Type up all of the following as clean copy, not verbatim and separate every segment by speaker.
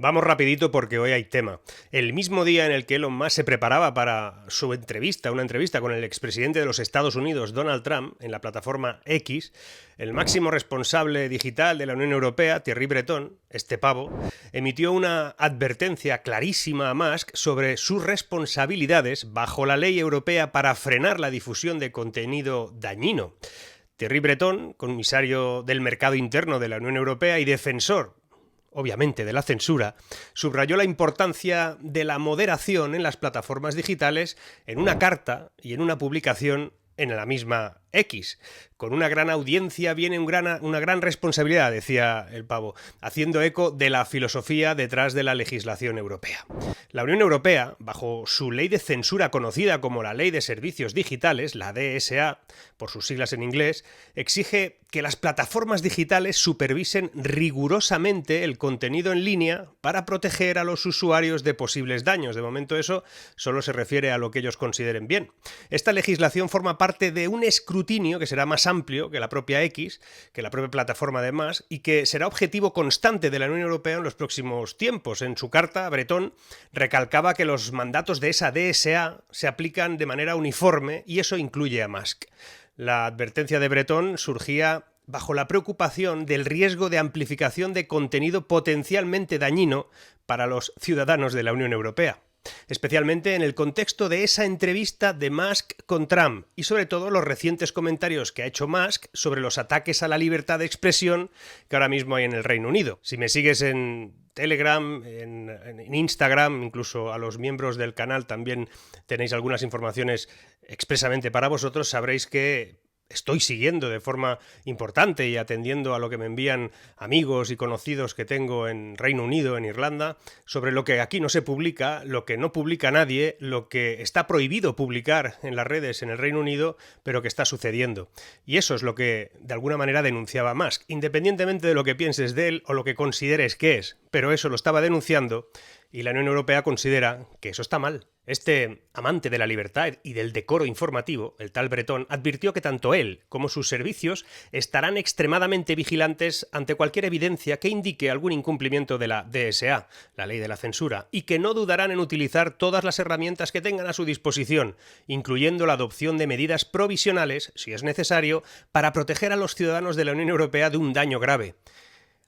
Speaker 1: Vamos rapidito porque hoy hay tema. El mismo día en el que Elon Musk se preparaba para su entrevista, una entrevista con el expresidente de los Estados Unidos, Donald Trump, en la plataforma X, el máximo responsable digital de la Unión Europea, Thierry Breton, este pavo, emitió una advertencia clarísima a Musk sobre sus responsabilidades bajo la ley europea para frenar la difusión de contenido dañino. Thierry Breton, comisario del mercado interno de la Unión Europea y defensor, obviamente, de la censura, subrayó la importancia de la moderación en las plataformas digitales en una carta y en una publicación en la misma X. Con una gran audiencia viene una gran responsabilidad, decía el pavo, haciendo eco de la filosofía detrás de la legislación europea. La Unión Europea, bajo su ley de censura conocida como la Ley de Servicios Digitales, la DSA, por sus siglas en inglés, exige que las plataformas digitales supervisen rigurosamente el contenido en línea para proteger a los usuarios de posibles daños. De momento eso solo se refiere a lo que ellos consideren bien. Esta legislación forma parte de un escrutinio que será más amplio que la propia X, que la propia plataforma de Musk, y que será objetivo constante de la Unión Europea en los próximos tiempos. En su carta, Breton recalcaba que los mandatos de esa DSA se aplican de manera uniforme y eso incluye a Musk. La advertencia de Breton surgía bajo la preocupación del riesgo de amplificación de contenido potencialmente dañino para los ciudadanos de la Unión Europea, especialmente en el contexto de esa entrevista de Musk con Trump y sobre todo los recientes comentarios que ha hecho Musk sobre los ataques a la libertad de expresión que ahora mismo hay en el Reino Unido. Si me sigues en Telegram, en Instagram, incluso a los miembros del canal también tenéis algunas informaciones expresamente para vosotros, sabréis que estoy siguiendo de forma importante y atendiendo a lo que me envían amigos y conocidos que tengo en Reino Unido, en Irlanda, sobre lo que aquí no se publica, lo que no publica nadie, lo que está prohibido publicar en las redes en el Reino Unido, pero que está sucediendo. Y eso es lo que de alguna manera denunciaba Musk, independientemente de lo que pienses de él o lo que consideres que es, pero eso lo estaba denunciando y la Unión Europea considera que eso está mal. Este amante de la libertad y del decoro informativo, el tal Breton, advirtió que tanto él como sus servicios estarán extremadamente vigilantes ante cualquier evidencia que indique algún incumplimiento de la DSA, la ley de la censura, y que no dudarán en utilizar todas las herramientas que tengan a su disposición, incluyendo la adopción de medidas provisionales, si es necesario, para proteger a los ciudadanos de la Unión Europea de un daño grave.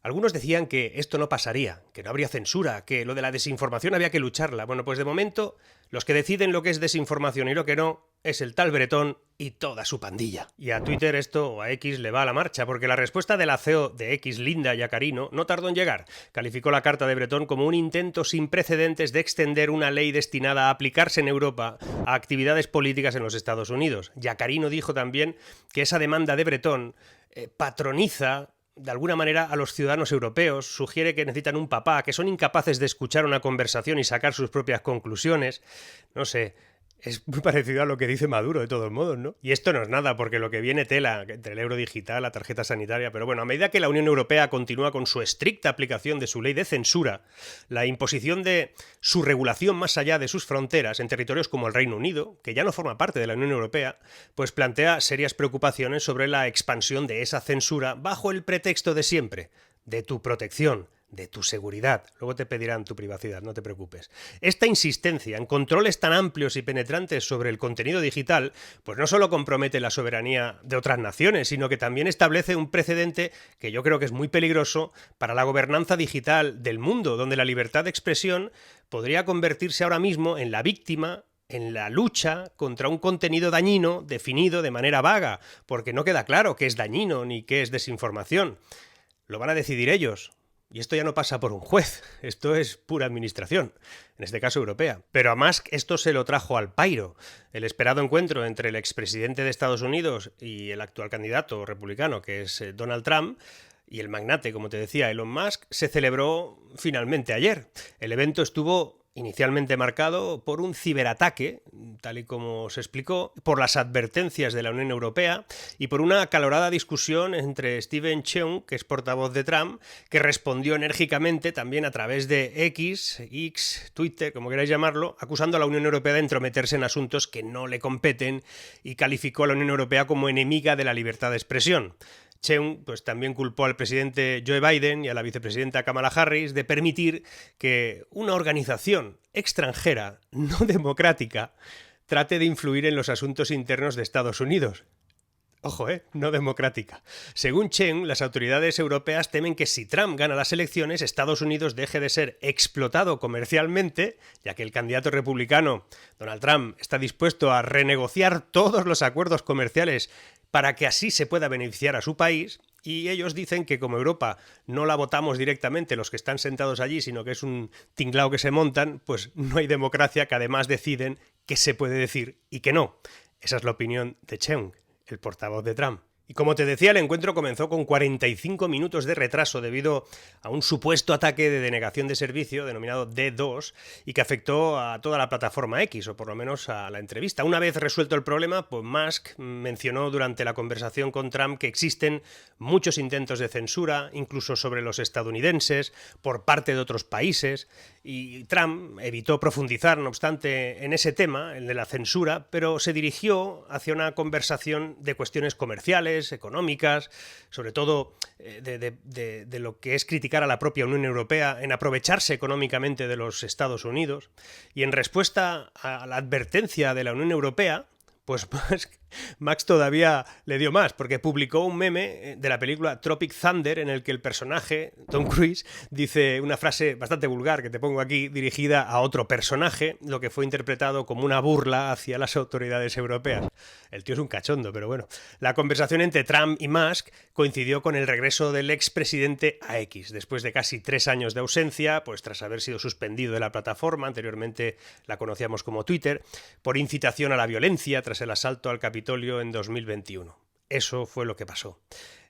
Speaker 1: Algunos decían que esto no pasaría, que no habría censura, que lo de la desinformación había que lucharla. Bueno, pues de momento, los que deciden lo que es desinformación y lo que no, es el tal Breton y toda su pandilla. Y a Twitter esto, o a X, le va a la marcha, porque la respuesta de la CEO de X, Linda Yaccarino, no tardó en llegar. Calificó la carta de Breton como un intento sin precedentes de extender una ley destinada a aplicarse en Europa a actividades políticas en los Estados Unidos. Yaccarino dijo también que esa demanda de Breton patroniza de alguna manera a los ciudadanos europeos, sugiere que necesitan un papá, que son incapaces de escuchar una conversación y sacar sus propias conclusiones. No sé, es muy parecido a lo que dice Maduro de todos modos, ¿no? Y esto no es nada, porque lo que viene tela entre el euro digital, la tarjeta sanitaria, pero bueno, a medida que la Unión Europea continúa con su estricta aplicación de su ley de censura, la imposición de su regulación más allá de sus fronteras en territorios como el Reino Unido, que ya no forma parte de la Unión Europea, pues plantea serias preocupaciones sobre la expansión de esa censura bajo el pretexto de siempre, de tu protección, de tu seguridad. Luego te pedirán tu privacidad, no te preocupes. Esta insistencia en controles tan amplios y penetrantes sobre el contenido digital, pues no solo compromete la soberanía de otras naciones, sino que también establece un precedente que yo creo que es muy peligroso para la gobernanza digital del mundo, donde la libertad de expresión podría convertirse ahora mismo en la víctima en la lucha contra un contenido dañino definido de manera vaga, porque no queda claro qué es dañino ni qué es desinformación. Lo van a decidir ellos. Y esto ya no pasa por un juez, esto es pura administración, en este caso europea. Pero a Musk esto se lo trajo al pairo. El esperado encuentro entre el expresidente de Estados Unidos y el actual candidato republicano, que es Donald Trump, y el magnate, como te decía, Elon Musk, se celebró finalmente ayer. El evento estuvo inicialmente marcado por un ciberataque, tal y como se explicó, por las advertencias de la Unión Europea y por una acalorada discusión entre Steven Cheung, que es portavoz de Trump, que respondió enérgicamente también a través de X, Twitter, como queráis llamarlo, acusando a la Unión Europea de entrometerse en asuntos que no le competen y calificó a la Unión Europea como enemiga de la libertad de expresión. Cheung pues, también culpó al presidente Joe Biden y a la vicepresidenta Kamala Harris de permitir que una organización extranjera no democrática trate de influir en los asuntos internos de Estados Unidos. Ojo, no democrática. Según Cheung, las autoridades europeas temen que si Trump gana las elecciones, Estados Unidos deje de ser explotado comercialmente, ya que el candidato republicano, Donald Trump, está dispuesto a renegociar todos los acuerdos comerciales para que así se pueda beneficiar a su país, y ellos dicen que como Europa no la votamos directamente los que están sentados allí, sino que es un tinglao que se montan, pues no hay democracia, que además deciden qué se puede decir y qué no. Esa es la opinión de Cheung, el portavoz de Trump. Y como te decía, el encuentro comenzó con 45 minutos de retraso debido a un supuesto ataque de denegación de servicio denominado D2 y que afectó a toda la plataforma X, o por lo menos a la entrevista. Una vez resuelto el problema, pues Musk mencionó durante la conversación con Trump que existen muchos intentos de censura, incluso sobre los estadounidenses, por parte de otros países, y Trump evitó profundizar, no obstante, en ese tema, el de la censura, pero se dirigió hacia una conversación de cuestiones comerciales, económicas, sobre todo de lo que es criticar a la propia Unión Europea en aprovecharse económicamente de los Estados Unidos. Y en respuesta a la advertencia de la Unión Europea, pues Max todavía le dio más, porque publicó un meme de la película Tropic Thunder en el que el personaje, Tom Cruise, dice una frase bastante vulgar que te pongo aquí, dirigida a otro personaje, lo que fue interpretado como una burla hacia las autoridades europeas. El tío es un cachondo, pero bueno. La conversación entre Trump y Musk coincidió con el regreso del expresidente a X, después de casi 3 años de ausencia, pues tras haber sido suspendido de la plataforma, anteriormente la conocíamos como Twitter, por incitación a la violencia tras el asalto al Capitolio en 2021. Eso fue lo que pasó.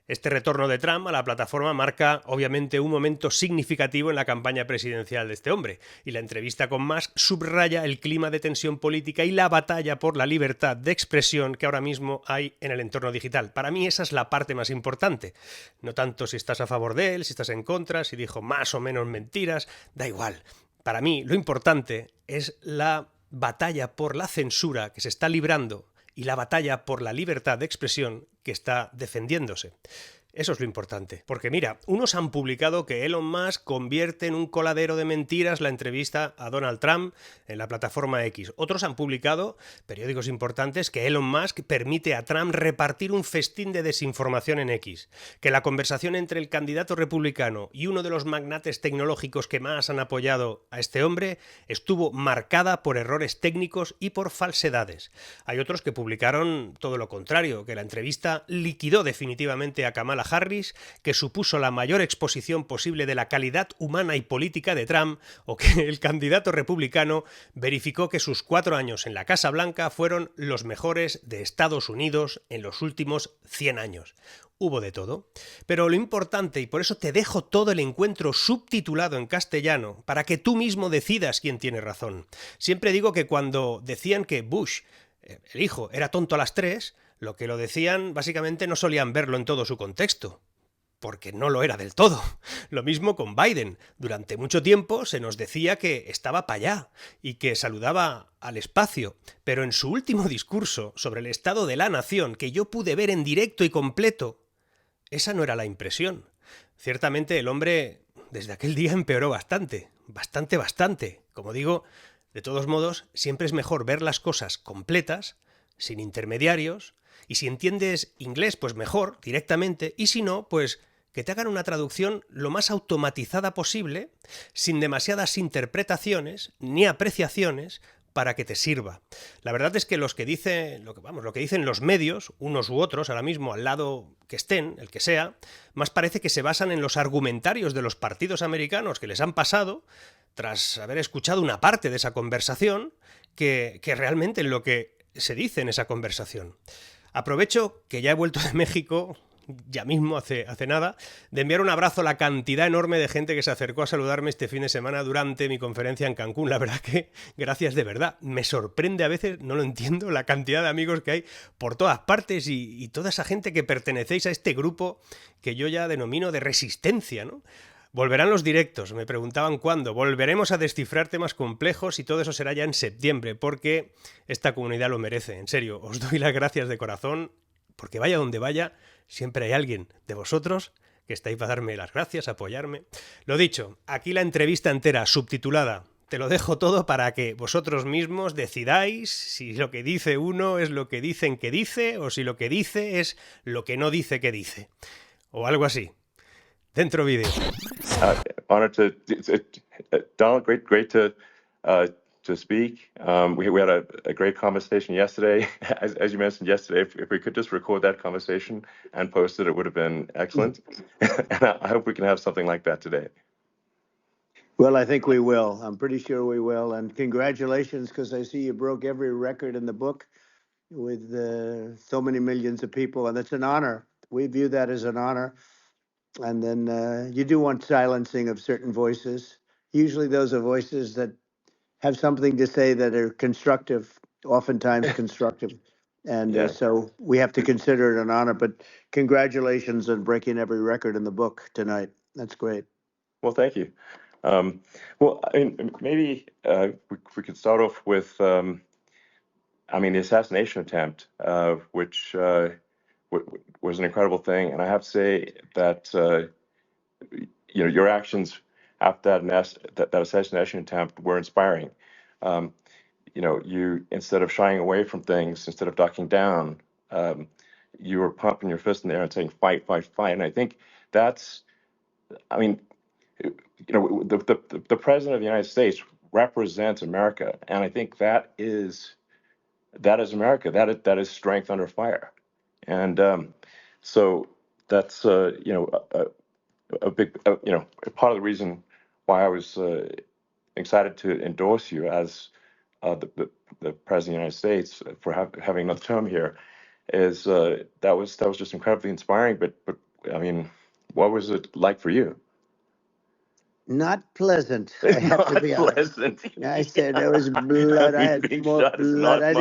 Speaker 1: Este retorno de Trump a la plataforma marca, obviamente, un momento significativo en la campaña presidencial de este hombre, y la entrevista con Musk subraya el clima de tensión política y la batalla por la libertad de expresión que ahora mismo hay en el entorno digital. Para mí esa es la parte más importante. No tanto si estás a favor de él, si estás en contra, si dijo más o menos mentiras, da igual. Para mí lo importante es la batalla por la censura que se está librando y la batalla por la libertad de expresión que está defendiéndose. Eso es lo importante. Porque mira, unos han publicado que Elon Musk convierte en un coladero de mentiras la entrevista a Donald Trump en la plataforma X. Otros han publicado, periódicos importantes, que Elon Musk permite a Trump repartir un festín de desinformación en X. Que la conversación entre el candidato republicano y uno de los magnates tecnológicos que más han apoyado a este hombre estuvo marcada por errores técnicos y por falsedades. Hay otros que publicaron todo lo contrario, que la entrevista liquidó definitivamente a Kamala Harris, que supuso la mayor exposición posible de la calidad humana y política de Trump, o que el candidato republicano verificó que sus 4 años en la Casa Blanca fueron los mejores de Estados Unidos en los últimos 100 años. Hubo de todo. Pero lo importante, y por eso te dejo todo el encuentro subtitulado en castellano, para que tú mismo decidas quién tiene razón. Siempre digo que cuando decían que Bush, el hijo, era tonto a las 3, lo que lo decían básicamente no solían verlo en todo su contexto, porque no lo era del todo. Lo mismo con Biden. Durante mucho tiempo se nos decía que estaba para allá y que saludaba al espacio, pero en su último discurso sobre el estado de la nación, que yo pude ver en directo y completo, esa no era la impresión. Ciertamente el hombre desde aquel día empeoró bastante. Como digo, de todos modos, siempre es mejor ver las cosas completas, sin intermediarios, y si entiendes inglés, pues mejor, directamente, y si no, pues que te hagan una traducción lo más automatizada posible, sin demasiadas interpretaciones ni apreciaciones, para que te sirva. La verdad es que lo que dicen los medios, unos u otros, ahora mismo al lado que estén, el que sea, más parece que se basan en los argumentarios de los partidos americanos que les han pasado, tras haber escuchado una parte de esa conversación, que realmente en lo que se dice en esa conversación. Aprovecho que ya he vuelto de México, ya mismo hace nada, de enviar un abrazo a la cantidad enorme de gente que se acercó a saludarme este fin de semana durante mi conferencia en Cancún. La verdad que, gracias de verdad. Me sorprende a veces, no lo entiendo, la cantidad de amigos que hay por todas partes y toda esa gente que pertenecéis a este grupo que yo ya denomino de resistencia, ¿no? Volverán los directos, me preguntaban cuándo. Volveremos a descifrar temas complejos y todo eso será ya en septiembre, porque esta comunidad lo merece. En serio, os doy las gracias de corazón porque vaya donde vaya, siempre hay alguien de vosotros que está ahí para darme las gracias, apoyarme. Lo dicho, aquí la entrevista entera, subtitulada. Te lo dejo todo para que vosotros mismos decidáis si lo que dice uno es lo que dicen que dice o si lo que dice es lo que no dice que dice. O algo así. Dentro vídeo.
Speaker 2: Honored Donald, great to speak. We had a great conversation yesterday. As you mentioned yesterday, if we could just record that conversation and post it, it would have been excellent. And I hope we can have something like that today.
Speaker 3: Well, I think we will. I'm pretty sure we will. And congratulations, because I see you broke every record in the book with so many millions of people, and it's an honor. We view that as an honor. And then you do want silencing of certain voices. Usually those are voices that have something to say that are constructive, oftentimes constructive. And so we have to consider it an honor. But congratulations on breaking every record in the book tonight. That's great.
Speaker 2: Well, thank you. Well, I mean, maybe we could start off with, the assassination attempt, which was an incredible thing. And I have to say that, your actions after that assassination attempt were inspiring. You, instead of shying away from things, instead of ducking down, you were pumping your fist in the air and saying, fight, fight, fight. And I think that's, the president of the United States represents America, and I think that is America. That is strength under fire, and so that's a big part of the reason why I was excited to endorse you as the president of the United States for having another term here. Is that was just incredibly inspiring. But I mean, what was it like for you?
Speaker 3: Not pleasant. I have to be honest. I said there was blood. I had more blood. I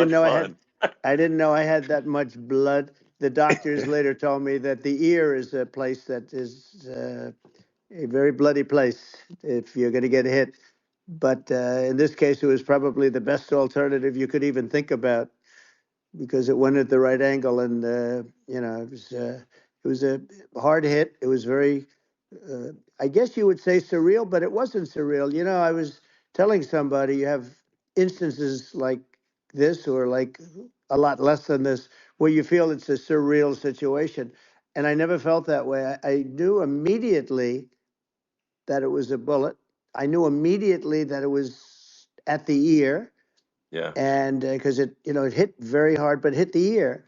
Speaker 3: didn't know I had that much blood. The doctors later told me that the ear is a place that is a very bloody place if you're going to get hit. But in this case, it was probably the best alternative you could even think about, because it went at the right angle, and it was a hard hit. It was very, I guess you would say, surreal, but it wasn't surreal. I was telling somebody, you have instances like this, or like a lot less than this, where you feel it's a surreal situation, and I never felt that way. I knew immediately that it was a bullet. I knew immediately that it was at the ear.
Speaker 2: Yeah.
Speaker 3: And because it hit very hard, but hit the ear.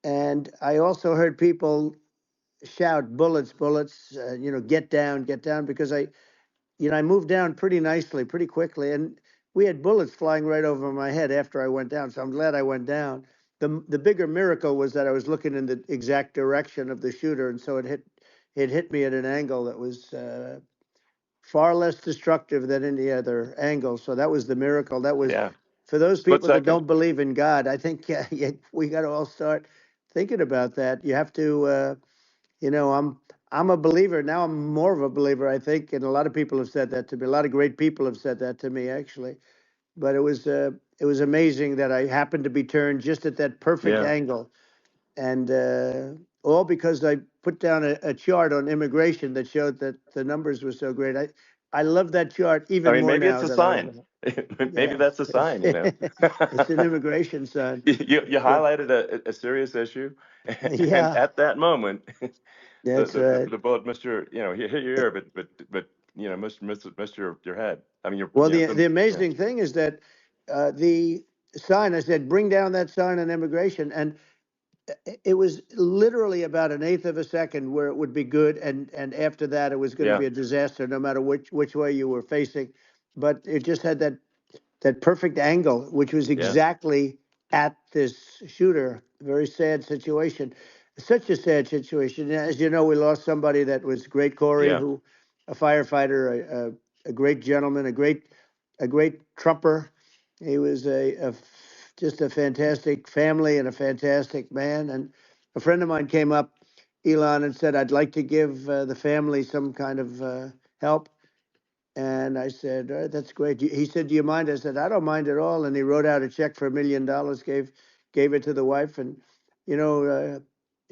Speaker 3: And I also heard people shout, bullets, bullets, get down, because I moved down pretty nicely, pretty quickly. And we had bullets flying right over my head after I went down. So I'm glad I went down. The bigger miracle was that I was looking in the exact direction of the shooter. And so it hit me at an angle that was far less destructive than any other angle. So that was the miracle. That was, for those people that don't believe in God, I think we got to all start thinking about that. You have to, I'm a believer. Now I'm more of a believer, I think. And a lot of people have said that to me. A lot of great people have said that to me, actually. But it was amazing that I happened to be turned just at that perfect angle. And all because I put down a chart on immigration that showed that the numbers were so great. I love that chart even more now.
Speaker 2: Maybe it's a sign. Maybe that's a sign,
Speaker 3: It's an immigration sign.
Speaker 2: You highlighted a serious issue, and at that moment, the bullet missed your, hit your ear, but missed your head. I mean,
Speaker 3: the amazing thing is that the sign, I said, bring down that sign on immigration, and it was literally about an eighth of a second where it would be good, and after that it was going to be a disaster, no matter which way you were facing. But it just had that perfect angle, which was exactly at this shooter. Very sad situation. Such a sad situation. As you know, we lost somebody that was great, Corey, who, a firefighter, a great gentleman, a great trumper. He was just a fantastic family and a fantastic man. And a friend of mine came up, Elon, and said, I'd like to give the family some kind of help. And I said, all right, that's great. He said, do you mind? I said, I don't mind at all. And he wrote out a check for $1 million, gave it to the wife. And you know,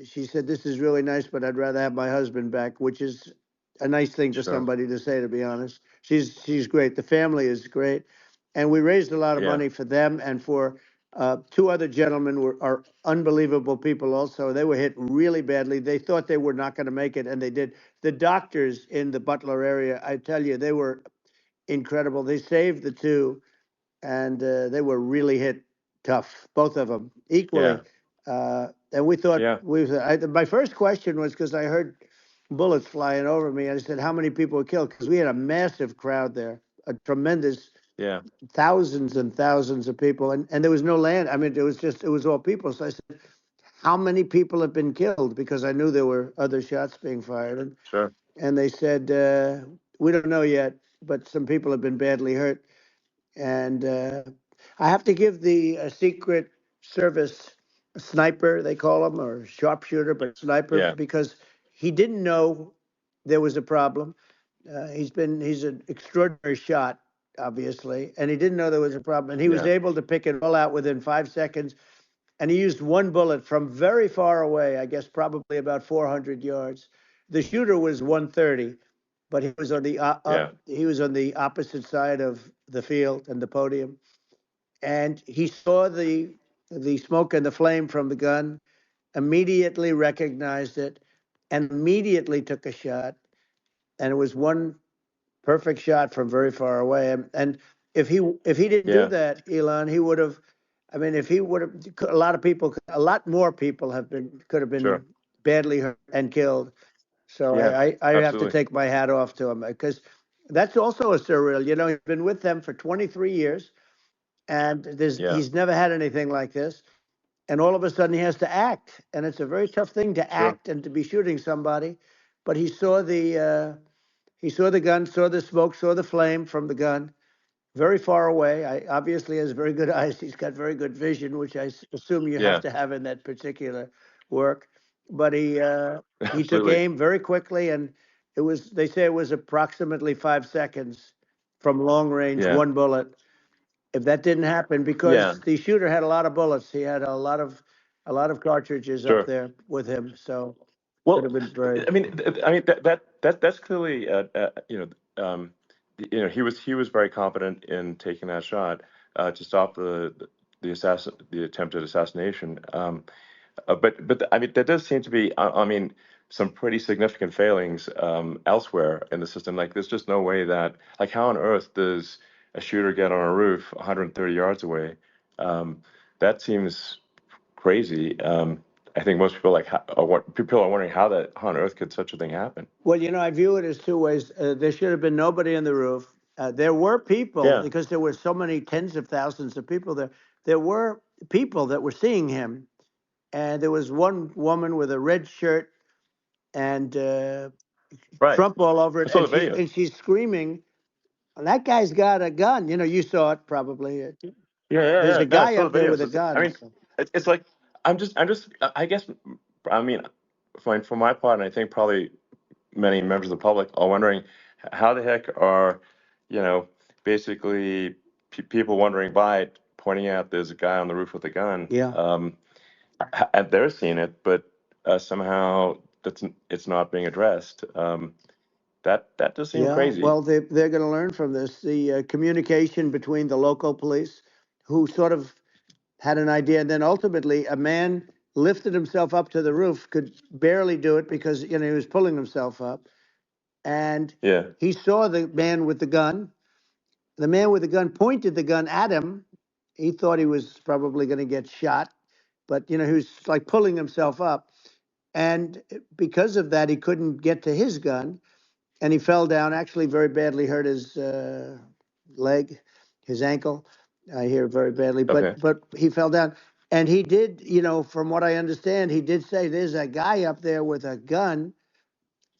Speaker 3: she said, "This is really nice, but I'd rather have my husband back," which is a nice thing for
Speaker 2: Sure.
Speaker 3: somebody to say, to be honest. She's great. The family is great. And we raised a lot of
Speaker 2: Yeah.
Speaker 3: money for them and for two other gentlemen are unbelievable people also. They were hit really badly. They thought they were not going to make it, and they did. The doctors in the Butler area, I tell you, they were incredible. They saved the two, and they were really hit tough, both of them, equally. And we thought,
Speaker 2: Yeah.
Speaker 3: my first question was because I heard bullets flying over me, and I said, how many people were killed? Because we had a massive crowd there, a tremendous
Speaker 2: Yeah.
Speaker 3: thousands and thousands of people, and there was no land. I mean, it was all people. So I said, how many people have been killed? Because I knew there were other shots being fired.
Speaker 2: Sure.
Speaker 3: And they said, we don't know yet, but some people have been badly hurt. And I have to give the Secret Service sniper, they call him, or sharpshooter, but sniper,
Speaker 2: Yeah.
Speaker 3: because he didn't know there was a problem. He's an extraordinary shot, obviously, and he didn't know there was a problem. And he was
Speaker 2: Yeah.
Speaker 3: able to pick it all out within 5 seconds. And he used one bullet from very far away, I guess probably about 400 yards. The shooter was 130, but he was on the
Speaker 2: Yeah.
Speaker 3: he was on the opposite side of the field and the podium, and he saw the smoke and the flame from the gun, immediately recognized it, and immediately took a shot. And it was one perfect shot from very far away. And if he didn't do
Speaker 2: Yeah.
Speaker 3: that, Elon, he would have. I mean, if he would have, a lot more people could have been
Speaker 2: Sure.
Speaker 3: badly hurt and killed. So
Speaker 2: Yeah.
Speaker 3: I have to
Speaker 2: Absolutely.
Speaker 3: take my hat off to him, because that's also a surreal. You know, he's been with them for 23 years, and
Speaker 2: Yeah.
Speaker 3: he's never had anything like this. And all of a sudden he has to act, and it's a very tough thing to
Speaker 2: Sure.
Speaker 3: act and to be shooting somebody. But he saw the gun, saw the smoke, saw the flame from the gun, very far away. I obviously has very good eyes. He's got very good vision, which I assume you
Speaker 2: Yeah.
Speaker 3: have to have in that particular work. But he took
Speaker 2: Absolutely.
Speaker 3: aim very quickly, and they say it was approximately 5 seconds from long range,
Speaker 2: Yeah.
Speaker 3: one bullet. If that didn't happen,
Speaker 2: Yeah.
Speaker 3: because the shooter had a lot of bullets, he had a lot of cartridges up
Speaker 2: Sure.
Speaker 3: there with him, so could
Speaker 2: Well,
Speaker 3: have been very.
Speaker 2: I mean, that's clearly, he was very competent in taking that shot to stop the attempted assassination. But I mean, there does seem to be, I mean, some pretty significant failings elsewhere in the system. Like, there's just no way that, like, how on earth does a shooter get on a roof 130 yards away? That seems crazy. I think most people people are wondering how on earth could such a thing happen?
Speaker 3: Well, you know, I view it as two ways. There should have been nobody on the roof. There were people,
Speaker 2: Yeah.
Speaker 3: because there were so many tens of thousands of people there. There were people that were seeing him, and there was one woman with a red shirt and
Speaker 2: Right.
Speaker 3: Trump all over
Speaker 2: I
Speaker 3: it,
Speaker 2: saw
Speaker 3: and
Speaker 2: the video.
Speaker 3: she's screaming, "That guy's got a gun!" You know, you saw it probably. There's
Speaker 2: Yeah.
Speaker 3: a
Speaker 2: No, I
Speaker 3: guy
Speaker 2: saw the
Speaker 3: up there
Speaker 2: video.
Speaker 3: with a
Speaker 2: So, I
Speaker 3: gun.
Speaker 2: mean, it's like I guess, I mean, for my part, and I think probably many members of the public are wondering how the heck are, basically people wondering by pointing out there's a guy on the roof with a gun.
Speaker 3: Yeah.
Speaker 2: And they're seeing it, but somehow it's not being addressed. That does seem
Speaker 3: Yeah,
Speaker 2: crazy.
Speaker 3: well, they're going to learn from this. The communication between the local police, who sort of had an idea, and then ultimately a man lifted himself up to the roof, could barely do it because he was pulling himself up, and
Speaker 2: Yeah.
Speaker 3: he saw the man with the gun. The man with the gun pointed the gun at him. He thought he was probably going to get shot, but he was like pulling himself up, and because of that, he couldn't get to his gun. And he fell down, actually very badly hurt his leg, his ankle. I hear very badly,
Speaker 2: Okay.
Speaker 3: but he fell down. And he did, from what I understand, he did say there's a guy up there with a gun.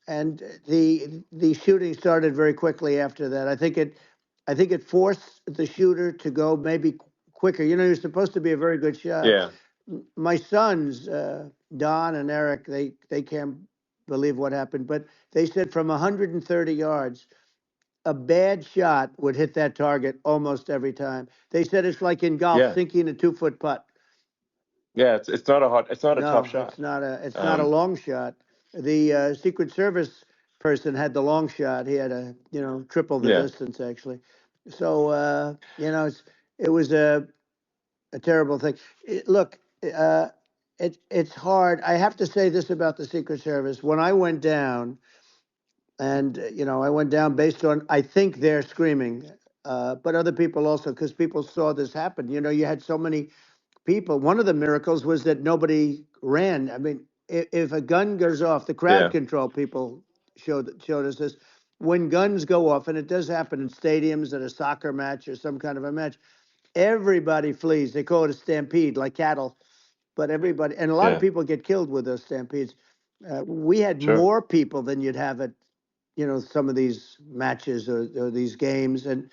Speaker 3: And the shooting started very quickly after that. I think it forced the shooter to go maybe quicker. He was supposed to be a very good shot.
Speaker 2: Yeah.
Speaker 3: My sons, Don and Eric, they can't believe what happened, but they said from 130 yards, a bad shot would hit that target almost every time. They said it's like in golf,
Speaker 2: Yeah.
Speaker 3: sinking a 2-foot putt.
Speaker 2: Yeah, it's not a hot, it's not a tough
Speaker 3: No,
Speaker 2: shot.
Speaker 3: it's not a
Speaker 2: Um,
Speaker 3: long shot. The Secret Service person had the long shot. He had triple the
Speaker 2: yeah,
Speaker 3: distance actually. So it was a terrible thing. Look, it's hard. I have to say this about the Secret Service. When I went down, and I went down based on I think they're screaming, but other people also because people saw this happen. You had so many people. One of the miracles was that nobody ran. I mean, if a gun goes off, the crowd
Speaker 2: yeah,
Speaker 3: control people showed us this. When guns go off, and it does happen in stadiums at a soccer match or some kind of a match, everybody flees. They call it a stampede, like cattle. But everybody, and a lot of
Speaker 2: yeah,
Speaker 3: people get killed with those stampedes. We had
Speaker 2: sure,
Speaker 3: more people than you'd have at, some of these matches or these games, and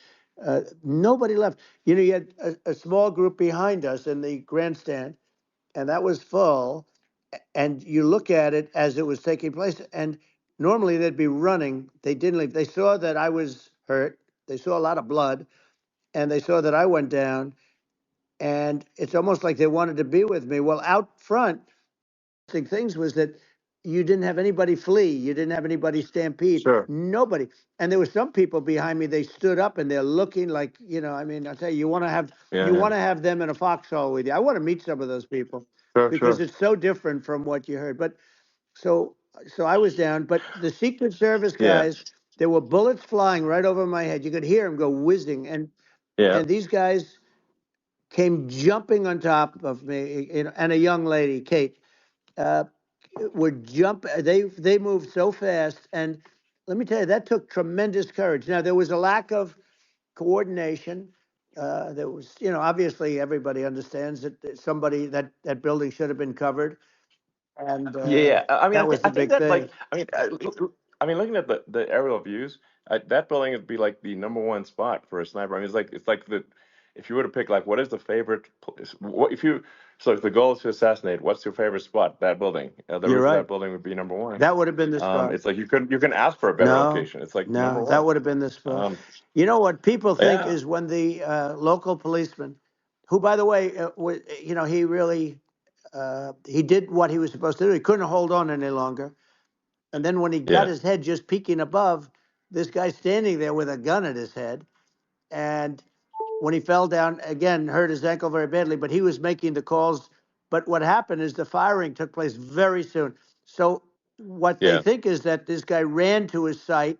Speaker 3: nobody left. You had a small group behind us in the grandstand, and that was full. And you look at it as it was taking place, and normally they'd be running. They didn't leave. They saw that I was hurt. They saw a lot of blood, and they saw that I went down, and it's almost like they wanted to be with me. Well, out front, things was that you didn't have anybody flee, you didn't have anybody stampede,
Speaker 2: sure,
Speaker 3: nobody. And there were some people behind me. They stood up and they're looking like, I mean, I tell you,
Speaker 2: yeah,
Speaker 3: you
Speaker 2: yeah,
Speaker 3: want to have them in a foxhole with you. I want to meet some of those people
Speaker 2: sure,
Speaker 3: because
Speaker 2: sure,
Speaker 3: it's so different from what you heard. But so so I was down, but the Secret Service
Speaker 2: yeah,
Speaker 3: guys, there were bullets flying right over my head. You could hear them go whizzing,
Speaker 2: yeah,
Speaker 3: and these guys came jumping on top of me, and a young lady, Kate, uh, would jump. They moved so fast, and let me tell you, that took tremendous courage. Now there was a lack of coordination. There was, obviously everybody understands that somebody that building should have been covered, and
Speaker 2: yeah, yeah. I mean,
Speaker 3: that was
Speaker 2: I
Speaker 3: the
Speaker 2: think
Speaker 3: big
Speaker 2: that
Speaker 3: thing.
Speaker 2: like, I mean, looking at the aerial views, that building would be like the number one spot for a sniper. I mean, it's like the if you were to pick like what is the favorite place, what if you so if the goal is to assassinate, what's your favorite spot? That building, the
Speaker 3: You're
Speaker 2: roof of
Speaker 3: right.
Speaker 2: that building would be number one.
Speaker 3: That would have been the spot.
Speaker 2: It's like you can ask for a better
Speaker 3: No,
Speaker 2: location. It's like number
Speaker 3: no, that
Speaker 2: one.
Speaker 3: would have been the spot.
Speaker 2: Um,
Speaker 3: You know what people think
Speaker 2: yeah,
Speaker 3: is when the local policeman, who, by the way, he really he did what he was supposed to do. He couldn't hold on any longer. And then when he got
Speaker 2: yeah,
Speaker 3: his head just peeking above, this guy standing there with a gun at his head. And when he fell down, again, hurt his ankle very badly, but he was making the calls. But what happened is the firing took place very soon. So what they
Speaker 2: yeah,
Speaker 3: think is that this guy ran to his site,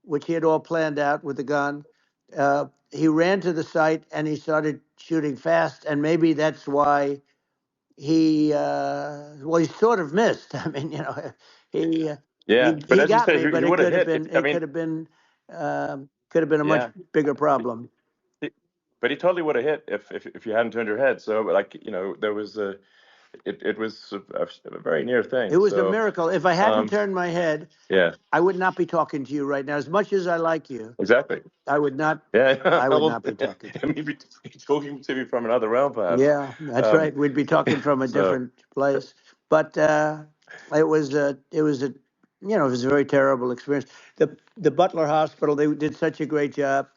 Speaker 3: which he had all planned out with the gun. He ran to the site and he started shooting fast. And maybe that's why he sort of missed. I mean, he uh,
Speaker 2: yeah. But
Speaker 3: he
Speaker 2: as you
Speaker 3: got
Speaker 2: say,
Speaker 3: me, but
Speaker 2: he
Speaker 3: it
Speaker 2: would have
Speaker 3: could have
Speaker 2: hit.
Speaker 3: been
Speaker 2: If I
Speaker 3: it
Speaker 2: mean,
Speaker 3: could have been a much
Speaker 2: yeah.
Speaker 3: bigger problem.
Speaker 2: But he totally would have hit if you hadn't turned your head. So like there was it was a very near
Speaker 3: It
Speaker 2: thing.
Speaker 3: was a
Speaker 2: So
Speaker 3: miracle. If I hadn't
Speaker 2: um
Speaker 3: turned my head,
Speaker 2: yeah,
Speaker 3: I would not be talking to you right now. As much as I like you,
Speaker 2: exactly.
Speaker 3: I would not.
Speaker 2: Yeah,
Speaker 3: I would
Speaker 2: well,
Speaker 3: not be talking to you.
Speaker 2: maybe talking to me from another realm, perhaps.
Speaker 3: Yeah, that's
Speaker 2: Um,
Speaker 3: right. We'd be talking from a
Speaker 2: so
Speaker 3: different place. But it was a very terrible experience. The Butler Hospital, they did such a great job.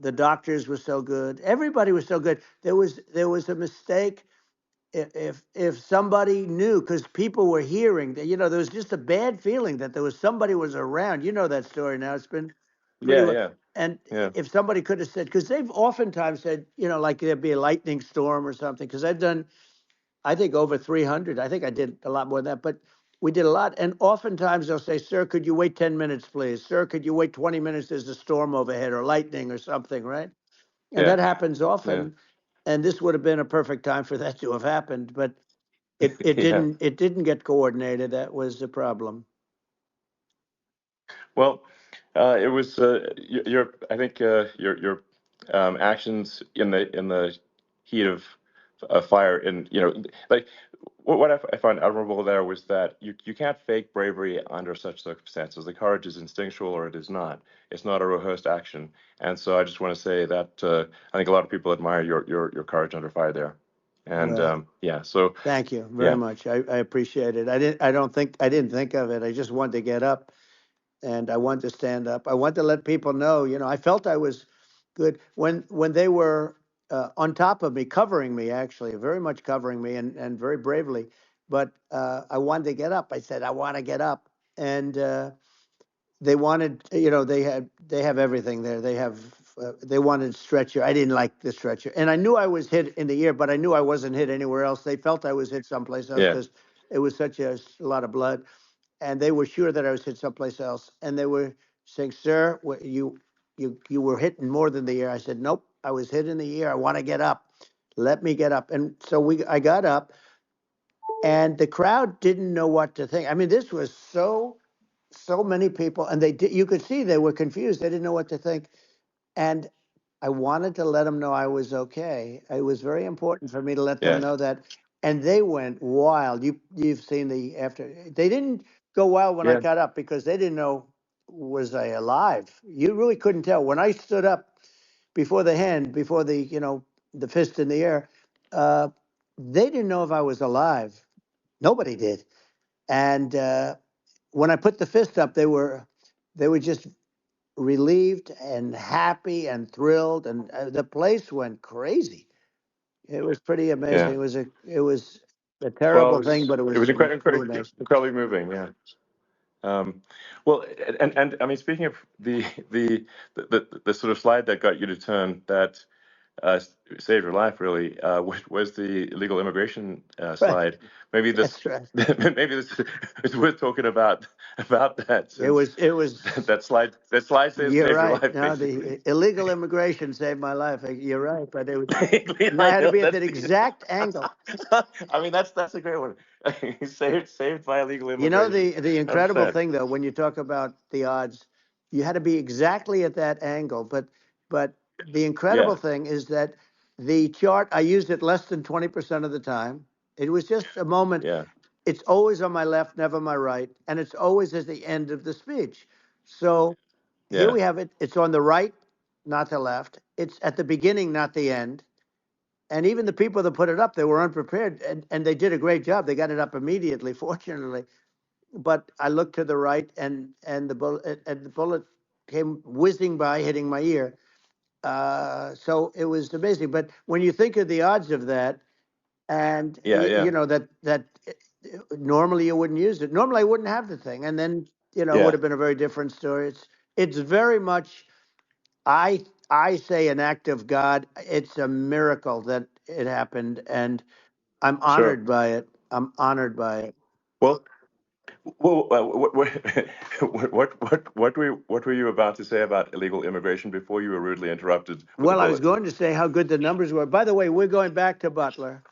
Speaker 3: The doctors were so good. Everybody was so good. There was a mistake. If somebody knew, because people were hearing that, there was just a bad feeling that there was somebody was around. You know that story now. It's been pretty
Speaker 2: yeah,
Speaker 3: well.
Speaker 2: yeah,
Speaker 3: And
Speaker 2: yeah,
Speaker 3: if somebody could have said, because they've oftentimes said, like there'd be a lightning storm or something. Because I've done, I think over 300. I think I did a lot more than that, but we did a lot. And oftentimes they'll say, "Sir, could you wait 10 minutes, please? Sir, could you wait 20 minutes? There's a storm overhead or lightning or something, right?" And
Speaker 2: yeah,
Speaker 3: that happens
Speaker 2: yeah,
Speaker 3: often. And this would have been a perfect time for that to have happened, but it
Speaker 2: yeah.
Speaker 3: didn't. It didn't get coordinated. That was the problem.
Speaker 2: Well, it was your I think your actions in the heat of fire, and like what I found admirable there was that you can't fake bravery under such circumstances. The courage is instinctual or it is not. It's not a rehearsed action. And so I just want to say that I think a lot of people admire your courage under fire there. And
Speaker 3: Well,
Speaker 2: yeah, so
Speaker 3: thank you very
Speaker 2: yeah,
Speaker 3: much. I appreciate it. I didn't think of it. I just wanted to get up and I wanted to stand up. I wanted to let people know. I felt I was good when they were on top of me, covering me, actually, very much covering me, and very bravely. But I wanted to get up. I said, I want to get up. And they wanted, they have everything there. They wanted stretcher. I didn't like the stretcher. And I knew I was hit in the ear, but I knew I wasn't hit anywhere else. They felt I was hit someplace else
Speaker 2: Yeah.
Speaker 3: because it was such a lot of blood. And they were sure that I was hit someplace else. And they were saying, sir, you were hit more than the ear. I said, nope, I was hit in the ear. I want to get up. Let me get up. And so I got up, and the crowd didn't know what to think. I mean, this was so many people, and you could see they were confused. They didn't know what to think. And I wanted to let them know I was okay. It was very important for me to let them
Speaker 2: Yeah.
Speaker 3: know that. And they went wild. You've seen the after. They didn't go wild when I
Speaker 2: Yeah.
Speaker 3: got up because they didn't know, was I alive? You really couldn't tell. When I stood up before the fist in the air, they didn't know if I was alive. Nobody did. And when I put the fist up, they were just relieved and happy and thrilled, and the place went crazy. It was pretty amazing.
Speaker 2: Yeah.
Speaker 3: It was a
Speaker 2: Well,
Speaker 3: terrible thing, but it
Speaker 2: it was
Speaker 3: was really nice.
Speaker 2: incredibly moving. Yeah. Well, and I mean, speaking of the sort of slide that got you to turn that saved your life, really, was the illegal immigration
Speaker 3: Right.
Speaker 2: slide. Maybe this,
Speaker 3: That's right.
Speaker 2: maybe this is worth talking about that,
Speaker 3: It
Speaker 2: since
Speaker 3: was.
Speaker 2: that slide says
Speaker 3: You're
Speaker 2: saved your
Speaker 3: right.
Speaker 2: life,
Speaker 3: No,
Speaker 2: basically.
Speaker 3: the illegal immigration saved my life. You're right, but it was, I
Speaker 2: I
Speaker 3: had to
Speaker 2: know,
Speaker 3: be at
Speaker 2: that's
Speaker 3: that exact angle.
Speaker 2: I mean, that's a great one. Saved by illegal
Speaker 3: You know,
Speaker 2: immigration.
Speaker 3: the
Speaker 2: That's
Speaker 3: incredible
Speaker 2: sad.
Speaker 3: thing, though, when you talk about the odds, you had to be exactly at that angle. But the
Speaker 2: Yeah.
Speaker 3: incredible thing is that the chart, I used it less than 20% of the time. It was just a moment.
Speaker 2: Yeah.
Speaker 3: It's always on my left, never my right, and it's always at the end of the speech. So here
Speaker 2: Yeah.
Speaker 3: we have it. It's on the right, not the left. It's at the beginning, not the end. And even the people that put it up, they were unprepared, and they did a great job. They got it up immediately, fortunately. But I looked to the right, and the bullet came whizzing by, hitting my ear. So it was amazing. But when you think of the odds of that, and
Speaker 2: Yeah. Yeah.
Speaker 3: that normally you wouldn't use it. Normally I wouldn't have the thing, and then it would
Speaker 2: Yeah.
Speaker 3: have been a very different story. It's very much, I say, an act of God. It's a miracle that it happened, and I'm
Speaker 2: Sure.
Speaker 3: honored by it. I'm honored by it.
Speaker 2: Well, what were you about to say about illegal immigration before you were rudely interrupted with a
Speaker 3: Well, I was
Speaker 2: bullet?
Speaker 3: going to say how good the numbers were. By the way, we're going back to Butler,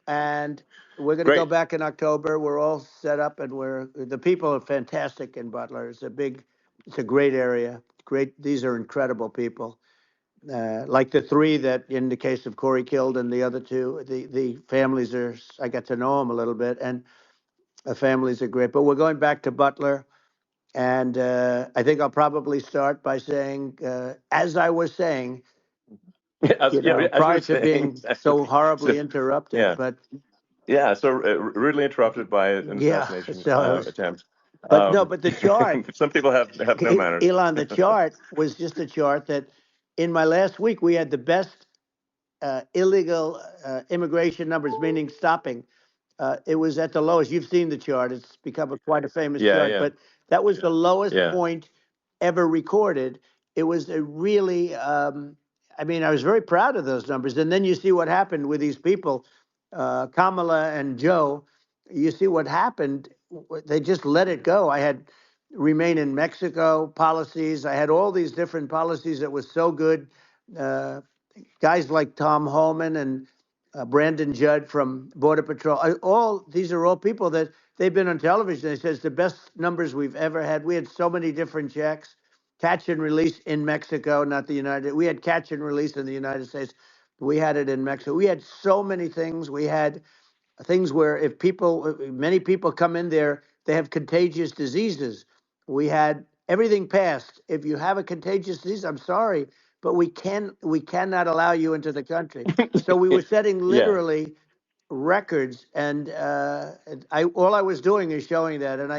Speaker 3: and we're going to go
Speaker 2: Great.
Speaker 3: back in October. We're all set up, and the people are fantastic in Butler. It's a great area. Great. These are incredible people. Like the three that, in the case of Corey, killed, and the other two, the families are. I got to know them a little bit, and the families are great. But we're going back to Butler, and I think I'll probably start by saying, as I was saying,
Speaker 2: As you were
Speaker 3: prior to
Speaker 2: saying,
Speaker 3: being so
Speaker 2: so,
Speaker 3: horribly interrupted.
Speaker 2: yeah,
Speaker 3: But
Speaker 2: yeah. So rudely interrupted by an
Speaker 3: yeah,
Speaker 2: assassination
Speaker 3: so it was.
Speaker 2: attempt.
Speaker 3: But no, but the chart,
Speaker 2: Some people have no manners.
Speaker 3: Elon, the chart was just a chart that in my last week we had the best illegal immigration numbers, meaning stopping. It was at the lowest. You've seen the chart. It's become quite a famous
Speaker 2: Yeah.
Speaker 3: chart,
Speaker 2: Yeah.
Speaker 3: but that was the lowest
Speaker 2: Yeah.
Speaker 3: point ever recorded. It was a really, I mean, I was very proud of those numbers. And then you see what happened with these people, Kamala and Joe. You see what happened. They just let it go. I had remain in Mexico policies. I had all these different policies that was so good. Uh, Guys like Tom Holman and Brandon Judd from Border Patrol. These are all people that they've been on television. They said it's the best numbers we've ever had. We had so many different checks, catch and release in Mexico, not the United. We had catch and release in the United States. We had it in Mexico. We had so many things. We had things where many people come in there, they have contagious diseases. We had everything passed. If you have a contagious disease, I'm sorry, but we cannot allow you into the country. So we were setting
Speaker 2: Yeah.
Speaker 3: literally records, and all I was doing is showing that, and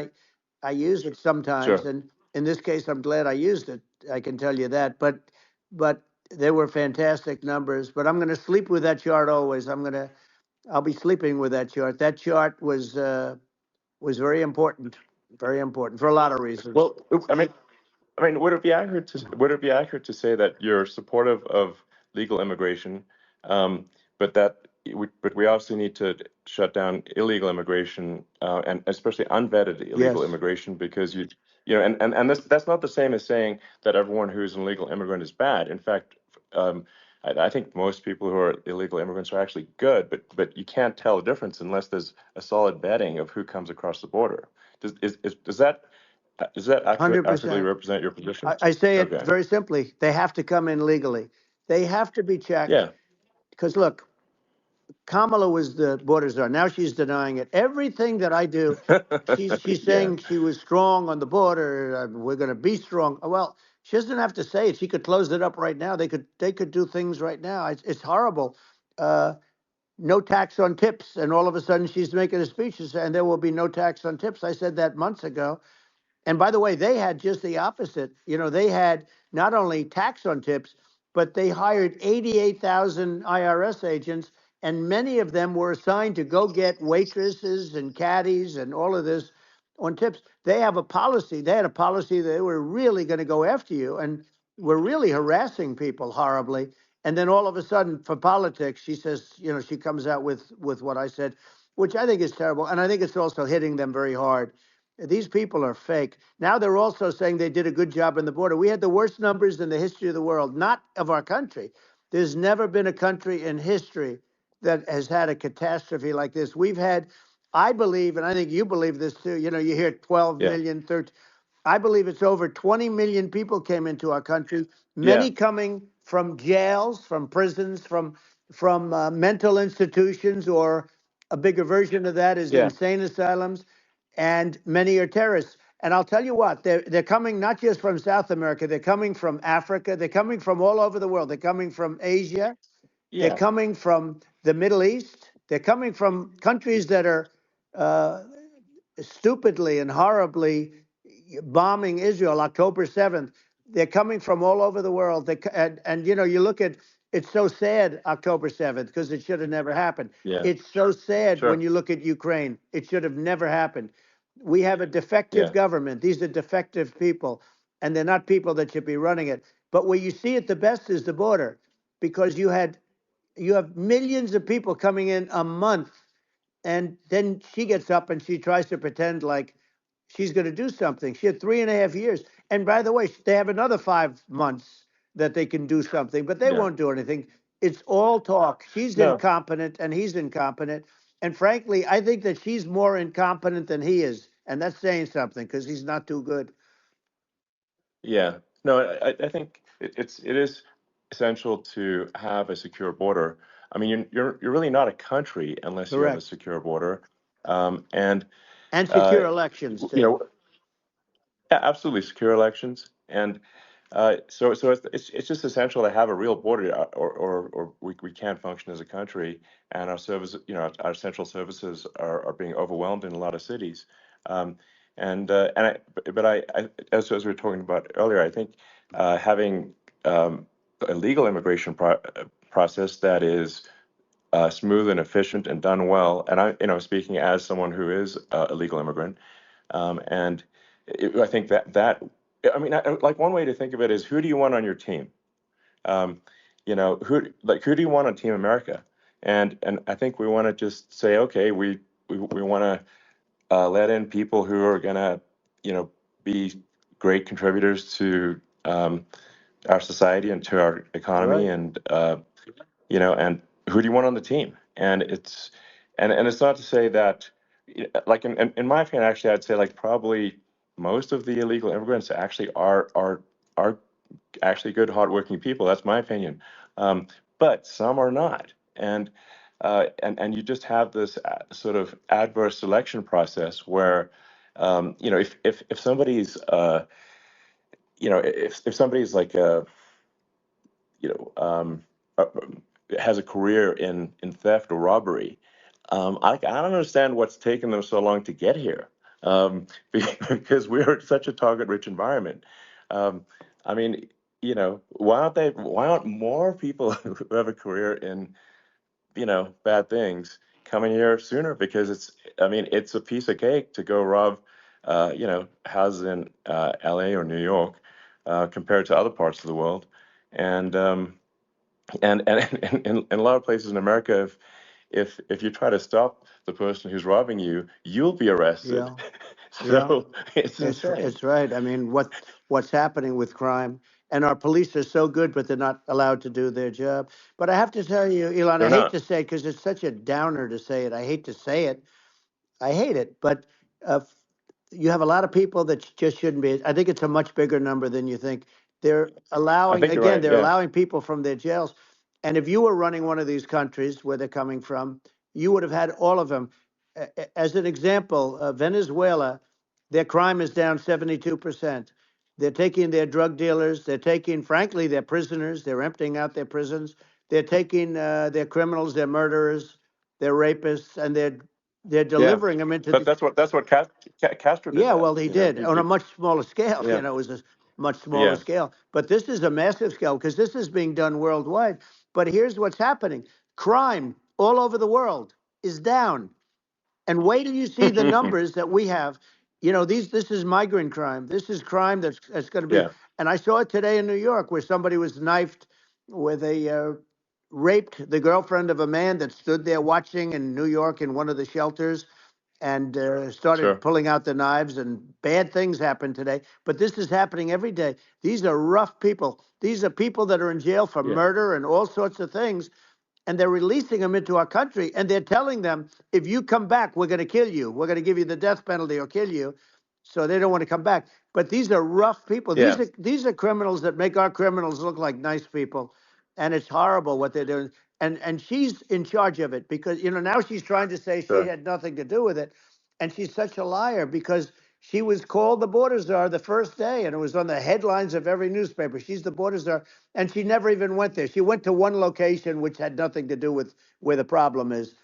Speaker 3: I use it sometimes,
Speaker 2: Sure.
Speaker 3: and in this case, I'm glad I used it. I can tell you that, but they were fantastic numbers. But I'm going to sleep with that chart always. I'll be sleeping with that chart. That chart was very important for a lot of reasons.
Speaker 2: Well, I mean, would it be accurate to say that you're supportive of legal immigration, but but we obviously need to shut down illegal immigration, and especially unvetted illegal
Speaker 3: Yes.
Speaker 2: immigration, because and that's not the same as saying that everyone who's an illegal immigrant is bad. In fact, I think most people who are illegal immigrants are actually good, but you can't tell the difference unless there's a solid vetting of who comes across the border. Does that accurately
Speaker 3: 100%.
Speaker 2: represent your position?
Speaker 3: I say it
Speaker 2: Okay.
Speaker 3: very simply. They have to come in legally. They have to be checked.
Speaker 2: Yeah.
Speaker 3: Because look, Kamala was the border czar. Now she's denying it. Everything that I do, she's
Speaker 2: Yeah.
Speaker 3: saying she was strong on the border. We're going to be strong. Well, she doesn't have to say it. She could close it up right now. They could do things right now. It's horrible. No tax on tips, and all of a sudden she's making a speech and there will be no tax on tips. I said that months ago. And by the way, they had just the opposite. They had not only tax on tips, but they hired 88,000 IRS agents, and many of them were assigned to go get waitresses and caddies and all of this on tips. They have a policy. They had a policy that they were really going to go after you, and were really harassing people horribly. And then all of a sudden, for politics, she says, she comes out with what I said, which I think is terrible, and I think it's also hitting them very hard. These people are fake. Now they're also saying they did a good job on the border. We had the worst numbers in the history of the world, not of our country. There's never been a country in history that has had a catastrophe like this. We've had, I believe, and I think you believe this too, you hear 12
Speaker 2: Yeah.
Speaker 3: million, 13. I believe it's over 20 million people came into our country,
Speaker 2: Yeah.
Speaker 3: many coming from jails, from prisons, from mental institutions, or a bigger version of that is
Speaker 2: Yeah.
Speaker 3: insane asylums, and many are terrorists. And I'll tell you what, they're coming not just from South America, they're coming from Africa, they're coming from all over the world. They're coming from Asia, they're
Speaker 2: Yeah.
Speaker 3: coming from the Middle East, they're coming from countries that are stupidly and horribly bombing Israel October 7th. They're coming from all over the world. And you look at, it's so sad October 7th because it should have never happened.
Speaker 2: Yeah.
Speaker 3: It's so sad when
Speaker 2: Sure.
Speaker 3: you look at Ukraine. It should have never happened. We have a defective
Speaker 2: Yeah.
Speaker 3: government. These are defective people, and they're not people that should be running it. But where you see it the best is the border, because you have millions of people coming in a month, and then she gets up and she tries to pretend like she's going to do something. She had 3.5 years. And by the way, they have another 5 months that they can do something, but they
Speaker 2: Yeah.
Speaker 3: won't do anything. It's all talk. She's
Speaker 2: No.
Speaker 3: incompetent and he's incompetent. And frankly, I think that she's more incompetent than he is. And that's saying something because he's not too good.
Speaker 2: Yeah. No, I think it is essential to have a secure border. I mean, you're really not a country unless you have a
Speaker 3: Correct.
Speaker 2: secure border. And
Speaker 3: And
Speaker 2: uh,
Speaker 3: secure elections,
Speaker 2: you
Speaker 3: too.
Speaker 2: know, yeah, absolutely secure elections. And so it's just essential to have a real border, or we can't function as a country, and our service, our central services are being overwhelmed in a lot of cities. As we were talking about earlier, I think having a legal immigration process that is smooth and efficient and done well, and speaking as someone who is a legal immigrant, and I think I mean, like one way to think of it is, who do you want on your team? Who do you want on Team America? And I think we want to just say, okay, we want to let in people who are going to, be great contributors to our society and to our economy,
Speaker 3: Right.
Speaker 2: and and who do you want on the team? And it's not to say that, like in my opinion, actually, I'd say like probably most of the illegal immigrants actually are actually good, hardworking people. That's my opinion. But some are not, and you just have this sort of adverse selection process where, if somebody's if somebody's like you know um, uh, has a career in theft or robbery, I don't understand what's taken them so long to get here, because we're in such a target-rich environment. I mean, why aren't more people who have a career in, bad things coming here sooner? Because it's a piece of cake to go rob, houses in LA or New York, compared to other parts of the world. And in a lot of places in America, if you try to stop the person who's robbing you, you'll be arrested.
Speaker 3: Yeah. Yeah.
Speaker 2: So it's insane.
Speaker 3: It's right. I mean, what's happening with crime, and our police are so good, but they're not allowed to do their job. But I have to tell you, Elon, I
Speaker 2: They're
Speaker 3: hate
Speaker 2: not.
Speaker 3: to say it because it's such a downer to say it. I hate to say it. I hate it. But uh, you have a lot of people that just shouldn't be. I think it's a much bigger number than you think. They're
Speaker 2: I
Speaker 3: allowing,
Speaker 2: think you're
Speaker 3: again,
Speaker 2: right.
Speaker 3: they're
Speaker 2: Yeah.
Speaker 3: allowing people from their jails. And if you were running one of these countries where they're coming from, you would have had all of them. As an example, Venezuela, their crime is down 72%. They're taking their drug dealers, they're taking, frankly, their prisoners, they're emptying out their prisons. They're taking their criminals, their murderers, their rapists, and they're
Speaker 2: Yeah.
Speaker 3: delivering them into
Speaker 2: But
Speaker 3: the.
Speaker 2: that's what Castro did
Speaker 3: Yeah,
Speaker 2: that.
Speaker 3: well, he did on a much smaller scale.
Speaker 2: Yeah.
Speaker 3: It was a much smaller
Speaker 2: Yeah.
Speaker 3: scale. But this is a massive scale because this is being done worldwide. But here's what's happening: crime all over the world is down. And wait till you see the numbers that we have. This is migrant crime. This is crime that's going to be.
Speaker 2: Yeah.
Speaker 3: And I saw it today in New York where somebody was knifed with raped the girlfriend of a man that stood there watching in New York in one of the shelters and started
Speaker 2: Sure.
Speaker 3: pulling out the knives, and bad things happen today. But this is happening every day. These are rough people. These are people that are in jail for
Speaker 2: Yeah.
Speaker 3: murder and all sorts of things, and they're releasing them into our country, and they're telling them, if you come back, we're going to kill you. We're going to give you the death penalty or kill you. So they don't want to come back. But these are rough people.
Speaker 2: Yeah.
Speaker 3: These are criminals that make our criminals look like nice people, and it's horrible what they're doing. And she's in charge of it because now she's trying to say she
Speaker 2: Sure.
Speaker 3: had nothing to do with it, and she's such a liar because she was called the border czar the first day, and it was on the headlines of every newspaper. She's the border czar, and she never even went there. She went to one location which had nothing to do with where the problem is.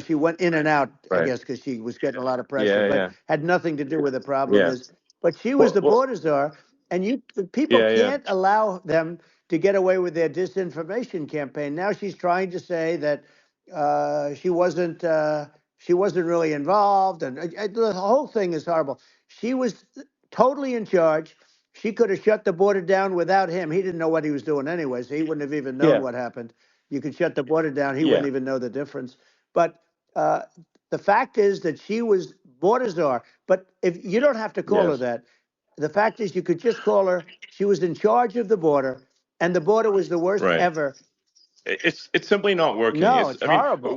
Speaker 3: She went in and out, I
Speaker 2: Right.
Speaker 3: guess, because she was getting a lot of pressure,
Speaker 2: Yeah.
Speaker 3: but
Speaker 2: Yeah.
Speaker 3: had nothing to do where the problem
Speaker 2: Yeah.
Speaker 3: is. But she was
Speaker 2: Well.
Speaker 3: the
Speaker 2: Well.
Speaker 3: border czar, and people
Speaker 2: Yeah. Yeah.
Speaker 3: can't allow them to get away with their disinformation campaign. Now she's trying to say that she wasn't really involved, and the whole thing is horrible. She was totally in charge. She could have shut the border down without him. He didn't know what he was doing anyway, so he wouldn't have even known
Speaker 2: Yeah.
Speaker 3: what happened. You could shut the border down; he wouldn't
Speaker 2: Yeah.
Speaker 3: even know the difference. But uh, the fact is that she was border czar. But if you don't have to call her
Speaker 2: Yes.
Speaker 3: that, the fact is you could just call her. She was in charge of the border, and the border was the worst
Speaker 2: Right.
Speaker 3: ever.
Speaker 2: It's simply not working.
Speaker 3: No, it's horrible.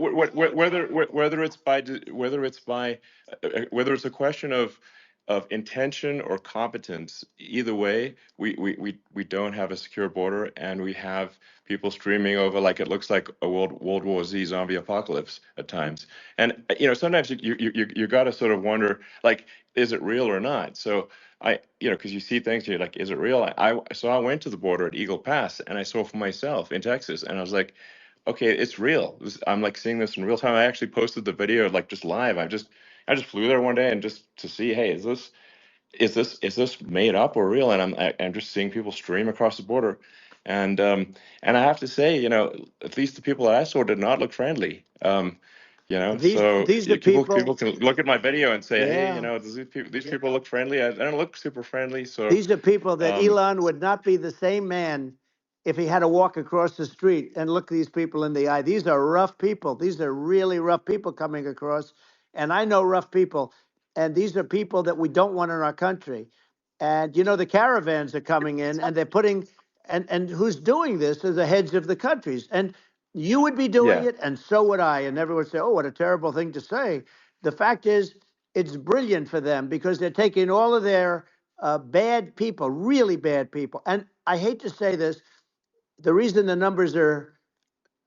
Speaker 2: Whether it's a question of intention or competence, either way, we don't have a secure border, and we have people streaming over like it looks like a World War Z zombie apocalypse at times. And sometimes you got to sort of wonder, like, is it real or not? So because you see things, you're like, is it real? So I went to the border at Eagle Pass, and I saw for myself in Texas, and I was like, okay, it's real. I'm like seeing this in real time. I actually posted the video like just live. I just flew there one day and just to see, hey, is this made up or real? And I'm just seeing people stream across the border, and I have to say, at least the people that I saw did not look friendly. So
Speaker 3: These are
Speaker 2: people
Speaker 3: people.
Speaker 2: can look at my video and say, hey,
Speaker 3: Yeah.
Speaker 2: these people look friendly. I don't look super friendly. So
Speaker 3: These are people that
Speaker 2: um,
Speaker 3: Elon would not be the same man if he had to walk across the street and look these people in the eye. These are rough people. These are really rough people coming across. And I know rough people. And these are people that we don't want in our country. And the caravans are coming in and they're putting, and who's doing this are the heads of the countries. And you would be doing
Speaker 2: yeah,
Speaker 3: it, and so would I. And everyone would say, oh, what a terrible thing to say. The fact is, it's brilliant for them because they're taking all of their bad people, really bad people. And I hate to say this, the reason the numbers are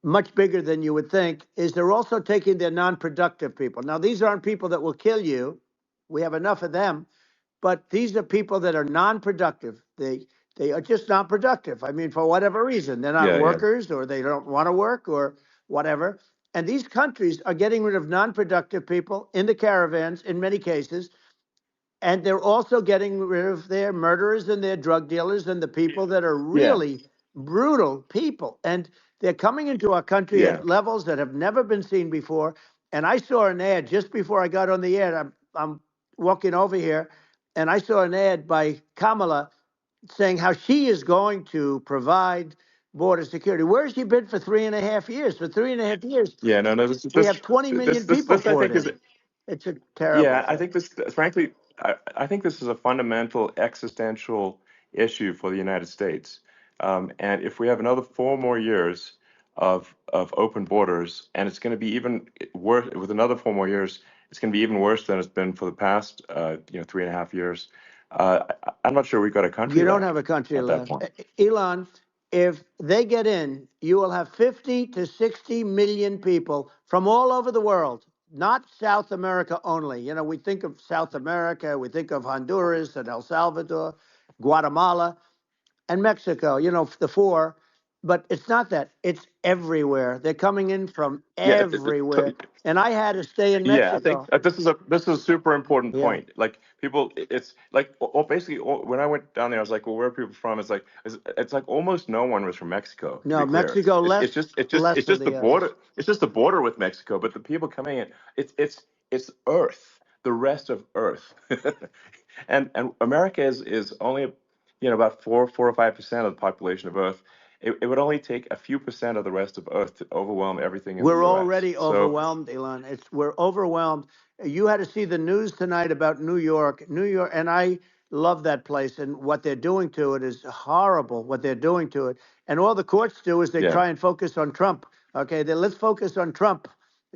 Speaker 3: much bigger than you would think is they're also taking their non-productive people. Now, these aren't people that will kill you. We have enough of them, but these are people that are non-productive. They are just not productive. I mean, for whatever reason, they're not
Speaker 2: yeah.
Speaker 3: workers, or they don't want to work, or whatever. And these countries are getting rid of non-productive people in the caravans in many cases, And they're also getting rid of their murderers and their drug dealers and the people that are
Speaker 2: Yeah.
Speaker 3: really brutal people. And they're coming into our country
Speaker 2: Yeah.
Speaker 3: at levels that have never been seen before. And I saw an ad just before I got on the air. I'm walking over here, and I saw an ad by Kamala saying how she is going to provide border security. Where has she been for 3.5 years? For 3.5 years,
Speaker 2: Yeah. No. No.
Speaker 3: we have 20 million people
Speaker 2: This I
Speaker 3: poured
Speaker 2: think is.
Speaker 3: in. It's a terrible
Speaker 2: Yeah, I
Speaker 3: thing.
Speaker 2: think this, frankly, I think this is a fundamental existential issue for the United States. And if we have another 4 more years of open borders, and it's going to be even worse with another 4 more years, it's going to be even worse than it's been for the past, 3.5 years. I'm not sure we've got a country
Speaker 3: You don't
Speaker 2: left
Speaker 3: have a country
Speaker 2: at that
Speaker 3: left.
Speaker 2: point.
Speaker 3: Elon, if they get in, you will have 50 to 60 million people from all over the world, not South America only. You know, we think of South America, we think of Honduras and El Salvador, Guatemala, and Mexico, you know, the four. But it's not that. It's everywhere. They're coming in from
Speaker 2: Yeah,
Speaker 3: everywhere. And I had to stay in
Speaker 2: yeah, I think
Speaker 3: Mexico.
Speaker 2: this is a super important
Speaker 3: Yeah.
Speaker 2: point. Like people, it's like basically when I went down there, I was like, well, where are people from? It's like almost no one was from Mexico. To
Speaker 3: No,
Speaker 2: be clear,
Speaker 3: Mexico less
Speaker 2: it's
Speaker 3: than
Speaker 2: just the
Speaker 3: the others.
Speaker 2: border. It's just the border with Mexico. But the people coming in, it's Earth, the rest of Earth, and America is only about 4 or 5% of the population of Earth. It would only take a few percent of the rest of Earth to overwhelm everything in the
Speaker 3: We're
Speaker 2: U.S.
Speaker 3: already
Speaker 2: So
Speaker 3: overwhelmed, Elon. We're overwhelmed. You had to see the news tonight about New York. New York, and I love that place, and what they're doing to it is horrible, what they're doing to it. And all the courts do is they
Speaker 2: yeah,
Speaker 3: try and focus on Trump. Okay, then let's focus on Trump,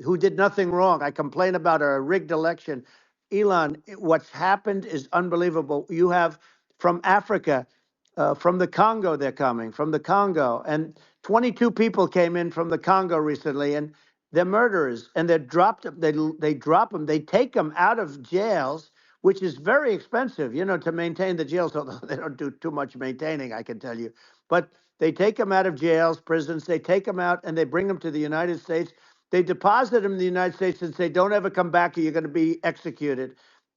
Speaker 3: who did nothing wrong. I complain about a rigged election. Elon, what's happened is unbelievable. You have from Africa, from the Congo, they're coming from the Congo, and 22 people came in from the Congo recently, and they're murderers, and they're dropped. They drop them. They take them out of jails, which is very expensive, you know, to maintain the jails. Although they don't do too much maintaining, I can tell you. But they take them out of jails, prisons. They take them out, and they bring them to the United States. They deposit them in the United States and say, "Don't ever come back, or you're going to be executed."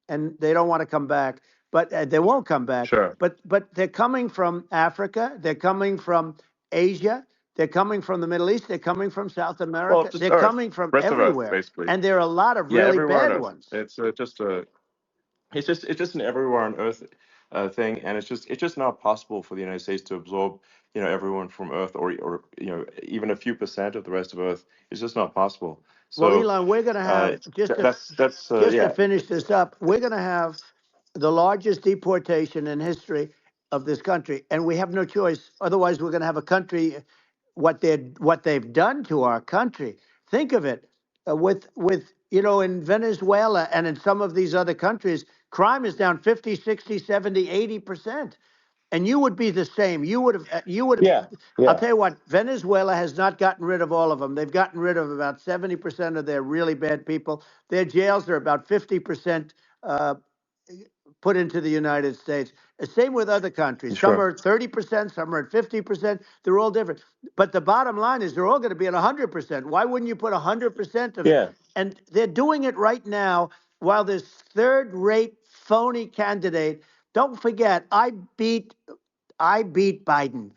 Speaker 3: And they don't want to come back, but they won't come back.
Speaker 2: sure.
Speaker 3: But they're coming from Africa. They're coming from Asia. They're coming from the Middle East. They're coming from South
Speaker 2: Well,
Speaker 3: America.
Speaker 2: just
Speaker 3: They're
Speaker 2: Earth,
Speaker 3: coming from
Speaker 2: rest of Earth,
Speaker 3: everywhere.
Speaker 2: basically.
Speaker 3: And there are a lot of
Speaker 2: Yeah,
Speaker 3: really
Speaker 2: everywhere on
Speaker 3: bad
Speaker 2: Earth.
Speaker 3: ones.
Speaker 2: It's just an everywhere on Earth thing, and it's just not possible for the United States to absorb everyone from Earth, or even a few percent of the rest of Earth. It's just not possible.
Speaker 3: Well,
Speaker 2: So
Speaker 3: Elon, we're going to have,
Speaker 2: that's
Speaker 3: just to
Speaker 2: yeah,
Speaker 3: finish this up, we're going to have the largest deportation in history of this country, and we have no choice. Otherwise, we're going to have a country. What they've done to our country. Think of it, with in Venezuela and in some of these other countries, crime is down 50, 60, 70, 80%. And you would be the same. You would have.
Speaker 2: yeah,
Speaker 3: I'll
Speaker 2: yeah,
Speaker 3: tell you what, Venezuela has not gotten rid of all of them. They've gotten rid of about 70% of their really bad people. Their jails are about 50% uh, put into the United States. Same with other countries. Some
Speaker 2: sure,
Speaker 3: are at 30%, some are at 50%. They're all different. But the bottom line is they're all going to be at 100%. Why wouldn't you put 100% of it?
Speaker 2: yeah,
Speaker 3: And they're doing it right now while this third-rate phony candidate. Don't forget, I beat Biden.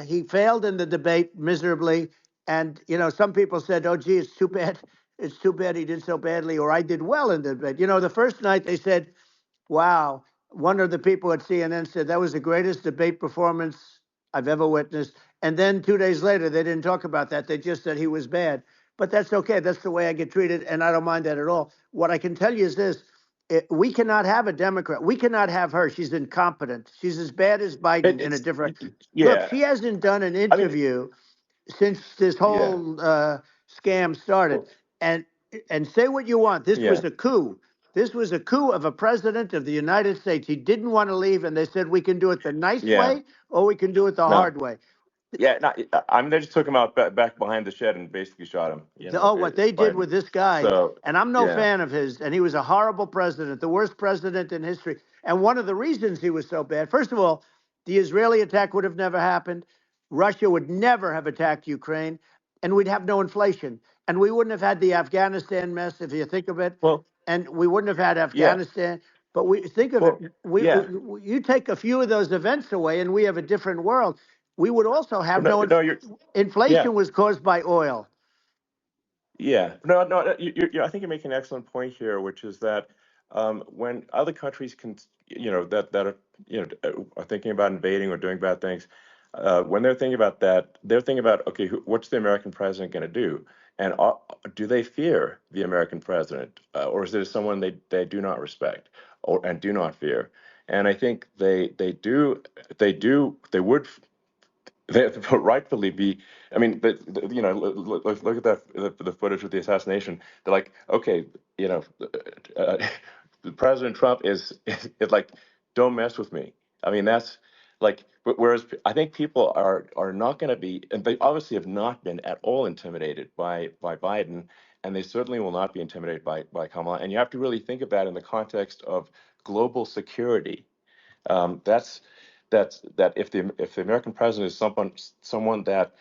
Speaker 3: He failed in the debate miserably. And, some people said, oh, gee, it's too bad. It's too bad he did so badly, or I did well in the debate. The first night they said, wow, one of the people at CNN said that was the greatest debate performance I've ever witnessed. And then 2 days later, they didn't talk about that. They just said he was bad. But that's okay. That's the way I get treated, and I don't mind that at all. What I can tell you is this. We cannot have a Democrat. We cannot have her. She's incompetent. She's as bad as Biden in a
Speaker 2: it's
Speaker 3: different. Look,
Speaker 2: yeah.
Speaker 3: she hasn't done an
Speaker 2: I mean,
Speaker 3: interview since this
Speaker 2: yeah,
Speaker 3: whole scam started.
Speaker 2: well,
Speaker 3: And say what you want. This
Speaker 2: yeah,
Speaker 3: was a coup. This was a coup of a president of the United States. He didn't want to leave, and they said we can do it the nice
Speaker 2: yeah.
Speaker 3: way or we can do it the
Speaker 2: No,
Speaker 3: hard way.
Speaker 2: yeah. No, I mean, they just took him out back behind the shed and basically shot him.
Speaker 3: What they did
Speaker 2: Biden.
Speaker 3: with this guy,
Speaker 2: So
Speaker 3: and I'm no
Speaker 2: yeah,
Speaker 3: fan of his, and he was a horrible president, the worst president in history. And one of the reasons he was so bad, first of all, the Israeli attack would have never happened. Russia would never have attacked Ukraine, and we'd have no inflation. And we wouldn't have had the Afghanistan mess, if you think of it.
Speaker 2: well,
Speaker 3: And we wouldn't have had
Speaker 2: yeah,
Speaker 3: Afghanistan. But we think of
Speaker 2: Well,
Speaker 3: it.
Speaker 2: yeah.
Speaker 3: You take a few of those events away, and we have a different world. We would also have
Speaker 2: No, no, you're, yeah.
Speaker 3: inflation was caused by oil.
Speaker 2: Yeah, no, no. I think you're making an excellent point here, which is that when other countries can, that are, are thinking about invading or doing bad things, when they're thinking about that, they're thinking about, okay, what's the American president going to do, and do they fear the American president, or is there someone they do not respect and do not fear? And I think they would they rightfully be. I mean, look at the footage of the assassination. They're like, okay, uh, President Trump is like, don't mess with me. I mean, that's like, whereas I think people are not going to be, and they obviously have not been at all intimidated by Biden, and they certainly will not be intimidated by Kamala. And you have to really think of that in the context of global security. That if the American president is someone that,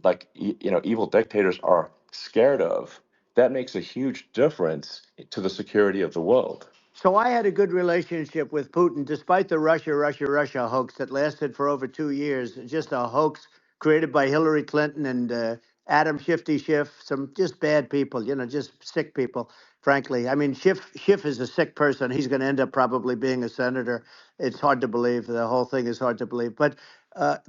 Speaker 2: like, evil dictators are scared of, that makes a huge difference to the security of the world.
Speaker 3: So I had a good relationship with Putin, despite the Russia hoax that lasted for over 2 years. Just a hoax created by Hillary Clinton and Adam Shifty Schiff, some just bad people, just sick people, frankly. I mean, Schiff is a sick person. He's going to end up probably being a senator. It's hard to believe. The whole thing is hard to believe. But,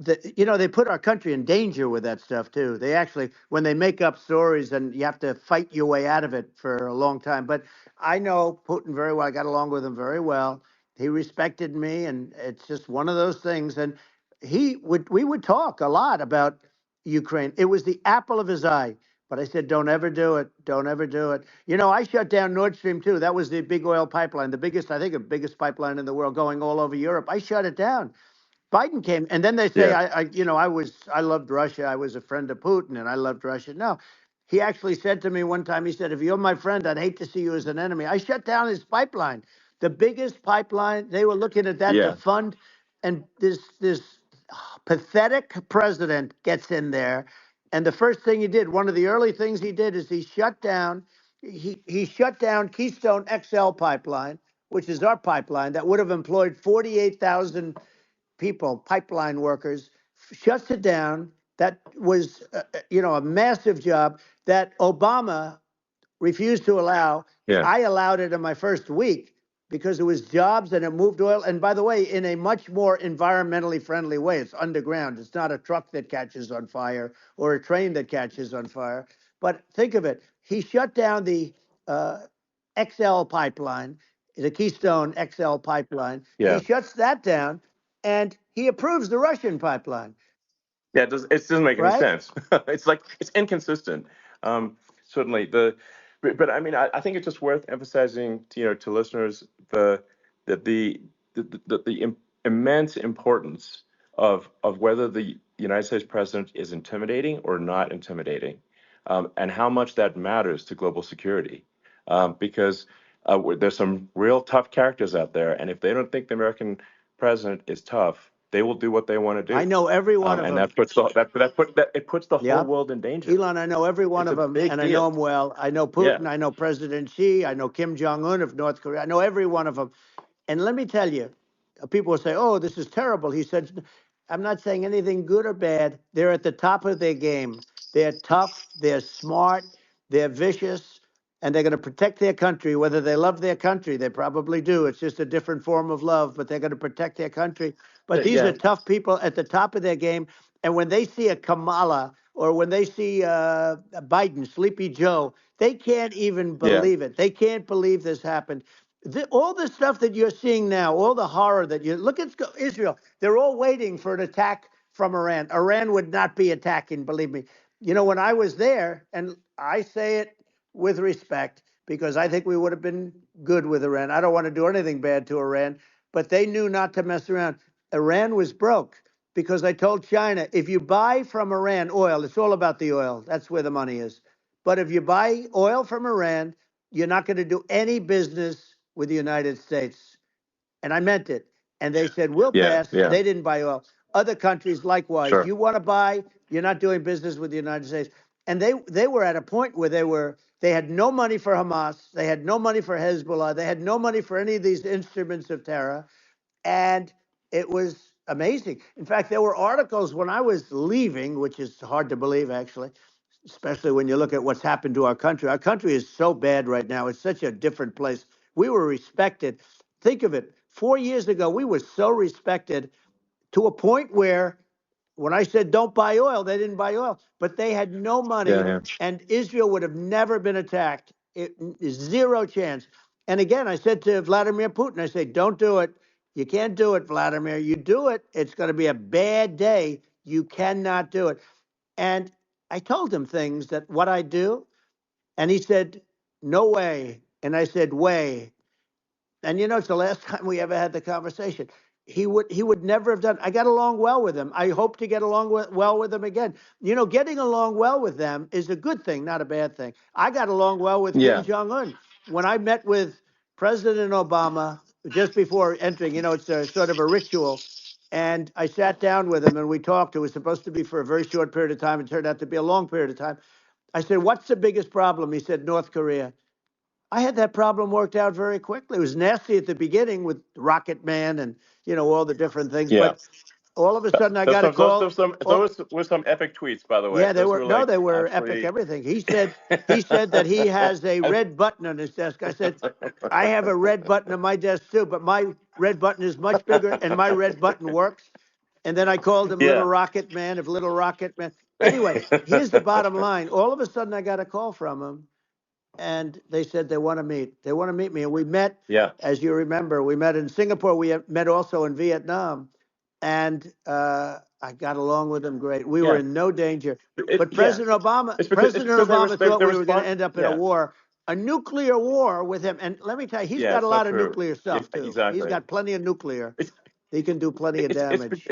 Speaker 3: they put our country in danger with that stuff, too. They actually, when they make up stories, and you have to fight your way out of it for a long time. But I know Putin very well. I got along with him very well. He respected me, and it's just one of those things. And we would talk a lot about Ukraine. It was the apple of his eye. But I said, don't ever do it. Don't ever do it. I shut down Nord Stream 2. That was the big oil pipeline, the biggest pipeline in the world going all over Europe. I shut it down. Biden came, and then they say,
Speaker 2: Yeah.
Speaker 3: I loved Russia. I was a friend of Putin, and I loved Russia. No, he actually said to me one time, he said, if you're my friend, I'd hate to see you as an enemy. I shut down his pipeline, the biggest pipeline. They were looking at that to
Speaker 2: Yeah.
Speaker 3: fund, and this pathetic president gets in there, and the first thing he did, one of the early things he did, is he shut down Keystone XL pipeline, which is our pipeline that would have employed 48,000 people, pipeline workers, shuts it down. That was, a massive job that Obama refused to allow.
Speaker 2: Yeah.
Speaker 3: I allowed it in my first week because it was jobs and it moved oil. And by the way, in a much more environmentally friendly way. It's underground. It's not a truck that catches on fire or a train that catches on fire. But think of it. He shut down the XL pipeline, the Keystone XL pipeline. He
Speaker 2: Yeah.
Speaker 3: shuts that down and he approves the Russian pipeline,
Speaker 2: Yeah, it doesn't make any
Speaker 3: right?
Speaker 2: sense. It's inconsistent. Certainly but I mean, I think it's just worth emphasizing to listeners the immense importance of whether the United States president is intimidating or not intimidating, and how much that matters to global security, because there's some real tough characters out there, and if they don't think the American president is tough, they will do what they want to
Speaker 3: I
Speaker 2: do,
Speaker 3: know every one of
Speaker 2: and
Speaker 3: them.
Speaker 2: it puts the whole
Speaker 3: Yeah.
Speaker 2: world in danger.
Speaker 3: Elon, I know every one
Speaker 2: It's a
Speaker 3: of them,
Speaker 2: big
Speaker 3: and I know
Speaker 2: deal.
Speaker 3: them well. I know
Speaker 2: Yeah,
Speaker 3: Putin. I know President Xi. I know Kim Jong-un of North Korea. I know every one of them. And let me tell you, people will say, oh, this is terrible. He said, I'm not saying anything good or bad. They're at the top of their game. They're tough. They're smart. They're vicious. And they're going to protect their country, whether they love their country. They probably do. It's just a different form of love, but they're going to protect their country. But these are
Speaker 2: yeah,
Speaker 3: tough people at the top of their game. And when they see a Kamala or when they see Biden, Sleepy Joe, they can't even
Speaker 2: yeah,
Speaker 3: believe it. They can't believe this happened. All the stuff that you're seeing now, all the horror that you look at Israel, they're all waiting for an attack from Iran. Iran would not be attacking, believe me. When I was there, and I say it with respect because I think we would have been good with Iran. I don't want to do anything bad to Iran, but they knew not to mess around. Iran was broke because I told China, if you buy from Iran oil, it's all about the oil. That's where the money is. But if you buy oil from Iran, you're not going to do any business with the United States. And I meant it. And they said, we'll
Speaker 2: yeah,
Speaker 3: pass.
Speaker 2: yeah.
Speaker 3: They didn't buy oil. Other countries, likewise,
Speaker 2: Sure.
Speaker 3: you want to buy, you're not doing business with the United States. And they were at a point where they were They had no money for Hamas. They had no money for Hezbollah. They had no money for any of these instruments of terror. And it was amazing. In fact, there were articles when I was leaving, which is hard to believe, actually, especially when you look at what's happened to our country. Our country is so bad right now. It's such a different place. We were respected. Think of it. 4 years ago, we were so respected to a point where when I said don't buy oil, they didn't buy oil, but they had no money,
Speaker 2: Yeah.
Speaker 3: and Israel would have never been attacked. It is zero chance. And again, I said to Vladimir Putin, I said, don't do it. You can't do it, Vladimir. You do it, it's going to be a bad day. You cannot do it. And I told him things that what I do, and he said, no way. And I said, way. And you know, it's the last time we ever had the conversation. He would never have done. I got along well with him. I hope to get along well with him again. You know, getting along well with them is a good thing, not a bad thing. I got along well with
Speaker 2: Yeah.
Speaker 3: Kim Jong-un. When I met with President Obama just before entering, you know, it's a sort of a ritual. And I sat down with him and we talked. It was supposed to be for a very short period of time. It turned out to be a long period of time. I said, what's the biggest problem? He said, North Korea. I had that problem worked out very quickly. It was nasty at the beginning with Rocket Man and, you know, all the different things.
Speaker 2: Yeah.
Speaker 3: But all of a sudden I got a call.
Speaker 2: Those were some epic tweets, by the way.
Speaker 3: Yeah, they
Speaker 2: Those
Speaker 3: were, no,
Speaker 2: like
Speaker 3: they were
Speaker 2: absolutely...
Speaker 3: epic everything. He said that he has a red button on his desk. I said, I have a red button on my desk too, but my red button is much bigger and my red button works. And then I called him Little Rocket Man, of Little Rocket Man. Anyway, here's the bottom line. All of a sudden I got a call from him. And they said they want to meet. They want to meet me. And we met, as you remember, we met in Singapore. We met also in Vietnam. And I got along with them great. We were in no danger. But President Obama thought we were going to end up in a war, a nuclear war with him. And let me tell you, he's got a lot of nuclear stuff, too.
Speaker 2: Exactly.
Speaker 3: He's got plenty of nuclear. He can do plenty of damage.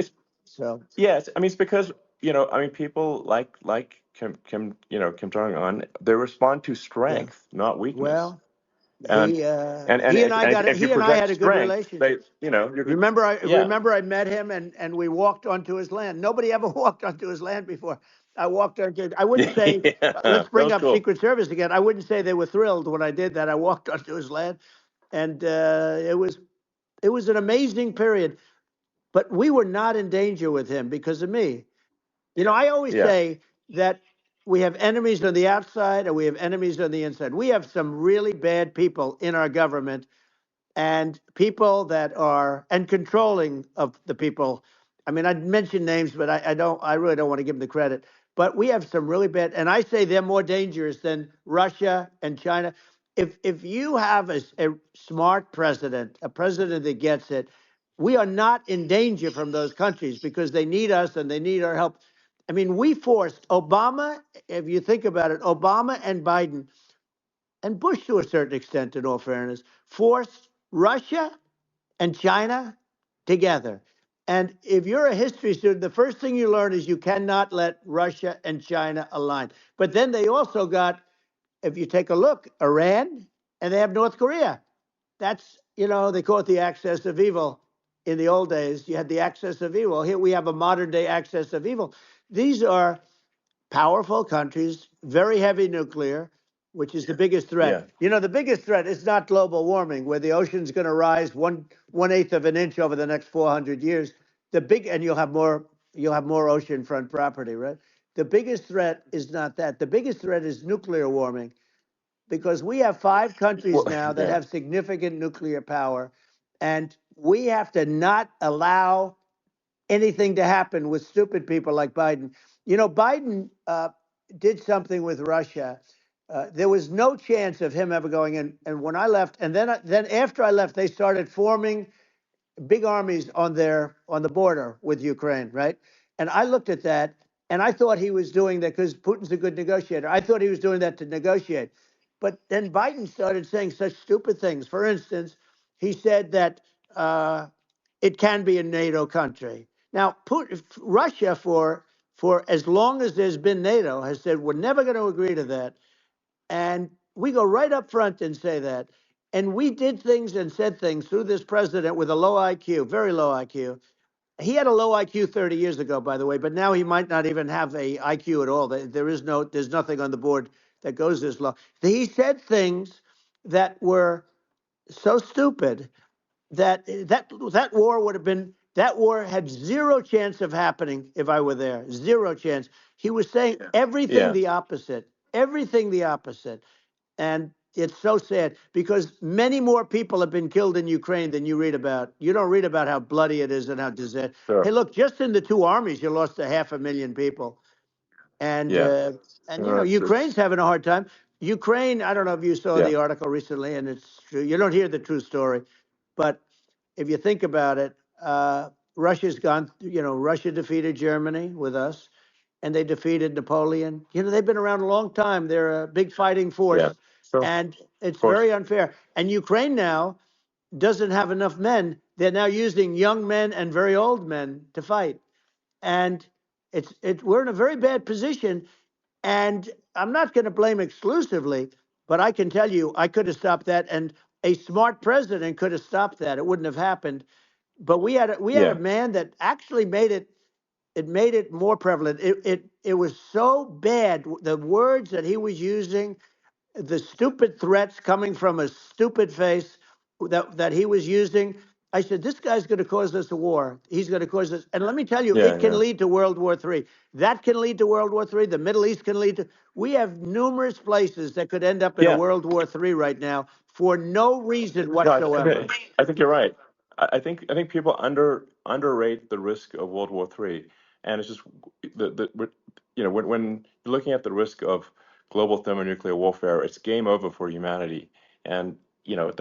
Speaker 2: Yes, I mean, it's because, you know, I mean, people like Kim Jong-un, they respond to strength, not weakness.
Speaker 3: Well,
Speaker 2: and
Speaker 3: he and I had a good relationship.
Speaker 2: You know,
Speaker 3: remember I met him and we walked onto his land. Nobody ever walked onto his land before. I walked onto. I wouldn't say. Let's bring up Secret Service again. I wouldn't say they were thrilled when I did that. I walked onto his land, and it was an amazing period. But we were not in danger with him because of me. You know, I always say that we have enemies on the outside and we have enemies on the inside. We have some really bad people in our government and people that are and controlling of the people. I mean, I'd mention names, but I really don't want to give them the credit. But we have some really bad, and I say they're more dangerous than Russia and China. If you have a smart president, a president that gets it, we are not in danger from those countries because they need us and they need our help. I mean, we forced Obama, if you think about it, Obama and Biden, and Bush to a certain extent, in all fairness, forced Russia and China together. And if you're a history student, the first thing you learn is you cannot let Russia and China align. But then they also got, if you take a look, Iran, and they have North Korea. That's, you know, they call it the axis of evil. In the old days, you had the axis of evil. Here we have a modern day axis of evil. These are powerful countries, very heavy nuclear, which is the biggest threat.
Speaker 2: Yeah.
Speaker 3: You know, the biggest threat is not global warming, where the ocean's going to rise 1/8 of an inch over the next 400 years. And you'll have more oceanfront property, right? The biggest threat is not that. The biggest threat is nuclear warming, because we have 5 countries now that have significant nuclear power, and we have to not allow anything to happen with stupid people like Biden. You know, Biden did something with Russia. There was no chance of him ever going in. And when I left, and then after I left, they started forming big armies on the border with Ukraine, right? And I looked at that, and I thought he was doing that because Putin's a good negotiator. I thought he was doing that to negotiate. But then Biden started saying such stupid things. For instance, he said that it can be a NATO country. Now, Russia, for as long as there's been NATO, has said we're never going to agree to that. And we go right up front and say that. And we did things and said things through this president with a low IQ, very low IQ. He had a low IQ 30 years ago, by the way, but now he might not even have a IQ at all. There's nothing on the board that goes this long. He said things that were so stupid that war would have been, that war had zero chance of happening if I were there. Zero chance. He was saying everything
Speaker 2: Yeah.
Speaker 3: the opposite. Everything the opposite. And it's so sad because many more people have been killed in Ukraine than you read about. You don't read about how bloody it is and how disaster.
Speaker 2: Sure.
Speaker 3: Hey, look, just in the two armies, you lost 500,000 people. And
Speaker 2: Yeah.
Speaker 3: you know, Ukraine's having a hard time. Ukraine, I don't know if you saw
Speaker 2: Yeah.
Speaker 3: the article recently, and it's true. You don't hear the true story, but if you think about it, Russia's gone. You know, Russia defeated Germany with us, and they defeated Napoleon. You know, they've been around a long time. They're a big fighting force,
Speaker 2: Yeah. Sure.
Speaker 3: and it's
Speaker 2: Of course.
Speaker 3: very unfair. And Ukraine now doesn't have enough men. They're now using young men and very old men to fight, and we're in a very bad position. And I'm not going to blame exclusively, but I can tell you, I could have stopped that, and a smart president could have stopped that. It wouldn't have happened. But we had a
Speaker 2: Yeah.
Speaker 3: man that actually made it. It made it more prevalent. It was so bad. The words that he was using, the stupid threats coming from a stupid face that he was using. I said, this guy's going to cause us a war. He's going to cause us. And let me tell you,
Speaker 2: Yeah.
Speaker 3: it can
Speaker 2: Yeah.
Speaker 3: lead to World War III. That can lead to World War III. The Middle East can lead to. We have numerous places that could end up in a
Speaker 2: Yeah.
Speaker 3: World War III right now for no reason
Speaker 2: No,
Speaker 3: whatsoever.
Speaker 2: I think you're right. I think people underrate the risk of World War III, and it's just you know, when you're looking at the risk of global thermonuclear warfare, it's game over for humanity, and you know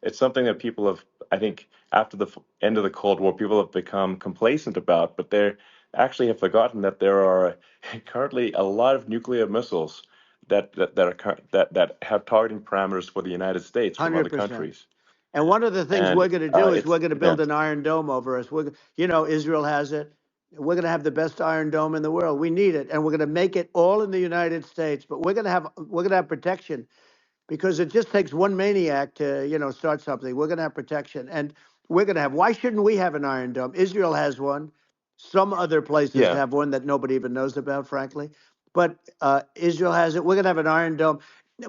Speaker 2: it's something that people have, I think, after the end of the Cold War, people have become complacent about, but they actually have forgotten that there are currently a lot of nuclear missiles that have targeting parameters for the United States from other
Speaker 3: 100%.
Speaker 2: countries.
Speaker 3: And one of the things
Speaker 2: And
Speaker 3: we're going to do is
Speaker 2: it's
Speaker 3: we're going to build an iron dome over us. You know, Israel has it. We're going to have the best iron dome in the world. We need it, and we're going to make it all in the United States. But we're going to have protection because it just takes one maniac to, you know, start something. We're going to have protection, and we're going to have. Why shouldn't we have an iron dome? Israel has one. Some other places
Speaker 2: yeah,
Speaker 3: have one that nobody even knows about, frankly. But Israel has it. We're going to have an iron dome.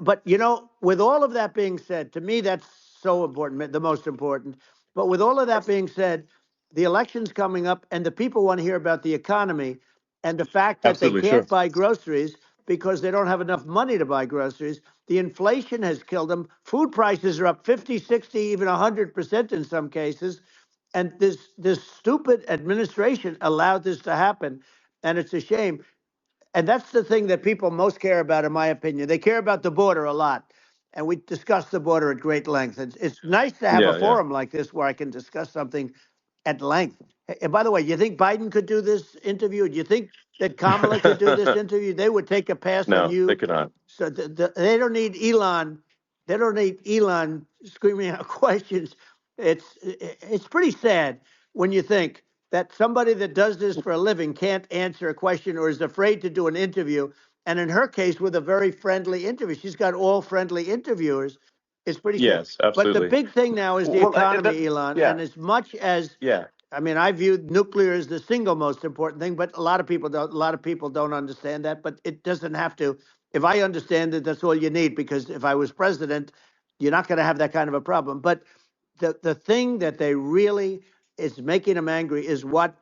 Speaker 3: But, you know, with all of that being said, to me, that's so important, the most important. But with all of that being said, the election's coming up, and the people want to hear about the economy and the fact that they
Speaker 2: absolutely, sure.
Speaker 3: can't buy groceries because they don't have enough money to buy groceries. The inflation has killed them. Food prices are up 50, 60, even 100% in some cases. And this stupid administration allowed this to happen. And it's a shame. And that's the thing that people most care about, in my opinion. They care about the border a lot. And we discuss the border at great length. It's nice to have a
Speaker 2: Yeah, yeah.
Speaker 3: forum like this where I can discuss something at length. And by the way, you think Biden could do this interview? Do you think that Kamala could do this interview? They would take a pass on
Speaker 2: No, they
Speaker 3: you.
Speaker 2: could not.
Speaker 3: So they don't need Elon. They don't need Elon screaming out questions. It's pretty sad when you think that somebody that does this for a living can't answer a question or is afraid to do an interview. And in her case, with a very friendly interview, she's got all friendly interviewers. It's pretty sad.
Speaker 2: Yes,
Speaker 3: But the
Speaker 2: absolutely.
Speaker 3: big thing now is the
Speaker 2: Well,
Speaker 3: economy, Elon.
Speaker 2: yeah,
Speaker 3: And as much as
Speaker 2: yeah,
Speaker 3: I mean, I view nuclear as the single most important thing, but a lot of people don't. A lot of people don't understand that. But it doesn't have to. If I understand it, that's all you need. Because if I was president, you're not going to have that kind of a problem. But the thing that they really is making them angry is what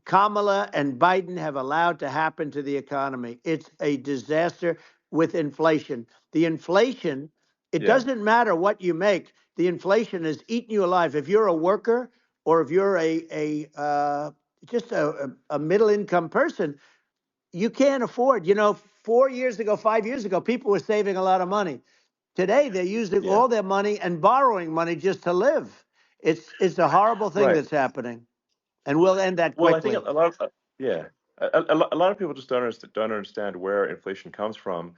Speaker 3: Kamala and Biden have allowed to happen to the economy. It's a disaster with inflation. The inflation, it
Speaker 2: yeah,
Speaker 3: doesn't matter what you make. The inflation has eaten you alive. If you're a worker or if you're just a middle income person, you can't afford. You know, 4 years ago, 5 years ago, people were saving a lot of money. Today, they're using
Speaker 2: yeah.
Speaker 3: all their money and borrowing money just to live. It's a horrible thing
Speaker 2: Right.
Speaker 3: that's happening, and we'll end that
Speaker 2: Well, I think
Speaker 3: quickly.
Speaker 2: a lot of yeah, a lot of people just don't understand where inflation comes from.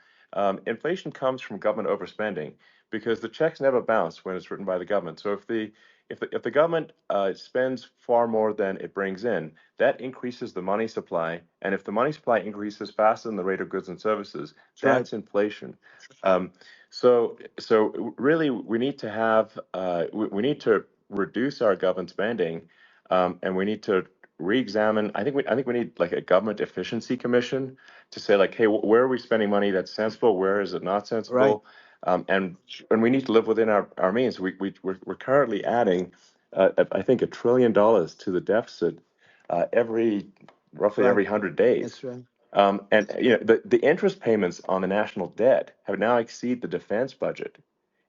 Speaker 2: Inflation comes from government overspending because the checks never bounce when it's written by the government. So if the government spends far more than it brings in, that increases the money supply, and if the money supply increases faster than the rate of goods and services,
Speaker 3: That's right.
Speaker 2: that's inflation. Um, so really, we need to have we need to reduce our government spending, and we need to re-examine. I think we need like a government efficiency commission to say like, hey, where are we spending money that's sensible? Where is it not
Speaker 3: Right.
Speaker 2: sensible? And we need to live within our means. We're currently adding, I think, $1 trillion to the deficit roughly
Speaker 3: Right.
Speaker 2: every 100 days.
Speaker 3: That's right.
Speaker 2: And the interest payments on the national debt have now exceeded the defense budget.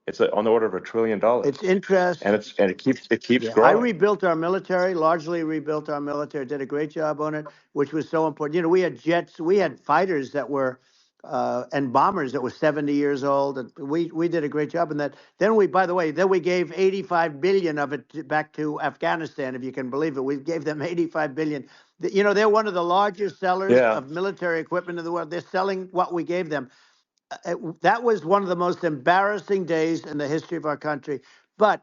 Speaker 2: It's on the order of $1 trillion,
Speaker 3: It's interest.
Speaker 2: and it keeps
Speaker 3: Yeah, I
Speaker 2: growing.
Speaker 3: rebuilt our military, largely rebuilt our military, did a great job on it, which was so important. You know, we had jets, we had fighters that were, and bombers that were 70 years old. And we did a great job in that. Then by the way, then we gave 85 billion of it back to Afghanistan, if you can believe it. We gave them 85 billion. You know, they're one of the largest sellers
Speaker 2: Yeah.
Speaker 3: of military equipment in the world. They're selling what we gave them. That was one of the most embarrassing days in the history of our country. But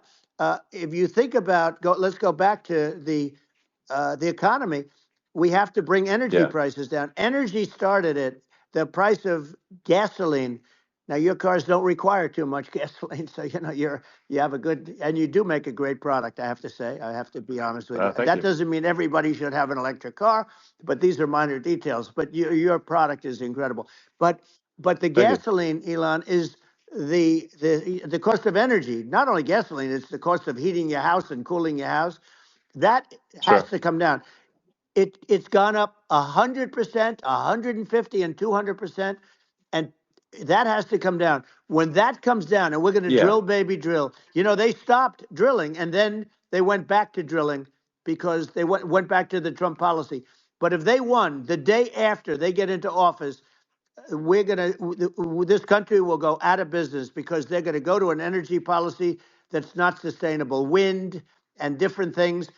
Speaker 3: if you think about, let's go back to the economy. We have to bring energy
Speaker 2: Yeah.
Speaker 3: prices down. Energy started at the price of gasoline. Now your cars don't require too much gasoline, so you know you have a good, and you do make a great product. I have to say, I have to be honest with you.
Speaker 2: Thank
Speaker 3: That
Speaker 2: you.
Speaker 3: doesn't mean everybody should have an electric car, but these are minor details. But your product is incredible. But the
Speaker 2: Thank you.
Speaker 3: gasoline, Elon, is the cost of energy. Not only gasoline, it's the cost of heating your house and cooling your house. That has
Speaker 2: Sure.
Speaker 3: to come down. It's gone up 100%, 150, and 200%, and that has to come down. When that comes down, and we're going to
Speaker 2: Yeah.
Speaker 3: drill, baby, drill. You know, they stopped drilling, and then they went back to drilling because they went back to the Trump policy. But if they won the day after they get into office, this country will go out of business because they're going to go to an energy policy that's not sustainable. Wind and different things.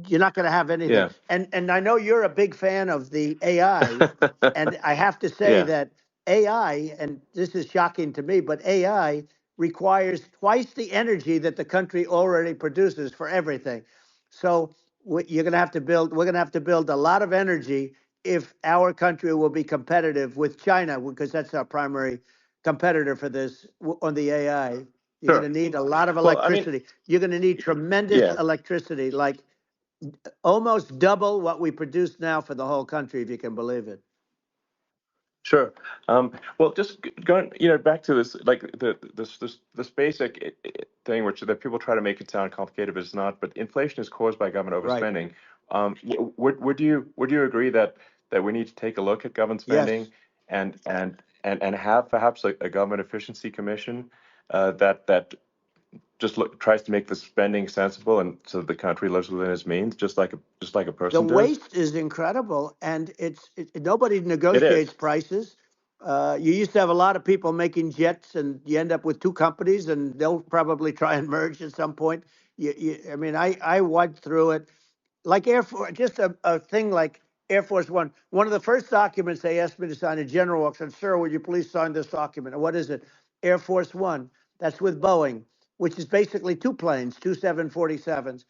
Speaker 3: You're not going to have anything.
Speaker 2: Yeah.
Speaker 3: And I know you're a big fan of the AI, and I have to say
Speaker 2: Yeah.
Speaker 3: that AI, and this is shocking to me, but AI requires twice the energy that the country already produces for everything. So you're going to have to build. We're going to have to build a lot of energy if our country will be competitive with China, because that's our primary competitor for this on the AI. You're
Speaker 2: Sure.
Speaker 3: going to need a lot of
Speaker 2: Well, I mean,
Speaker 3: electricity. You're going to need tremendous
Speaker 2: yeah.
Speaker 3: electricity, like almost double what we produce now for the whole country, if you can believe it.
Speaker 2: Sure. Well, just going, back to this, like this basic thing, which that people try to make it sound complicated, but it's not. But inflation is caused by government
Speaker 3: Right.
Speaker 2: overspending. Would you agree that we need to take a look at government
Speaker 3: Yes.
Speaker 2: spending and have perhaps a government efficiency commission that just tries to make the spending sensible and so the country lives within its means, just like a
Speaker 3: The
Speaker 2: person does?
Speaker 3: waste is incredible, and nobody
Speaker 2: It
Speaker 3: negotiates
Speaker 2: is.
Speaker 3: prices. You used to have a lot of people making jets, and you end up with two companies, and they'll probably try and merge at some point. I mean, I went through it like Air Force, just a thing like Air Force One. One of the first documents they asked me to sign, a general walks in, sir, would you please sign this document? And what is it? Air Force One. That's with Boeing, which is basically two planes, two 747s.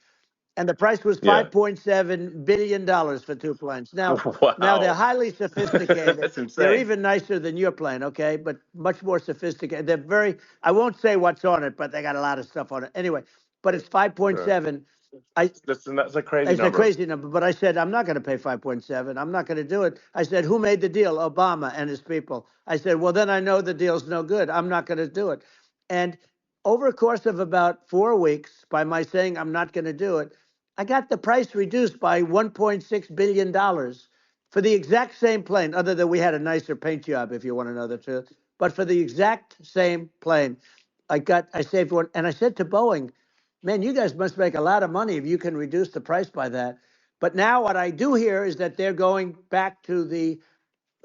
Speaker 3: And the price was
Speaker 2: Yeah.
Speaker 3: $5.7 billion for two planes. Now they're
Speaker 2: Wow.
Speaker 3: highly sophisticated.
Speaker 2: That's
Speaker 3: They're
Speaker 2: insane.
Speaker 3: even nicer than your plane, okay? But much more sophisticated. They're very, I won't say what's on it, but they got a lot of stuff on it. Anyway, but it's
Speaker 2: Sure.
Speaker 3: 5.7.
Speaker 2: That's a crazy
Speaker 3: It's a
Speaker 2: number.
Speaker 3: crazy number, but I said, I'm not going to pay 5.7. I'm not going to do it. I said, who made the deal? Obama and his people. I said, well, then I know the deal's no good. I'm not going to do it. And over a course of about 4 weeks, by my saying I'm not going to do it, I got the price reduced by $1.6 billion for the exact same plane, other than we had a nicer paint job, if you want to know the truth. But for the exact same plane, I saved one. And I said to Boeing, man, you guys must make a lot of money if you can reduce the price by that. But now what I do hear is that they're going back to the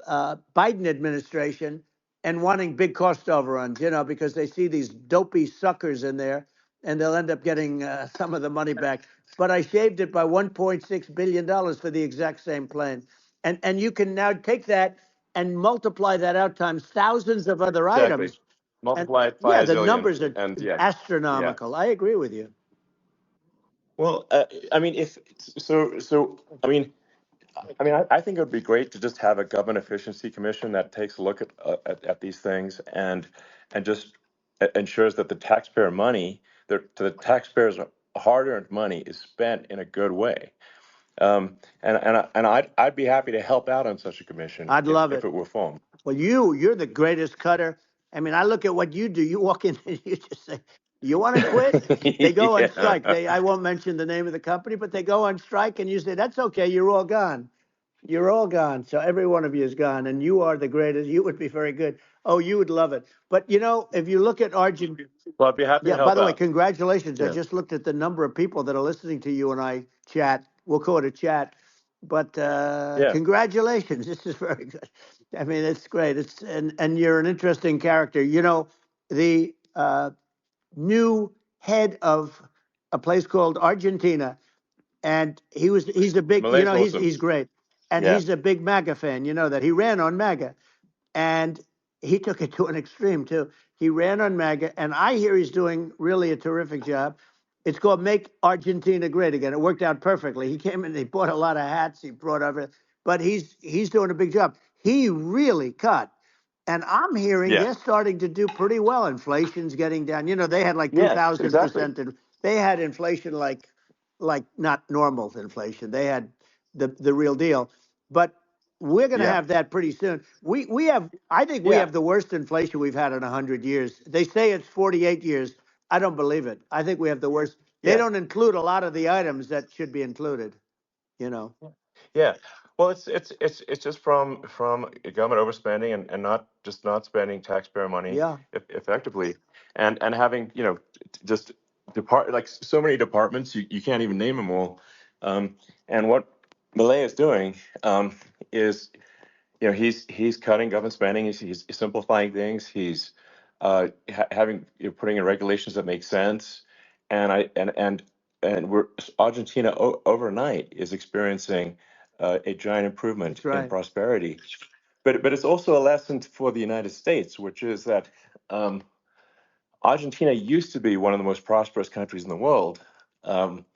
Speaker 3: Biden administration and wanting big cost overruns, because they see these dopey suckers in there, and they'll end up getting some of the money back. But I shaved it by $1.6 billion for the exact same plane. And you can now take that and multiply that out times thousands of other
Speaker 2: Exactly.
Speaker 3: items.
Speaker 2: Multiply it by
Speaker 3: Yeah,
Speaker 2: a
Speaker 3: the
Speaker 2: zillion,
Speaker 3: numbers are
Speaker 2: and yeah.
Speaker 3: astronomical. I agree with you.
Speaker 2: Well, I mean, I think it would be great to just have a government efficiency commission that takes a look at these things and just ensures that the taxpayer money, the taxpayers' hard-earned money, is spent in a good way. I'd be happy to help out on such a commission
Speaker 3: I'd love
Speaker 2: if
Speaker 3: it.
Speaker 2: it were formed.
Speaker 3: Well, you're the greatest cutter. I mean, I look at what you do. You walk in and you just say, "You want to quit?" They go on
Speaker 2: Yeah.
Speaker 3: strike. I won't mention the name of the company, but they go on strike, and you say, "That's okay. You're all gone. You're all gone." So every one of you is gone, and you are the greatest. You would be very good. Oh, you would love it. But if you look at Argentina.
Speaker 2: Well, I'd be happy to
Speaker 3: Yeah, by
Speaker 2: help
Speaker 3: the way,
Speaker 2: out.
Speaker 3: congratulations. I
Speaker 2: Yeah.
Speaker 3: just looked at the number of people that are listening to you and I chat. We'll call it a chat. But
Speaker 2: Yeah.
Speaker 3: congratulations. This is very good. I mean, it's great. And you're an interesting character. The new head of a place called Argentina, and he's a big,
Speaker 2: Malay's
Speaker 3: he's
Speaker 2: awesome.
Speaker 3: he's great. And
Speaker 2: Yeah.
Speaker 3: he's a big MAGA fan, that he ran on MAGA. And he took it to an extreme too. He ran on MAGA, and I hear he's doing really a terrific job. It's called Make Argentina Great Again. It worked out perfectly. He came in, he bought a lot of hats, he brought everything, but he's doing a big job. He really cut. And I'm hearing
Speaker 2: Yeah.
Speaker 3: they're starting to do pretty well. Inflation's getting down. They had like
Speaker 2: Yes, exactly.
Speaker 3: 2,000%. They had inflation like not normal inflation. They had the real deal. But we're going to
Speaker 2: Yeah.
Speaker 3: have that pretty soon. We have, I think we
Speaker 2: Yeah.
Speaker 3: have the worst inflation we've had in 100 years. They say it's 48 years. I don't believe it. I think we have the worst. They
Speaker 2: Yeah.
Speaker 3: don't include a lot of the items that should be included, you know.
Speaker 2: Yeah. Well, it's just from government overspending and not spending taxpayer money
Speaker 3: Yeah.
Speaker 2: effectively, and having just like so many departments you can't even name them all. And what Malay is doing is he's cutting government spending. He's simplifying things. He's having putting in regulations that make sense, and we're Argentina overnight is experiencing a giant improvement
Speaker 3: That's
Speaker 2: in
Speaker 3: right.
Speaker 2: prosperity. But it's also a lesson for the United States, which is that Argentina used to be one of the most prosperous countries in the world. Um,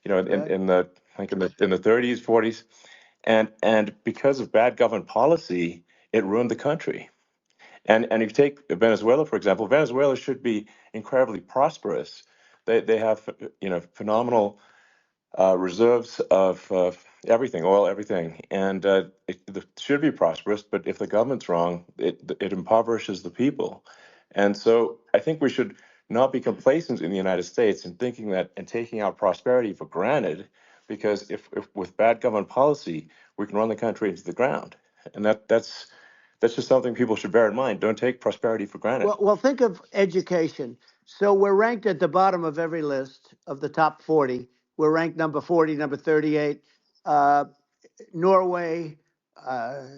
Speaker 3: Right.
Speaker 2: in the I think in the 30s, 40s, and because of bad government policy, it ruined the country. And if you take Venezuela, for example, Venezuela should be incredibly prosperous. They have phenomenal reserves of everything, oil, everything, and it should be prosperous. But if the government's wrong, it impoverishes the people. And so I think we should not be complacent in the United States in thinking that and taking our prosperity for granted, because if with bad government policy, we can run the country into the ground. And that's just something people should bear in mind. Don't take prosperity for granted.
Speaker 3: Well, think of education. So we're ranked at the bottom of every list of the top 40. We're ranked number 40, number 38. Uh, Norway,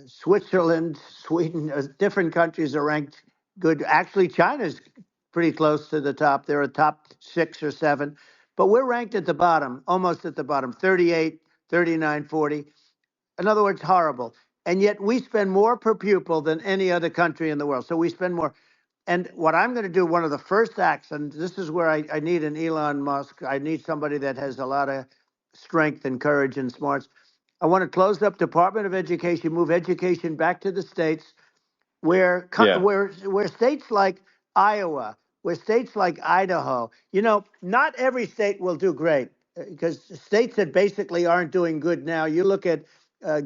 Speaker 3: Switzerland, Sweden, different countries are ranked good. Actually, China's pretty close to the top. They're a top 6 or 7, but we're ranked at the bottom, almost at the bottom, 38, 39, 40. In other words, horrible. And yet we spend more per pupil than any other country in the world. So we spend more. And what I'm going to do, one of the first acts, and this is where I need an Elon Musk. I need somebody that has a lot of strength and courage and smarts. I want to close up Department of Education, move education back to the states, where
Speaker 2: Yeah.
Speaker 3: where states like Iowa, where states like Idaho, not every state will do great, because states that basically aren't doing good now. You look at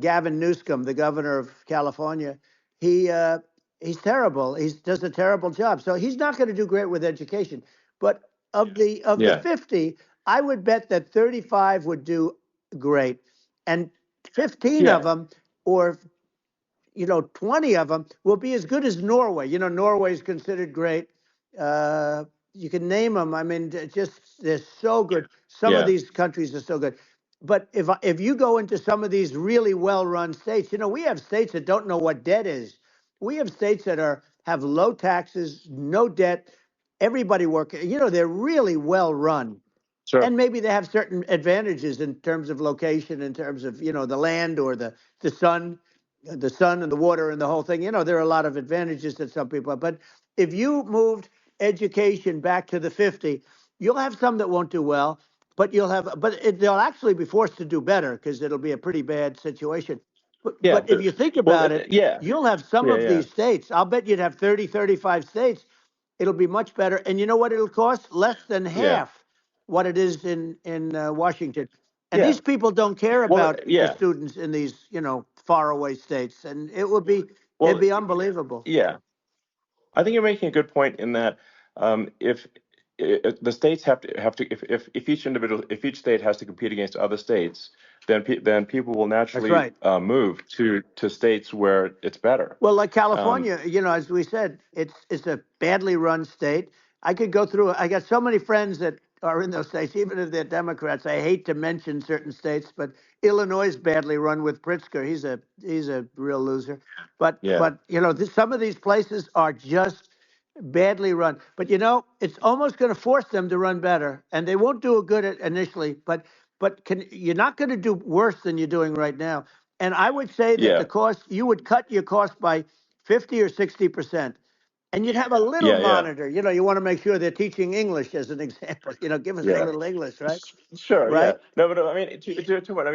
Speaker 3: Gavin Newsom, the governor of California. He's terrible. He does a terrible job. So he's not going to do great with education. But of the
Speaker 2: Yeah.
Speaker 3: 50, I would bet that 35 would do great, and 15 of
Speaker 2: Yeah.
Speaker 3: them, or 20 of them will be as good as Norway. Norway is considered great. You can name them. I mean, they're so good. Some of
Speaker 2: Yeah.
Speaker 3: these countries are so good. But if you go into some of these really well-run states, we have states that don't know what debt is. We have states that have low taxes, no debt, everybody working. They're really well run.
Speaker 2: Sure.
Speaker 3: And maybe they have certain advantages in terms of location, in terms of the land or the sun, and the water and the whole thing. There are a lot of advantages that some people have. But if you moved education back to the 50, you'll have some that won't do well, but they'll actually be forced to do better, because it'll be a pretty bad situation. But,
Speaker 2: Yeah.
Speaker 3: but if you think
Speaker 2: Well,
Speaker 3: about it,
Speaker 2: yeah.
Speaker 3: you'll have some
Speaker 2: Yeah.
Speaker 3: of
Speaker 2: Yeah.
Speaker 3: these states. I'll bet you'd have 30, 35 states. It'll be much better. And you know what it'll cost? Less than
Speaker 2: Yeah.
Speaker 3: half what it is in Washington. And
Speaker 2: Yeah.
Speaker 3: these people don't care
Speaker 2: Well,
Speaker 3: about the
Speaker 2: yeah.
Speaker 3: students in these, faraway states. And it'd
Speaker 2: Well,
Speaker 3: be unbelievable.
Speaker 2: yeah. I think you're making a good point in that if the states have to if each state has to compete against other states, then people will
Speaker 3: That's
Speaker 2: naturally
Speaker 3: right.
Speaker 2: move to states where it's better.
Speaker 3: Well, like
Speaker 2: Um,
Speaker 3: California, as we said, it's a badly run state. I could go through. I got so many friends that are in those states, even if they're Democrats. I hate to mention certain states, but Illinois is badly run with Pritzker. He's a real loser. But
Speaker 2: yeah,
Speaker 3: but some of these places are just badly run. But it's almost going to force them to run better, and they won't do it good initially. But you're not going to do worse than you're doing right now. And I would say that
Speaker 2: yeah,
Speaker 3: the cost, you would cut your cost by 50 or 60%. And you'd have a little
Speaker 2: yeah.
Speaker 3: monitor. You want to make sure they're teaching English as an example. Give us a
Speaker 2: Yeah.
Speaker 3: little English, right?
Speaker 2: Sure, yeah.
Speaker 3: Right?
Speaker 2: No, but I mean, to what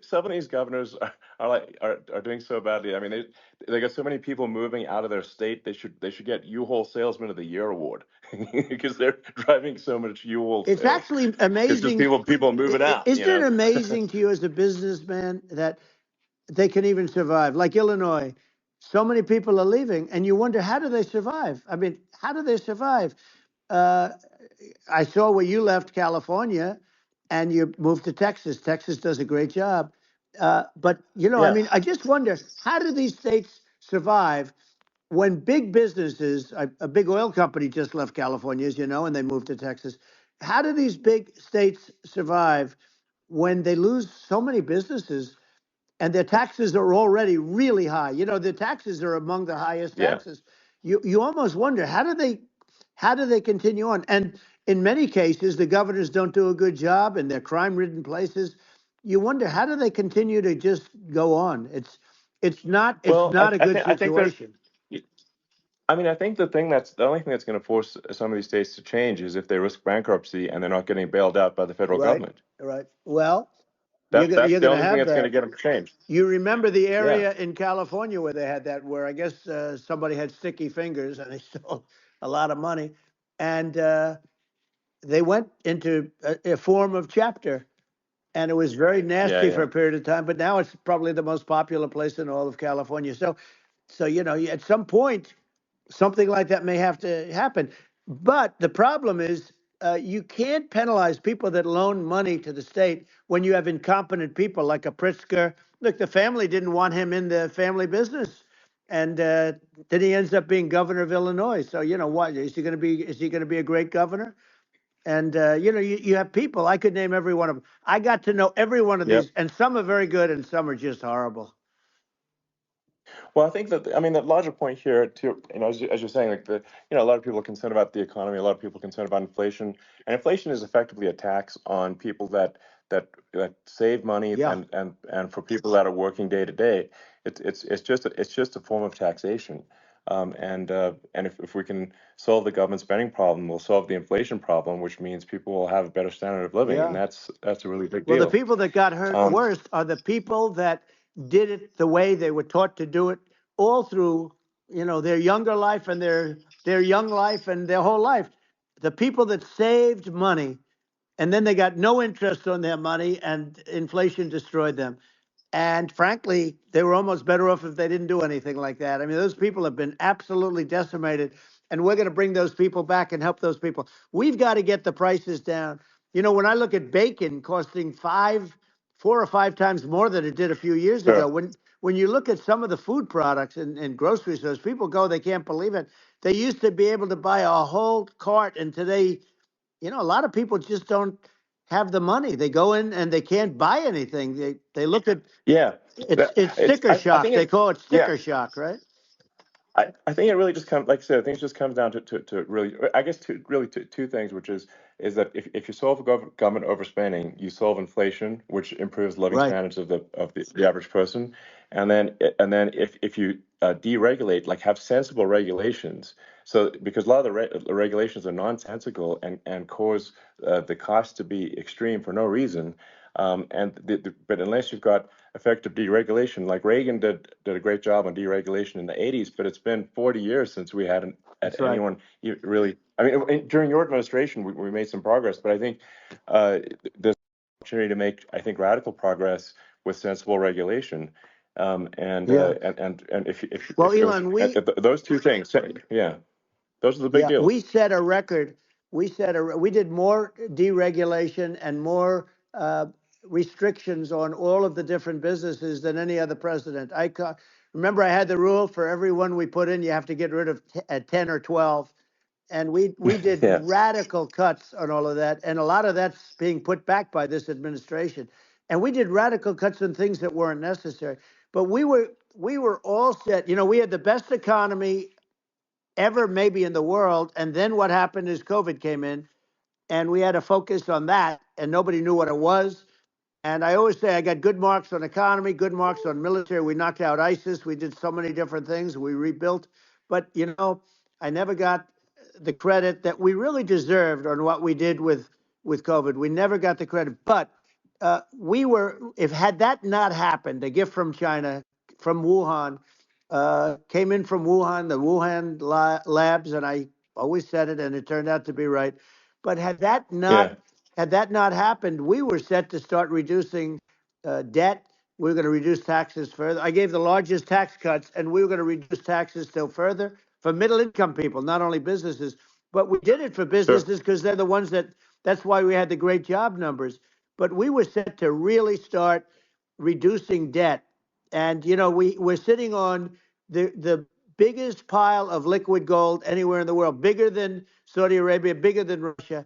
Speaker 2: some of these governors are doing so badly. I mean, they got so many people moving out of their state. They should get U-Haul Salesman of the Year award because they're driving so much U-Haul
Speaker 3: It's
Speaker 2: sales.
Speaker 3: actually
Speaker 2: Because just
Speaker 3: amazing.
Speaker 2: people moving out,
Speaker 3: Isn't it amazing to you as a businessman that they can even survive? Like Illinois, so many people are leaving, and you wonder, how do they survive? I mean, how do they survive? Uh, I saw where you left California and you moved to Texas. Texas does a great job. But, I
Speaker 2: Yeah,
Speaker 3: mean, I just wonder, how do these states survive when big businesses, a big oil company just left California, as you know, and they moved to Texas. How do these big states survive when they lose so many businesses and their taxes are already really high? The taxes are among the highest
Speaker 2: yeah.
Speaker 3: taxes. You almost wonder, how do they continue on? And in many cases, the governors don't do a good job in their crime-ridden places. You wonder, how do they continue to just go on? It's not it's
Speaker 2: Well, I,
Speaker 3: not a
Speaker 2: I
Speaker 3: good
Speaker 2: think I think there's.
Speaker 3: situation.
Speaker 2: I mean, I think the only thing that's going to force some of these states to change is if they risk bankruptcy and they're not getting bailed out by the federal
Speaker 3: Right,
Speaker 2: government.
Speaker 3: right. Well, you're
Speaker 2: That's
Speaker 3: gonna
Speaker 2: that's
Speaker 3: you're
Speaker 2: the
Speaker 3: gonna
Speaker 2: only thing
Speaker 3: have
Speaker 2: that's going to
Speaker 3: that.
Speaker 2: get them changed.
Speaker 3: You remember the
Speaker 2: Yeah,
Speaker 3: area in California where they had that, where I guess somebody had sticky fingers and they stole a lot of money, and they went into a form of chapter, and it was very
Speaker 2: yeah,
Speaker 3: nasty for
Speaker 2: yeah.
Speaker 3: a period of time. But now it's probably the most popular place in all of California. So at some point, something like that may have to happen. But the problem is, you can't penalize people that loan money to the state when you have incompetent people like a Pritzker. Look, the family didn't want him in the family business, and then he ends up being governor of Illinois. So what is he going to be? Is he going to be a great governor? And you have people. I could name every one of them. I got to know every one of
Speaker 2: Yep.
Speaker 3: these, and some are very good, and some are just horrible.
Speaker 2: Well, I think the larger point here, too, as you're saying, like a lot of people are concerned about the economy, a lot of people are concerned about inflation, and inflation is effectively a tax on people that save money
Speaker 3: Yeah.
Speaker 2: and for people that are working day to day. It's just a form of taxation. And if we can solve the government spending problem, we'll solve the inflation problem, which means people will have a better standard of living, and
Speaker 3: Yeah.
Speaker 2: that's a really big
Speaker 3: Well, the
Speaker 2: deal.
Speaker 3: people that got hurt
Speaker 2: Um,
Speaker 3: worst are the people that did it the way they were taught to do it all through, their younger life and their young life and their whole life. The people that saved money and then they got no interest on their money and inflation destroyed them. And frankly, they were almost better off if they didn't do anything like that. I mean, those people have been absolutely decimated, and we're going to bring those people back and help those people. We've got to get the prices down. When I look at bacon costing 4 or 5 times more than it did a few years ago,
Speaker 2: sure.
Speaker 3: when you look at some of the food products in grocery stores, people go, they can't believe it. They used to be able to buy a whole cart, and today, a lot of people just don't have the money. They go in and they can't buy anything. They look at
Speaker 2: Yeah.
Speaker 3: it's sticker
Speaker 2: I
Speaker 3: shock.
Speaker 2: think
Speaker 3: They
Speaker 2: it.
Speaker 3: call it
Speaker 2: Yeah.
Speaker 3: sticker shock, right?
Speaker 2: I think it really just comes, like I said, I think it just comes down to really, I guess, two things, which is that if you solve government overspending, you solve inflation, which improves living
Speaker 3: Right.
Speaker 2: standards of the average person, and then if you deregulate, like have sensible regulations, so because a lot of the regulations are nonsensical and cause the cost to be extreme for no reason, but unless you've got effective deregulation, like Reagan did a great job on deregulation in the 80s, but it's been 40 years since we had
Speaker 3: That's
Speaker 2: at
Speaker 3: right.
Speaker 2: anyone really. I mean, during your administration, we made some progress, but I think uh, there's opportunity to make, I think, radical progress with sensible regulation.
Speaker 3: Yeah.
Speaker 2: And if
Speaker 3: Well, Elon,
Speaker 2: those two things, yeah, those are the big
Speaker 3: yeah,
Speaker 2: deals.
Speaker 3: we set a record. We did more deregulation and more restrictions on all of the different businesses than any other president. Remember, I had the rule for every one we put in, you have to get rid of 10 or 12. And we did
Speaker 2: Yeah.
Speaker 3: radical cuts on all of that. And a lot of that's being put back by this administration. And we did radical cuts on things that weren't necessary. But we were all set. You know, we had the best economy ever maybe in the world. And then what happened is COVID came in and we had to focus on that and nobody knew what it was. And I always say I got good marks on economy, good marks on military. We knocked out ISIS. We did so many different things. We rebuilt. But, you know, I never got the credit that we really deserved on what we did with COVID. We never got the credit. But had that not happened, a gift from China, from Wuhan, came in from Wuhan, the Wuhan labs, and I always said it, and it turned out to be right. But had that not happened, we were set to start reducing debt. We were going to reduce taxes further. I gave the largest tax cuts, and we were going to reduce taxes still further for middle-income people, not only businesses. But we did it for businesses because they're the ones that's why we had the great job numbers. But we were set to really start reducing debt. And, you know, we're sitting on the biggest pile of liquid gold anywhere in the world, bigger than Saudi Arabia, bigger than Russia.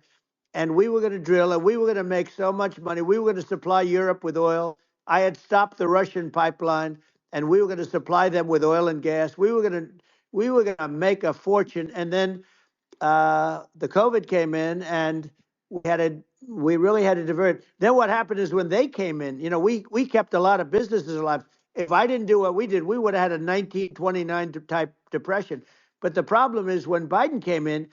Speaker 3: And we were going to drill and we were going to make so much money. We were going to supply Europe with oil. I had stopped the Russian pipeline and we were going to supply them with oil and gas. We were going to make a fortune. And then the COVID came in and we really had to divert. Then what happened is when they came in, you know, we kept a lot of businesses alive. If I didn't do what we did, we would have had a 1929 type depression. But the problem is when Biden came in,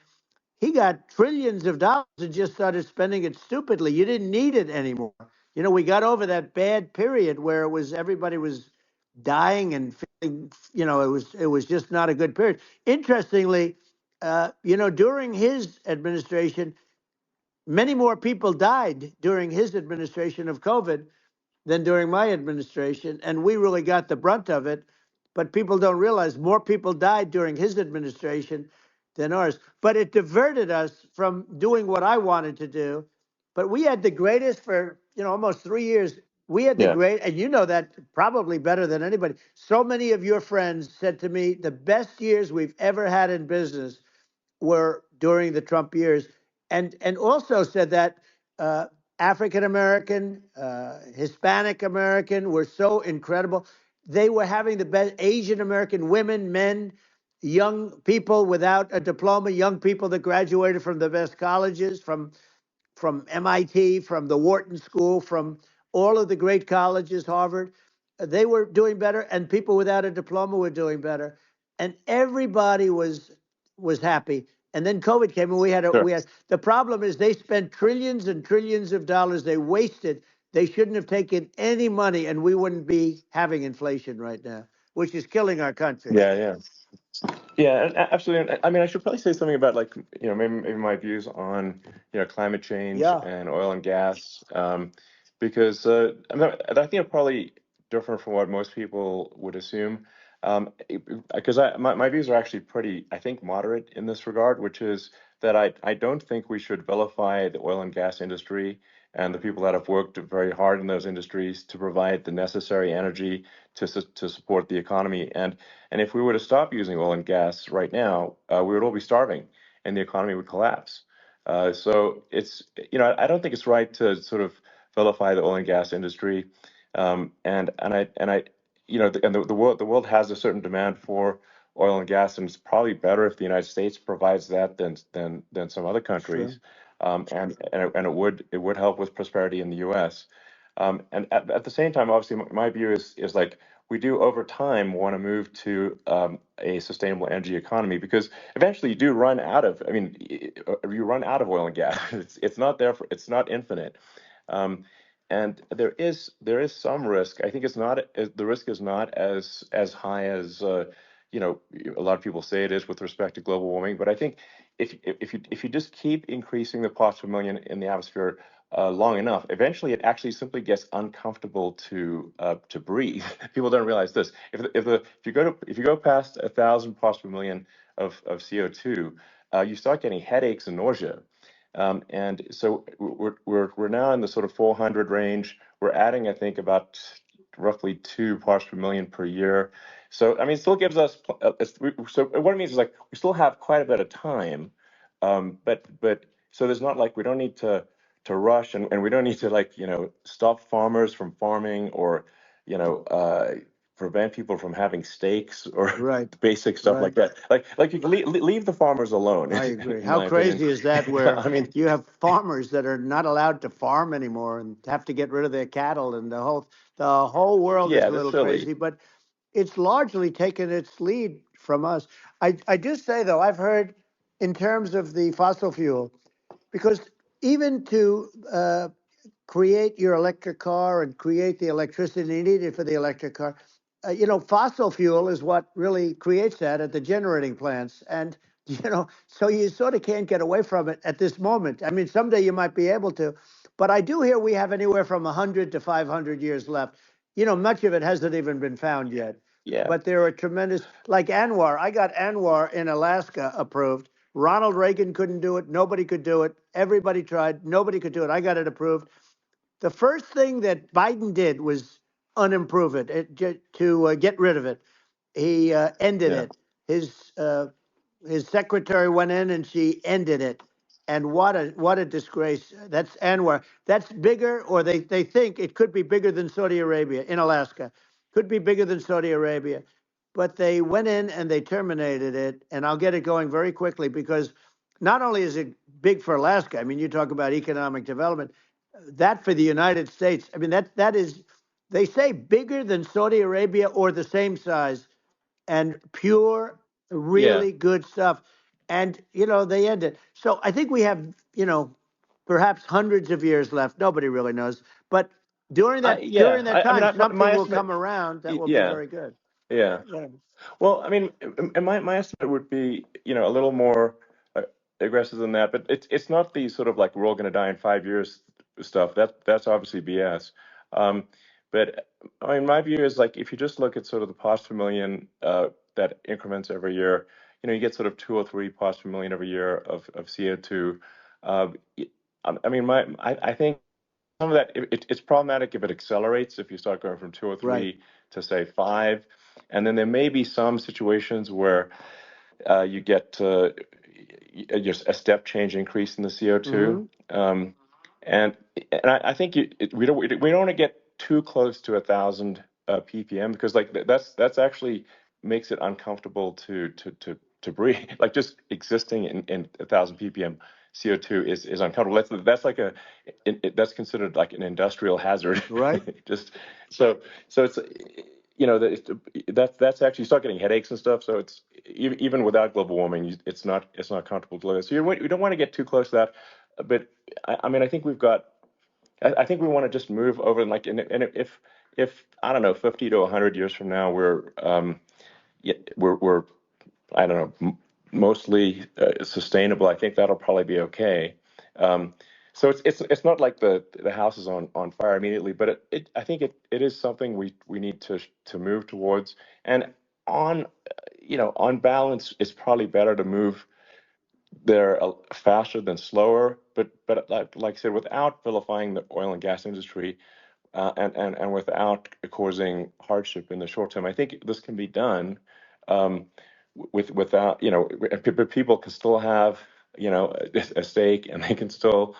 Speaker 3: he got trillions of dollars and just started spending it stupidly. You didn't need it anymore. You know, we got over that bad period where everybody was dying and feeling, you know, it was just not a good period. Interestingly, you know, during his administration, many more people died during his administration of COVID than during my administration, and we really got the brunt of it. But people don't realize more people died during his administration than ours. But it diverted us from doing what I wanted to do. But we had the greatest for, you know, almost 3 years. We had the great, and you know that probably better than anybody. So many of your friends said to me, the best years we've ever had in business were during the Trump years, and also said that African American, Hispanic American were so incredible. They were having the best. Asian American women, men, young people without a diploma, young people that graduated from the best colleges, from MIT, from the Wharton School, from all of the great colleges, Harvard. They were doing better, and people without a diploma were doing better, and everybody was happy. And then COVID came, and we had the problem is they spent trillions and trillions of dollars. They wasted. They shouldn't have taken any money, and we wouldn't be having inflation right now, which is killing our country.
Speaker 2: Yeah, absolutely. I mean, I should probably say something about, like, you know, maybe my views on, you know, climate change and oil and gas, because I think I'm probably different from what most people would assume, because my views are actually pretty, I think, moderate in this regard, which is that I don't think we should vilify the oil and gas industry and the people that have worked very hard in those industries to provide the necessary energy to support the economy. And if we were to stop using oil and gas right now, we would all be starving, and the economy would collapse. So it's, you know, I don't think it's right to sort of vilify the oil and gas industry. You know, the world has a certain demand for oil and gas, and it's probably better if the United States provides that than some other countries. Sure. And it would help with prosperity in the U.S. And at the same time, obviously, my view is like, we do over time want to move to a sustainable energy economy, because eventually you do run out of. I mean, you run out of oil and gas. It's not there for. It's not infinite. And there is some risk. I think the risk is not as high as you know, a lot of people say it is with respect to global warming. But I think if you just keep increasing the parts per million in the atmosphere long enough, eventually it actually simply gets uncomfortable to breathe. People don't realize this. If you go past 1,000 parts per million of CO2, you start getting headaches and nausea. And so we're now in the sort of 400 range. We're adding, I think, about roughly 2 parts per million per year. So I mean, it still gives us. So what it means is like we still have quite a bit of time, but so there's not like we don't need to rush, and we don't need to like stop farmers from farming, or prevent people from having steaks, or
Speaker 3: Right.
Speaker 2: basic stuff like
Speaker 3: Right.
Speaker 2: that. Like you can leave the farmers alone.
Speaker 3: I agree.
Speaker 2: in
Speaker 3: How
Speaker 2: my
Speaker 3: crazy
Speaker 2: opinion.
Speaker 3: is that, where
Speaker 2: I mean,
Speaker 3: you have farmers that are not allowed to farm anymore and have to get rid of their cattle, and the whole world is
Speaker 2: yeah,
Speaker 3: a
Speaker 2: that's
Speaker 3: little
Speaker 2: silly.
Speaker 3: crazy, but it's largely taken its lead from us. I do say, though, I've heard in terms of the fossil fuel, because even to create your electric car and create the electricity needed for the electric car, fossil fuel is what really creates that at the generating plants. And, so you sort of can't get away from it at this moment. I mean, someday you might be able to, but I do hear we have anywhere from 100 to 500 years left. Much of it hasn't even been found yet.
Speaker 2: Yeah.
Speaker 3: But there are tremendous, like Anwar. I got Anwar in Alaska approved. Ronald Reagan couldn't do it. Nobody could do it. Everybody tried. Nobody could do it. I got it approved. The first thing that Biden did was unimprove to get rid of it. He ended
Speaker 2: Yeah.
Speaker 3: it. His secretary went in and she ended it. And what a disgrace. That's Anwar. That's bigger, or they think it could be bigger than Saudi Arabia in Alaska. Could be bigger than Saudi Arabia. But they went in and they terminated it. And I'll get it going very quickly, because not only is it big for Alaska, I mean, you talk about economic development, that for the United States, I mean, that is, they say, bigger than Saudi Arabia or the same size, and pure,
Speaker 2: Yeah.
Speaker 3: really good stuff. And, they end it. So I think we have, perhaps hundreds of years left. Nobody really knows. But during that
Speaker 2: Yeah. I mean,
Speaker 3: time,
Speaker 2: my
Speaker 3: something will
Speaker 2: estimate.
Speaker 3: come around that will be
Speaker 2: Yeah.
Speaker 3: very good.
Speaker 2: Yeah.
Speaker 3: Yeah.
Speaker 2: Well, I mean, and my estimate would be, a little more aggressive than that. But it's not the sort of like we're all going to die in 5 years stuff. That's obviously BS. Um, but I mean, my view is like if you just look at sort of the parts per million that increments every year, you get sort of 2 or 3 parts per million every year of CO2. I mean, I think some of that it's problematic if it accelerates, if you start going from 2 or
Speaker 3: Right.
Speaker 2: 3 to say 5, and then there may be some situations where you get just a step change increase in the CO2, and I think we don't want to get too close to 1,000 ppm, because like that's actually makes it uncomfortable to breathe. Like just existing in 1,000 ppm CO2 is uncomfortable. That's like that's considered like an industrial hazard.
Speaker 3: Right.
Speaker 2: Just so it's that's actually, you start getting headaches and stuff. So it's even without global warming, it's not comfortable to live. So you don't want to get too close to that. But I mean, I think I think we want to just move over, and like, and if I don't know, 50 to 100 years from now, we're I don't know, mostly sustainable, I think that'll probably be okay. So it's not like the house is on fire immediately, but I think it is something we need to move towards. And on on balance, it's probably better to move there faster than slower. But like I said, without vilifying the oil and gas industry, and without causing hardship in the short term, I think this can be done. Without but people can still have a stake, and they can still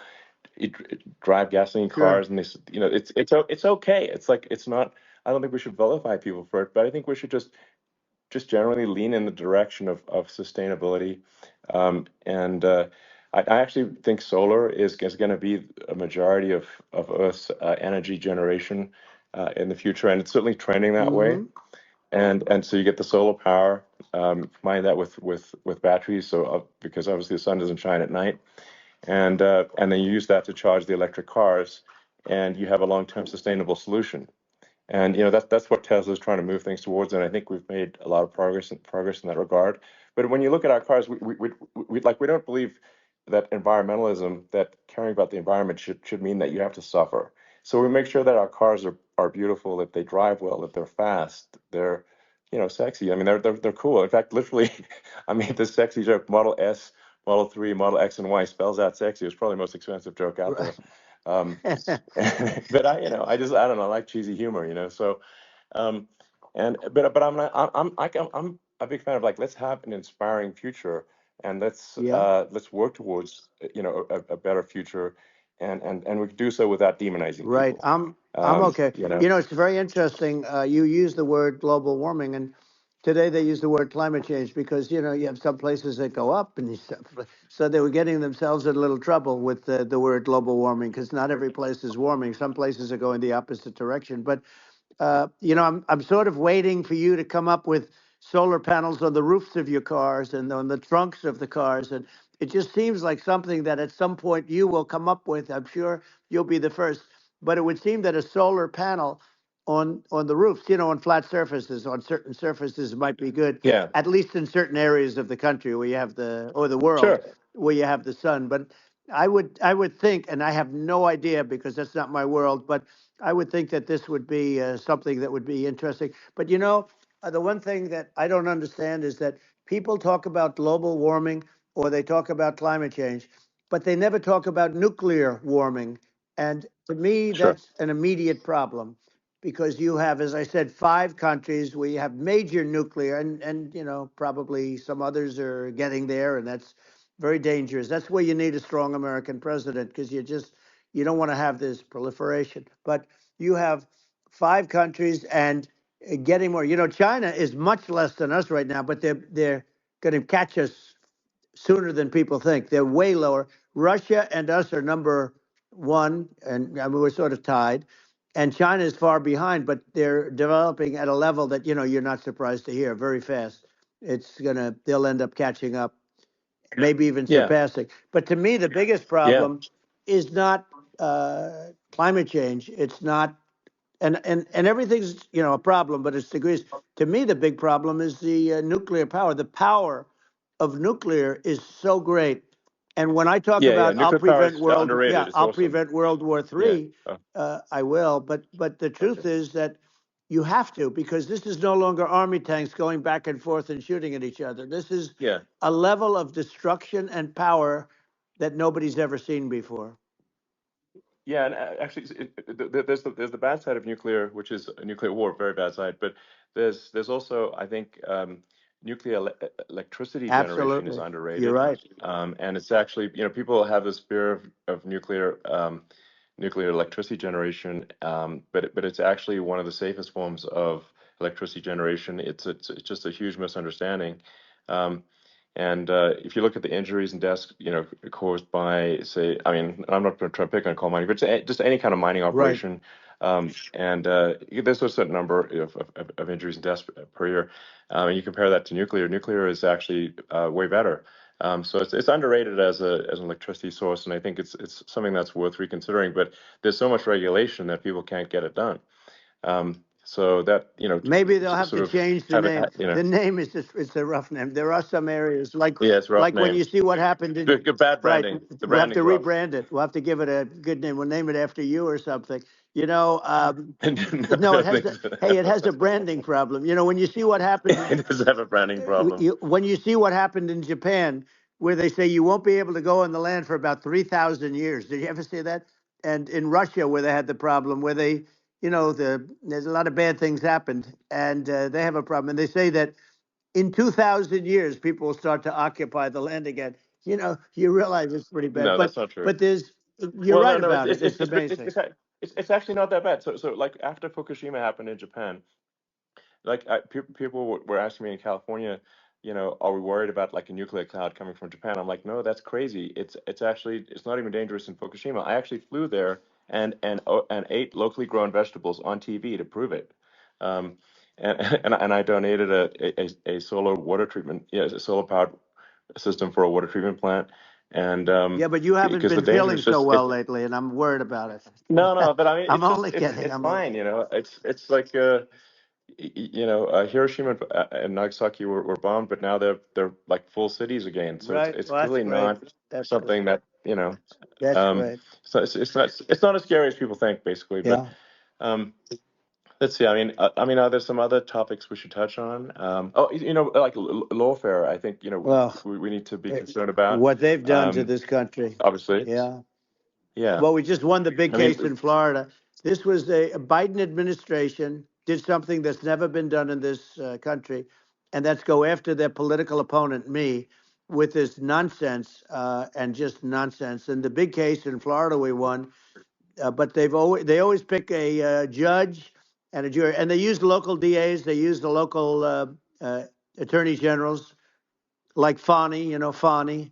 Speaker 2: drive gasoline
Speaker 3: Sure.
Speaker 2: cars, and it's okay. It's like, it's not. I don't think we should vilify people for it, but I think we should just generally lean in the direction of sustainability. And I actually think solar is going to be a majority of Earth's energy generation in the future, and it's certainly trending that way. And so you get the solar power, combine that with batteries, so because obviously the sun doesn't shine at night, and then you use that to charge the electric cars, and you have a long-term sustainable solution. And that's what Tesla's trying to move things towards, and I think we've made a lot of progress in that regard. But when you look at our cars, we don't believe environmentalism, that caring about the environment should mean that you have to suffer. So we make sure that our cars are beautiful, that they drive well, that they're fast, they're sexy. I mean, they're cool. In fact, literally, I made this sexy joke: Model S, Model 3, Model X, and Y spells out sexy. It's probably the most expensive joke out there. But I don't know, I like cheesy humor, So, but I'm a big fan of, like, let's have an inspiring future, and let's work towards a better future, and we can do so without demonizing
Speaker 3: Right.
Speaker 2: people.
Speaker 3: I'm okay. It's very interesting. You use the word global warming, and today they use the word climate change because you have some places that go up, and so they were getting themselves in a little trouble with the word global warming because not every place is warming. Some places are going the opposite direction. But I'm sort of waiting for you to come up with solar panels on the roofs of your cars and on the trunks of the cars, and it just seems like something that at some point you will come up with. I'm sure you'll be the first, but it would seem that a solar panel on the roofs, on flat surfaces, on certain surfaces might be good.
Speaker 2: Yeah.
Speaker 3: At least in certain areas of the country where you have the world
Speaker 2: Sure.
Speaker 3: where you have the sun. But I would think, and I have no idea because that's not my world, but I would think that this would be something that would be interesting. But the one thing that I don't understand is that people talk about global warming or they talk about climate change, but they never talk about nuclear warming. And to me,
Speaker 2: Sure.
Speaker 3: that's an immediate problem because you have, as I said, 5 countries where you have major nuclear, and probably some others are getting there, and that's very dangerous. That's where you need a strong American president because you don't want to have this proliferation. But you have 5 countries and getting more. China is much less than us right now, but they're going to catch us sooner than people think. They're way lower. Russia and us are number 1, and I mean, we're sort of tied. And China is far behind, but they're developing at a level that you're not surprised to hear very fast. They'll end up catching up, maybe even surpassing. But to me, the biggest problem is not climate change. It's not, and everything's a problem, but it's degrees. To me, the big problem is the nuclear power. The power of nuclear is so great. And when I talk about I'll prevent World War III, I will. But the truth is that you have to, because this is no longer army tanks going back and forth and shooting at each other. This is a level of destruction and power that nobody's ever seen before.
Speaker 2: Yeah, and actually, there's the bad side of nuclear, which is a nuclear war, very bad side. But there's also, I think, nuclear electricity generation is underrated.
Speaker 3: You're right.
Speaker 2: And it's actually, people have this fear of nuclear electricity generation, but it's actually one of the safest forms of electricity generation. It's just a huge misunderstanding. And if you look at the injuries and deaths, caused by, say, I mean, I'm not going to try to pick on coal mining, but just any kind of mining operation. And there's a certain number of injuries and deaths per year. And you compare that to nuclear. Nuclear is actually way better. So it's underrated as an electricity source, and I think it's something that's worth reconsidering. But there's so much regulation that people can't get it done. So that
Speaker 3: maybe they'll have to change the name. The name is it's a rough name. There are some areas like when you see what happened in
Speaker 2: bad branding.
Speaker 3: Right, we'll have to rebrand it. We'll have to give it a good name. We'll name it after you or something. No, it has a branding problem. When you see what happened,
Speaker 2: it does have a branding problem.
Speaker 3: When you see what happened in Japan, where they say you won't be able to go on the land for about 3,000 years. Did you ever see that? And in Russia, where they had the problem, where they there's a lot of bad things happened, and they have a problem. And they say that in 2,000 years, people will start to occupy the land again. You realize it's pretty bad.
Speaker 2: No, that's not true.
Speaker 3: But you're right about it. It's amazing.
Speaker 2: It's actually not that bad. So like after Fukushima happened in Japan, like people were asking me in California, are we worried about like a nuclear cloud coming from Japan? I'm like, no, that's crazy. It's actually not even dangerous in Fukushima. I actually flew there and ate locally grown vegetables on TV to prove it. And I donated a solar water treatment, a solar powered system for a water treatment plant. And
Speaker 3: but you haven't been feeling so well lately, and I'm worried about it.
Speaker 2: No, but I mean,
Speaker 3: I'm only kidding.
Speaker 2: It's fine, It's like Hiroshima and Nagasaki were bombed, but now they're like full cities again. So
Speaker 3: Right.
Speaker 2: it's
Speaker 3: Well, that's
Speaker 2: clearly
Speaker 3: great.
Speaker 2: not
Speaker 3: That's
Speaker 2: something
Speaker 3: great.
Speaker 2: that.
Speaker 3: That's
Speaker 2: Um,
Speaker 3: great.
Speaker 2: so it's not as scary as people think, basically. But
Speaker 3: Yeah.
Speaker 2: um, let's see. Are there some other topics we should touch on? Like lawfare. I think
Speaker 3: Well,
Speaker 2: we need to be concerned about.
Speaker 3: what they've done to this country.
Speaker 2: Obviously,
Speaker 3: Yeah.
Speaker 2: yeah.
Speaker 3: Well, we just won the big
Speaker 2: I mean,
Speaker 3: case in Florida. This was a Biden administration did something that's never been done in this country, and that's go after their political opponent, me, with this nonsense and just nonsense. And the big case in Florida we won, but they always pick a judge and a jury, and they use the local DAs, they use the local attorney generals, like Fani, Fani,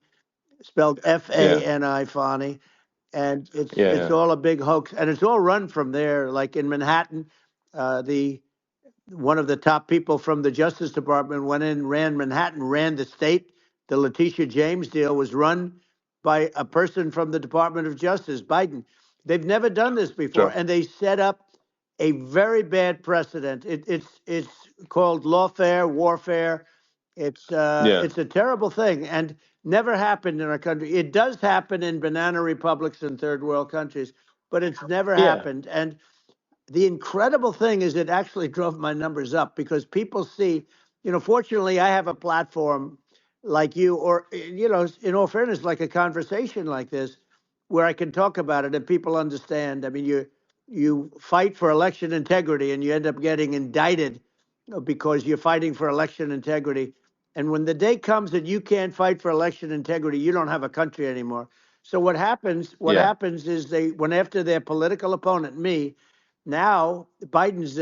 Speaker 3: spelled
Speaker 2: yeah,
Speaker 3: Fani, Fani, and it's
Speaker 2: yeah,
Speaker 3: all a big hoax, and it's all run from there. Like in Manhattan, the one of the top people from the Justice Department went in, ran Manhattan, ran the state. The Letitia James deal was run by a person from the Department of Justice, Biden. They've never done this before,
Speaker 2: sure,
Speaker 3: and they set up a very bad precedent. It's called lawfare, warfare.
Speaker 2: yeah,
Speaker 3: It's a terrible thing, and never happened in our country. It does happen in banana republics and third world countries, but it's never
Speaker 2: yeah,
Speaker 3: happened. And the incredible thing is it actually drove my numbers up because people see, fortunately I have a platform like you, or, in all fairness, like a conversation like this, where I can talk about it and people understand. I mean, you fight for election integrity and you end up getting indicted because you're fighting for election integrity. And when the day comes that you can't fight for election integrity, you don't have a country anymore. So what happens? What
Speaker 2: yeah,
Speaker 3: happens is they went after their political opponent, me. Now Biden's,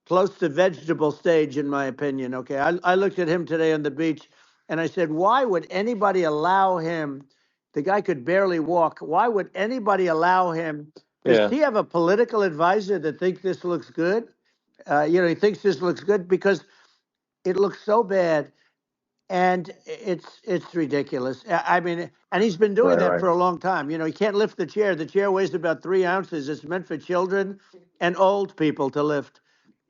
Speaker 3: close to vegetable stage, in my opinion. Okay, I looked at him today on the beach, and I said, why would anybody allow him? The guy could barely walk. Why would anybody allow him? Does
Speaker 2: yeah,
Speaker 3: he have a political advisor that thinks this looks good? He thinks this looks good because it looks so bad, and it's ridiculous. I mean, and he's been doing
Speaker 2: right,
Speaker 3: that
Speaker 2: right,
Speaker 3: for a long time. He can't lift the chair. The chair weighs about 3 ounces. It's meant for children and old people to lift,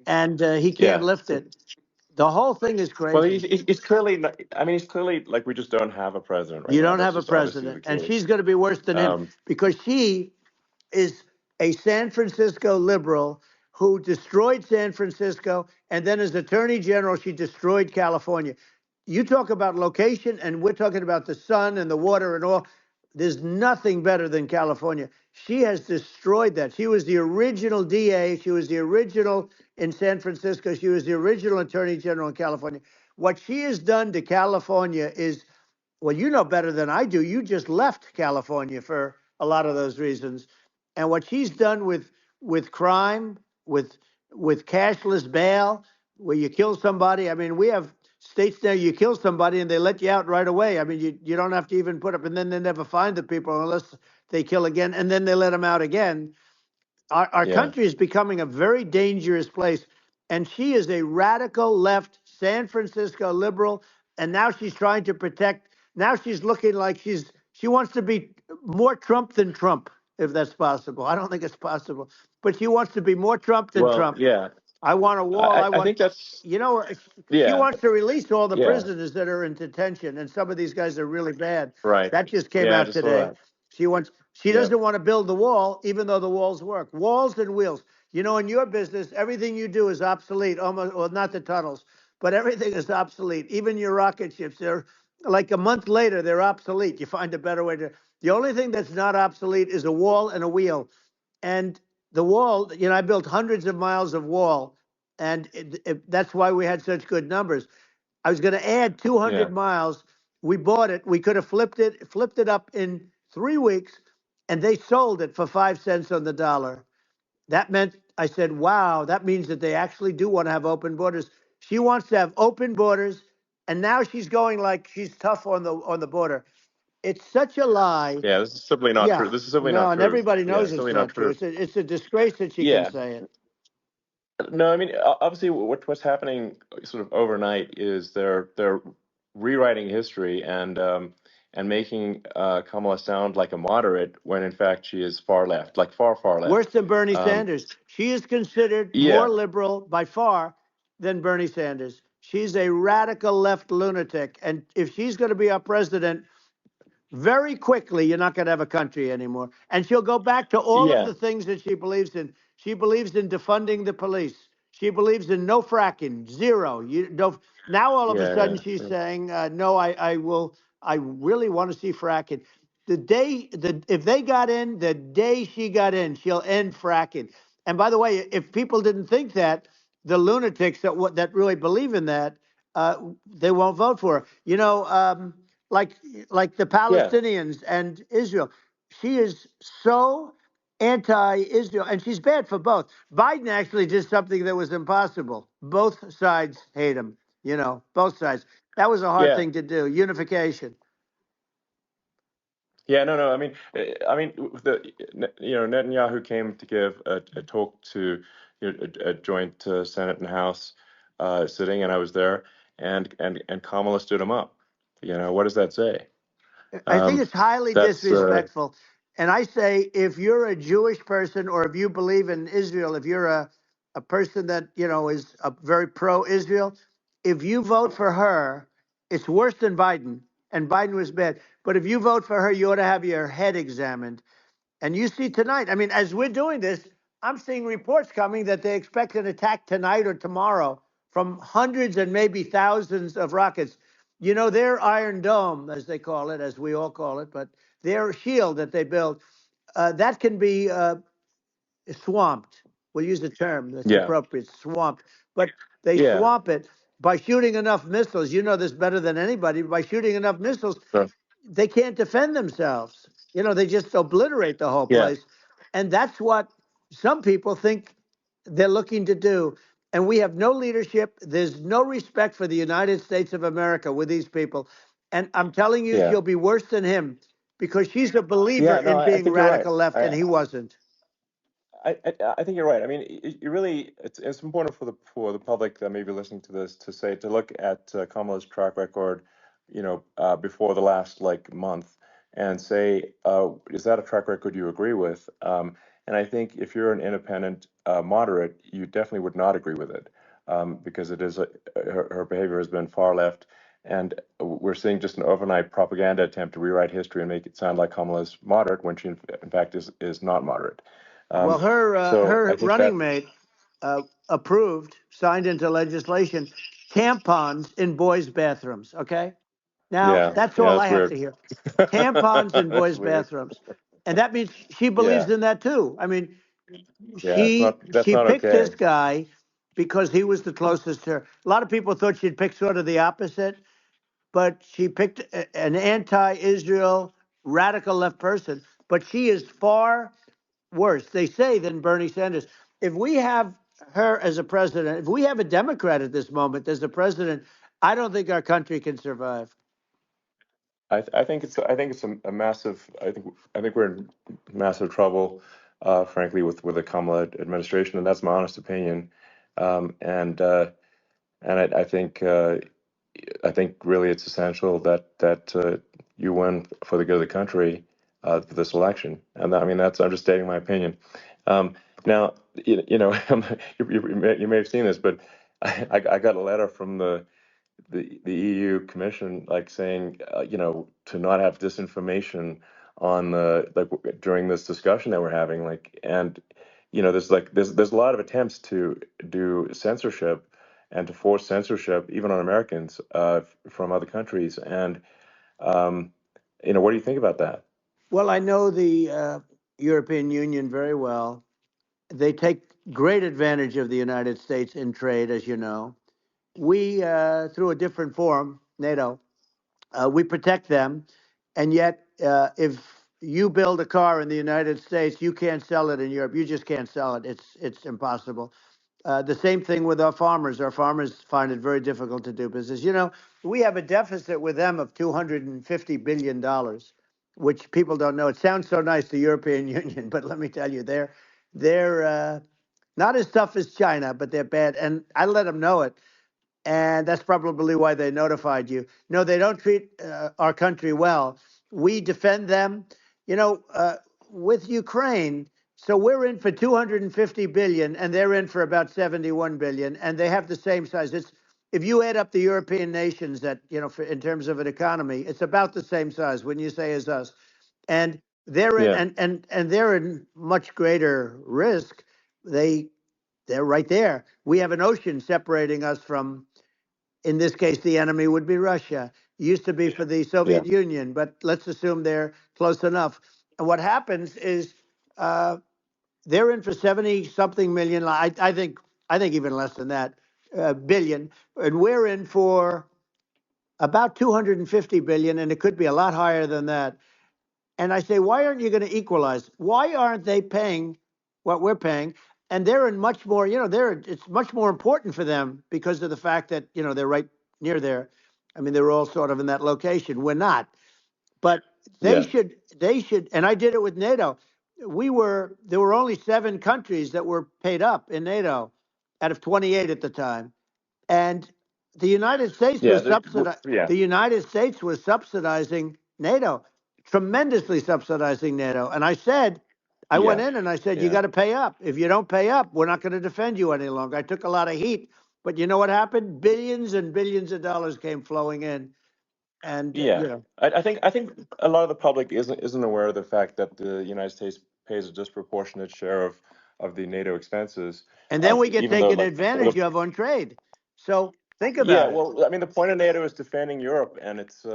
Speaker 3: and he can't
Speaker 2: yeah.
Speaker 3: lift it. The whole thing is
Speaker 2: Well,
Speaker 3: crazy.
Speaker 2: he's clearly not, he's clearly like we just don't have a president right
Speaker 3: You
Speaker 2: now.
Speaker 3: don't
Speaker 2: That's
Speaker 3: have a
Speaker 2: just obviously the
Speaker 3: president, and
Speaker 2: case.
Speaker 3: she's going to be worse than him
Speaker 2: Um,
Speaker 3: because she is a San Francisco liberal who destroyed San Francisco, and then as Attorney General, she destroyed California. You talk about location, and we're talking about the sun and the water and all. There's nothing better than California. She has destroyed that. She was the original DA. She was the original in San Francisco. She was the original Attorney General in California. What she has done to California is, well, you know better than I do. You just left California for a lot of those reasons. And what she's done with crime, with cashless bail, where you kill somebody. I mean, we have states now you kill somebody and they let you out right away. I mean, you don't have to even put up, and then they never find the people unless they kill again, and then they let them out again. Our
Speaker 2: yeah,
Speaker 3: country is becoming a very dangerous place. And she is a radical left San Francisco liberal. And now she's trying to protect. Now she's looking like she wants to be more Trump than Trump, if that's possible. I don't think it's possible, but she wants to be more Trump than
Speaker 2: well,
Speaker 3: Trump.
Speaker 2: yeah.
Speaker 3: I want a wall.
Speaker 2: I,
Speaker 3: I
Speaker 2: I
Speaker 3: want,
Speaker 2: think that's
Speaker 3: you know, she
Speaker 2: yeah,
Speaker 3: wants to release all the
Speaker 2: yeah,
Speaker 3: prisoners that are in detention, and some of these guys are really bad.
Speaker 2: right.
Speaker 3: That just came
Speaker 2: Yeah, I
Speaker 3: out
Speaker 2: just saw
Speaker 3: today.
Speaker 2: that.
Speaker 3: She
Speaker 2: Yeah,
Speaker 3: doesn't want to build the wall, even though the walls work. Walls and wheels. In your business, everything you do is obsolete. Almost, well, not the tunnels, but everything is obsolete. Even your rocket ships, they're like a month later, they're obsolete. You find a better way to. The only thing that's not obsolete is a wall and a wheel. And the wall, I built hundreds of miles of wall, and that's why we had such good numbers. I was going to add
Speaker 2: yeah,
Speaker 3: 200 miles. We bought it. We could have flipped it up in 3 weeks, and they sold it for 5 cents on the dollar. That meant, I said, wow, that means that they actually do want to have open borders. She wants to have open borders, and now she's going like she's tough on the border. It's such a lie.
Speaker 2: yeah. This is simply not true.
Speaker 3: Yeah,
Speaker 2: This is simply
Speaker 3: no,
Speaker 2: not
Speaker 3: and
Speaker 2: true.
Speaker 3: everybody
Speaker 2: Yeah,
Speaker 3: knows
Speaker 2: it's
Speaker 3: it's
Speaker 2: simply not
Speaker 3: not true.
Speaker 2: true.
Speaker 3: It's a disgrace that she can
Speaker 2: Yeah.
Speaker 3: say it.
Speaker 2: No, obviously, what's happening sort of overnight is they're rewriting history, and and making Kamala sound like a moderate when in fact she is far left, like far, far left.
Speaker 3: Worse than Bernie Sanders. She is considered more liberal by far than Bernie Sanders. She's a radical left lunatic. And if she's going to be our president, very quickly, you're not going to have a country anymore. And she'll go back to all of the things that she believes in. She believes in defunding the police. She believes in no fracking, zero. Now all of a sudden she's saying, no, I really want to see fracking. If they got in, the day she got in, she'll end fracking. And by the way, if people didn't think that, the lunatics that really believe in that, they won't vote for her. Like the Palestinians and Israel. She is so anti-Israel, and she's bad for both. Biden actually did something that was impossible. Both sides hate him, both sides. That was a hard thing to do, unification.
Speaker 2: Yeah, no. I mean, Netanyahu came to give a talk to a joint Senate and House sitting, and I was there, and Kamala stood him up. What does that say?
Speaker 3: I think it's highly disrespectful. And I say, if you're a Jewish person or if you believe in Israel, if you're a person that, is very pro-Israel, if you vote for her, it's worse than Biden. And Biden was bad. But if you vote for her, you ought to have your head examined. And you see tonight, I mean, as we're doing this, I'm seeing reports coming that they expect an attack tonight or tomorrow from hundreds and maybe thousands of rockets. Their Iron Dome, as they call it, as we all call it, but their shield that they build, that can be swamped. We'll use the term that's appropriate, swamped. But they swamp it by shooting enough missiles. You know this better than anybody. By shooting enough missiles, they can't defend themselves. They just obliterate the whole place. And that's what some people think they're looking to do. And we have no leadership. There's no respect for the United States of America with these people. And I'm telling you, she'll be worse than him because she's a believer in being radical left, and he wasn't.
Speaker 2: I think you're right. I mean, it's important for the public that may be listening to this to look at Kamala's track record, before the last month, and say, is that a track record you agree with? And I think if you're an independent moderate, you definitely would not agree with it, because it is her behavior has been far left, and we're seeing just an overnight propaganda attempt to rewrite history and make it sound like Kamala's moderate when she in fact is not moderate.
Speaker 3: Well, her running mate signed into legislation, tampons in boys' bathrooms. Okay, now that's all I have to hear. Tampons in boys' bathrooms, and that means she believes in that too. I mean, she picked this guy because he was the closest to her. A lot of people thought she'd pick sort of the opposite, but she picked an anti-Israel radical left person. But she is far worse, they say, than Bernie Sanders. If we have her as a president, if we have a Democrat at this moment as the president, I don't think our country can survive.
Speaker 2: I think it's a massive. I think we're in massive trouble, frankly, with the Kamala administration, and that's my honest opinion. And I think really it's essential that you win for the good of the country for this election. And I mean that's understating my opinion. Now you may have seen this, but I got a letter from the EU Commission saying to not have disinformation on during this discussion that we're having, and there's a lot of attempts to do censorship and to force censorship even on Americans from other countries, and what do you think about that?
Speaker 3: Well, I know the European Union very well. They take great advantage of the United States in trade, as you know. We, through a different forum, NATO, we protect them. And yet, if you build a car in the United States, you can't sell it in Europe. You just can't sell it. It's impossible. The same thing with our farmers. Our farmers find it very difficult to do business. We have a deficit with them of $250 billion, which people don't know. It sounds so nice, the European Union, but let me tell you, they're not as tough as China, but they're bad. And I let them know it. and that's probably why they notified you. No, they don't treat our country well. We defend them, you know, with Ukraine. So we're in for 250 billion, and they're in for about 71 billion, and they have the same size. It's if you add up the European nations that in terms of an economy, it's about the same size. When you say as us, and they're in,
Speaker 2: Yeah.
Speaker 3: and they're in much greater risk. They're right there. We have an ocean separating us from, in this case, the enemy would be Russia. It used to be for the
Speaker 2: Yeah.
Speaker 3: Soviet Union, but let's assume they're close enough. And what happens is they're in for 70 something million. I think even less than that, billion, and we're in for about 250 billion, and it could be a lot higher than that. And I say, why aren't you going to equalize? Why aren't they paying what we're paying? And they're in much more, it's much more important for them because of the fact that, they're right near there. I mean, they're all sort of in that location. We're not. But
Speaker 2: Yeah.
Speaker 3: they should, and I did it with NATO. There were only 7 countries that were paid up in NATO out of 28 at the time. And the United States
Speaker 2: Yeah.
Speaker 3: was the United States was subsidizing NATO, tremendously subsidizing NATO. And I said, I went
Speaker 2: Yeah.
Speaker 3: in and I said, you
Speaker 2: Yeah.
Speaker 3: got to pay up. If you don't pay up, we're not going to defend you any longer. I took a lot of heat, but you know what happened? Billions and billions of dollars came flowing in, and
Speaker 2: Yeah. I think a lot of the public isn't aware of the fact that the United States pays a disproportionate share of the NATO expenses,
Speaker 3: and then we get
Speaker 2: even though
Speaker 3: taken
Speaker 2: like
Speaker 3: advantage of on trade. So think
Speaker 2: yeah,
Speaker 3: about it.
Speaker 2: well, I mean, the point of NATO is defending Europe, and it's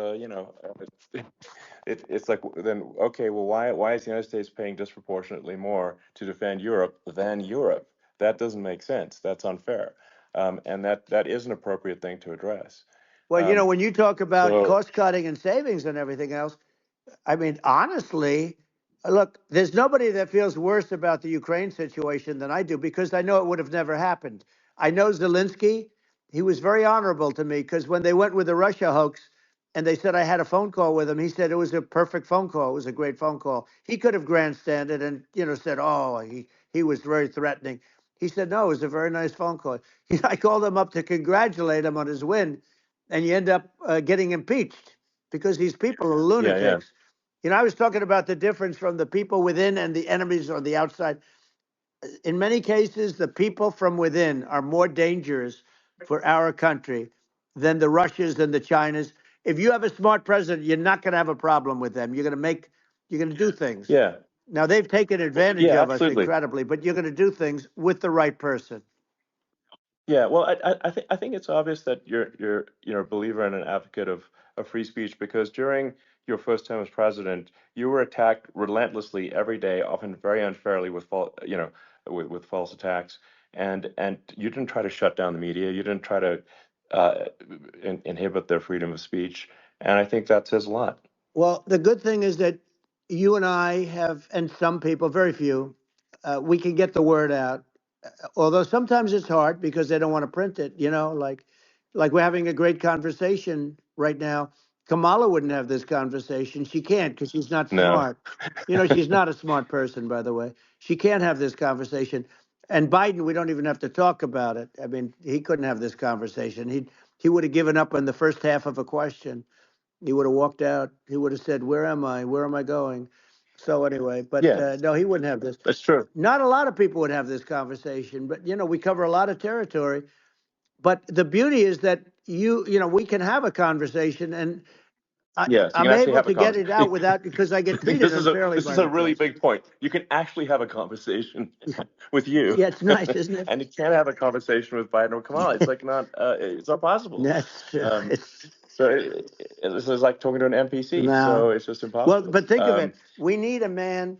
Speaker 2: it's like then okay, well, why is the United States paying disproportionately more to defend Europe than Europe? That doesn't make sense. That's unfair, and that is an appropriate thing to address.
Speaker 3: Well,
Speaker 2: Um,
Speaker 3: when you talk about
Speaker 2: so
Speaker 3: cost cutting and savings and everything else, I mean, honestly, look, there's nobody that feels worse about the Ukraine situation than I do because I know it would have never happened. I know Zelensky. He was very honorable to me because when they went with the Russia hoax and they said I had a phone call with him, he said it was a perfect phone call. It was a great phone call. He could have grandstanded and, said, oh, he was very threatening. He said, no, it was a very nice phone call. I called him up to congratulate him on his win, and you end up getting impeached because these people are
Speaker 2: yeah, yeah,
Speaker 3: lunatics. I was talking about the difference from the people within and the enemies on the outside. In many cases, the people from within are more dangerous for our country than the Russias and the Chinas. If you have a smart president, you're not going to have a problem with them. You're going to do things.
Speaker 2: yeah,
Speaker 3: Now, they've taken advantage
Speaker 2: yeah,
Speaker 3: of us
Speaker 2: absolutely.
Speaker 3: incredibly, but you're going to do things with the right person.
Speaker 2: Yeah, well, I think it's obvious that you're a believer and an advocate of free speech because during your first term as president, you were attacked relentlessly every day, often very unfairly with with false attacks, and you didn't try to shut down the media, you didn't try to inhibit their freedom of speech, and I think that says a lot.
Speaker 3: Well, the good thing is that you and I have, and some people, very few, we can get the word out. Although sometimes it's hard because they don't want to print it, like we're having a great conversation right now. Kamala wouldn't have this conversation. She can't because she's not
Speaker 2: No.
Speaker 3: smart. She's not a smart person, by the way. She can't have this conversation. And Biden, we don't even have to talk about it. I mean, he couldn't have this conversation. He would have given up on the first half of a question. He would have walked out. He would have said, "Where am I? Where am I going?" So anyway, but
Speaker 2: Yeah,
Speaker 3: no, he wouldn't have this.
Speaker 2: that's true.
Speaker 3: Not a lot of people would have this conversation, but we cover a lot of territory. But the beauty is that we can have a conversation, and
Speaker 2: Yes, you
Speaker 3: I'm
Speaker 2: can actually
Speaker 3: able
Speaker 2: have a
Speaker 3: to get it out
Speaker 2: conversation.
Speaker 3: without because I get
Speaker 2: I think
Speaker 3: treated
Speaker 2: this is a
Speaker 3: unfairly
Speaker 2: this
Speaker 3: by
Speaker 2: is a
Speaker 3: the
Speaker 2: really
Speaker 3: press.
Speaker 2: big point. You can actually have a conversation with you,
Speaker 3: Yeah, it's nice, isn't it?
Speaker 2: and you can't have a conversation with Biden or Kamala. It's like it's not possible.
Speaker 3: That's true.
Speaker 2: Um, so this is like talking to an NPC.
Speaker 3: No.
Speaker 2: So it's just
Speaker 3: Well,
Speaker 2: impossible.
Speaker 3: but think of it. We need a man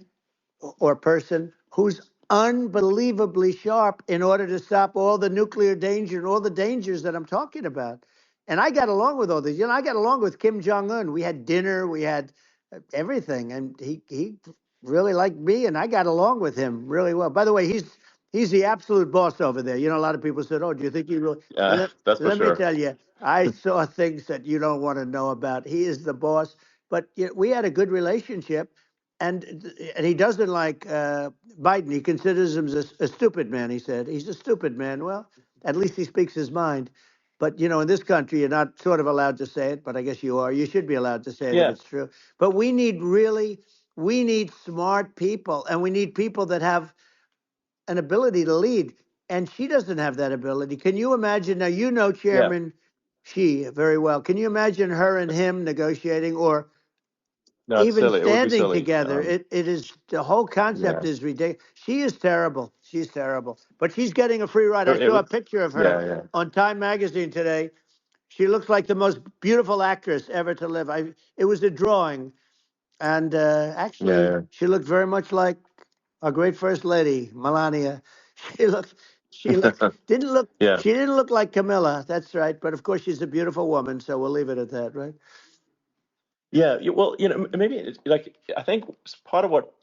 Speaker 3: or person who's unbelievably sharp in order to stop all the nuclear danger and all the dangers that I'm talking about. And I got along with all these. I got along with Kim Jong Un. We had dinner, we had everything, and he really liked me, and I got along with him really well. By the way, he's the absolute boss over there. A lot of people said, "Oh, do you think he really?"
Speaker 2: That's for
Speaker 3: Let me
Speaker 2: sure.
Speaker 3: tell you, I saw things that you don't want to know about. He is the boss. But we had a good relationship, and he doesn't like Biden. He considers him a stupid man. He said he's a stupid man. Well, at least he speaks his mind. But, you know, in this country, you're not sort of allowed to say it, but I guess you are. You should be allowed to say it if
Speaker 2: Yeah,
Speaker 3: it's true. But we need smart people, and we need people that have an ability to lead. And she doesn't have that ability. Can you imagine? Now, you know
Speaker 2: yeah.
Speaker 3: Chairman Xi very well. Can you imagine her and him negotiating or
Speaker 2: No, it's
Speaker 3: even
Speaker 2: silly. It would be
Speaker 3: standing
Speaker 2: silly.
Speaker 3: together? It is, the whole
Speaker 2: Yeah.
Speaker 3: concept is ridiculous. She is terrible. She's terrible. But she's getting a free ride. I
Speaker 2: It
Speaker 3: saw a
Speaker 2: would.
Speaker 3: picture of her
Speaker 2: Yeah, yeah,
Speaker 3: on Time Magazine today. She looks like the most beautiful actress ever to live. It was a drawing, and
Speaker 2: yeah,
Speaker 3: actually,
Speaker 2: yeah.
Speaker 3: she looked very much like our great First Lady, Melania. She didn't look,
Speaker 2: Yeah.
Speaker 3: she didn't look like Camilla. That's right. But of course, she's a beautiful woman, so we'll leave it at that, right?
Speaker 2: Yeah, well, maybe like I think part of what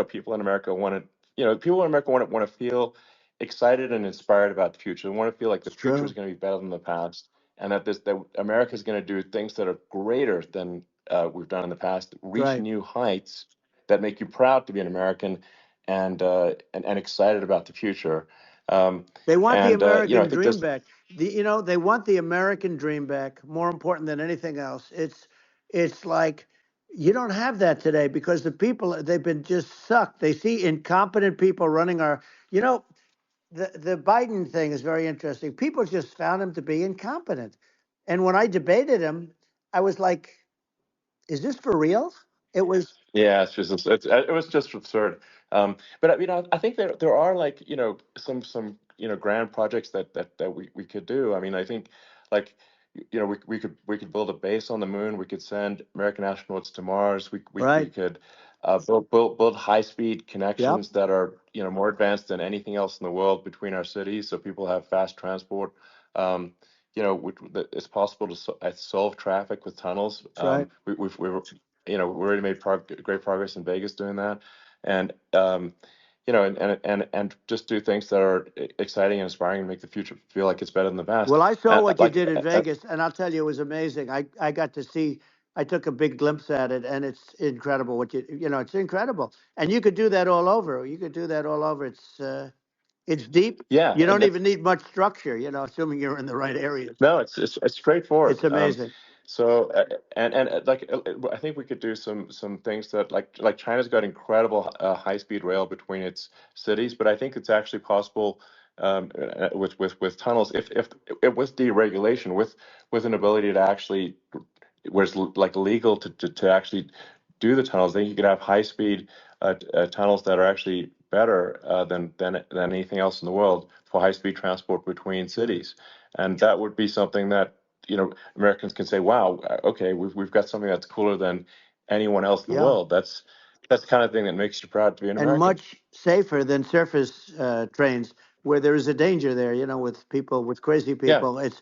Speaker 2: people in America want to, people in America want to feel excited and inspired about the future. They want to feel like the
Speaker 3: It's
Speaker 2: future is
Speaker 3: true.
Speaker 2: going to be better than the past, and that America is going to do things that are greater than we've done in the past, reach
Speaker 3: Right.
Speaker 2: new heights that make you proud to be an American, and excited about the future. Um,
Speaker 3: They want the
Speaker 2: and I
Speaker 3: American
Speaker 2: think
Speaker 3: dream
Speaker 2: this,
Speaker 3: back. They want the American dream back. More important than anything else. It's like you don't have that today because the people, they've been just sucked. They see incompetent people running our. You know, the Biden thing is very interesting. People just found him to be incompetent, and when I debated him, I was like, "Is this for real?" It was
Speaker 2: Yeah, it was just absurd. But I think there are like some grand projects that we could do. I mean, I think like we could build a base on the moon. We could send American astronauts to Mars. We
Speaker 3: right.
Speaker 2: could build high speed
Speaker 3: Yep.
Speaker 2: connections that are more advanced than anything else in the world between our cities, so people have fast transport. Um, it's possible to solve traffic with tunnels.
Speaker 3: That's right.
Speaker 2: We already made great progress in Vegas doing that, and and just do things that are exciting and inspiring and make the future feel like it's better than the past.
Speaker 3: Well, I saw
Speaker 2: And
Speaker 3: what you did in Vegas, and I'll tell you, it was amazing. I got to see. I took a big glimpse at it, and it's incredible. It's incredible, and you could do that all over. You could do that all over. It's deep.
Speaker 2: yeah,
Speaker 3: You
Speaker 2: and
Speaker 3: don't
Speaker 2: that's
Speaker 3: even need much structure. Assuming you're in the right areas.
Speaker 2: no, it's
Speaker 3: It's
Speaker 2: straightforward.
Speaker 3: amazing.
Speaker 2: So I think we could do some things that like China's got incredible high speed rail between its cities, but I think it's actually possible with tunnels if with deregulation with an ability to actually where it's like legal to actually do the tunnels. Then you could have high speed tunnels that are actually better than anything else in the world for high speed transport between
Speaker 3: Yeah.
Speaker 2: cities, and that would be something that Americans can say, "Wow, okay, we've got something that's cooler than anyone else in the
Speaker 3: Yeah.
Speaker 2: world." That's the kind of thing that makes you proud to be an
Speaker 3: And
Speaker 2: American.
Speaker 3: much safer than surface trains where there is a danger there, with people, with crazy
Speaker 2: Yeah,
Speaker 3: people. It's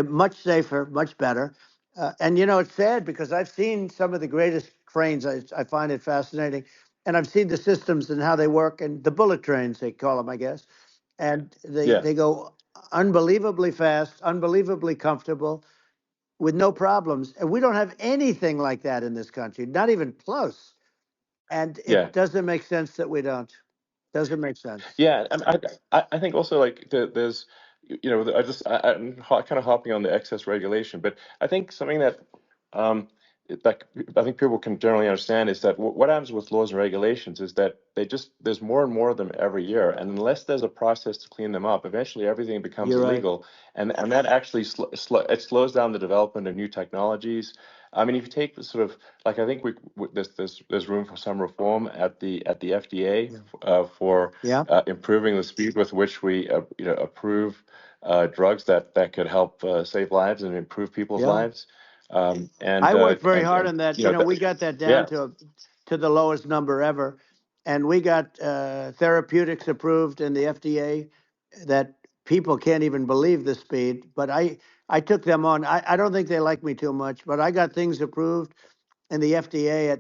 Speaker 3: much safer, much better. And, it's sad because I've seen some of the greatest trains. I find it fascinating. And I've seen the systems and how they work, and the bullet trains, they call them, I guess. And
Speaker 2: yeah,
Speaker 3: they go unbelievably fast, unbelievably comfortable with no problems. And we don't have anything like that in this country, not even close. And
Speaker 2: yeah.
Speaker 3: it doesn't make sense that we don't. Doesn't make sense.
Speaker 2: Yeah, and I think also like there's I'm kind of hopping on the excess regulation, but I think something that um like I think people can generally understand is that what happens with laws and regulations is that there's more and more of them every year, and unless there's a process to clean them up, eventually everything becomes
Speaker 3: You're right.
Speaker 2: illegal, and that actually it slows down the development of new technologies. I mean, if you take the sort of like I think there's room for some reform at the FDA
Speaker 3: Yeah.
Speaker 2: for
Speaker 3: Yeah.
Speaker 2: improving the speed with which we approve drugs that could help save lives and improve people's
Speaker 3: Yeah.
Speaker 2: lives. And
Speaker 3: I worked very hard
Speaker 2: and
Speaker 3: on that. We got that down
Speaker 2: yeah,
Speaker 3: to the lowest number ever, and we got therapeutics approved in the FDA that people can't even believe the speed. But I took them on. I don't think they like me too much, but I got things approved in the FDA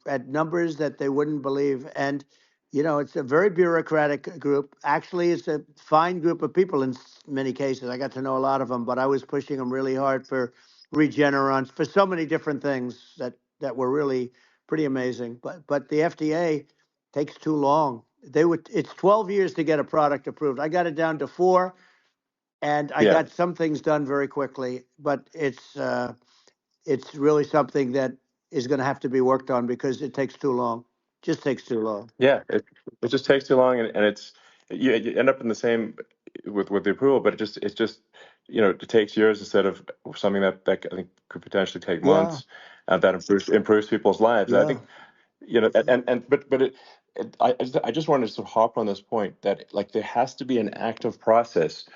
Speaker 3: at numbers that they wouldn't believe. And it's a very bureaucratic group. Actually, it's a fine group of people in many cases. I got to know a lot of them, but I was pushing them really hard for Regeneron, for so many different things that were really pretty amazing. But the FDA takes too long. It's 12 years to get a product approved. I got it down to 4. and I
Speaker 2: Yeah.
Speaker 3: got some things done very quickly, but it's really something that is going to have to be worked on because it takes too long. Just takes too long.
Speaker 2: Yeah, it just takes too long, and it's you end up in the same with the approval, but it's just it takes years instead of something that I think could potentially take
Speaker 3: Yeah,
Speaker 2: months, that improves people's lives. And I
Speaker 3: yeah,
Speaker 2: think I just wanted to sort of hop on this point that like there has to be an active process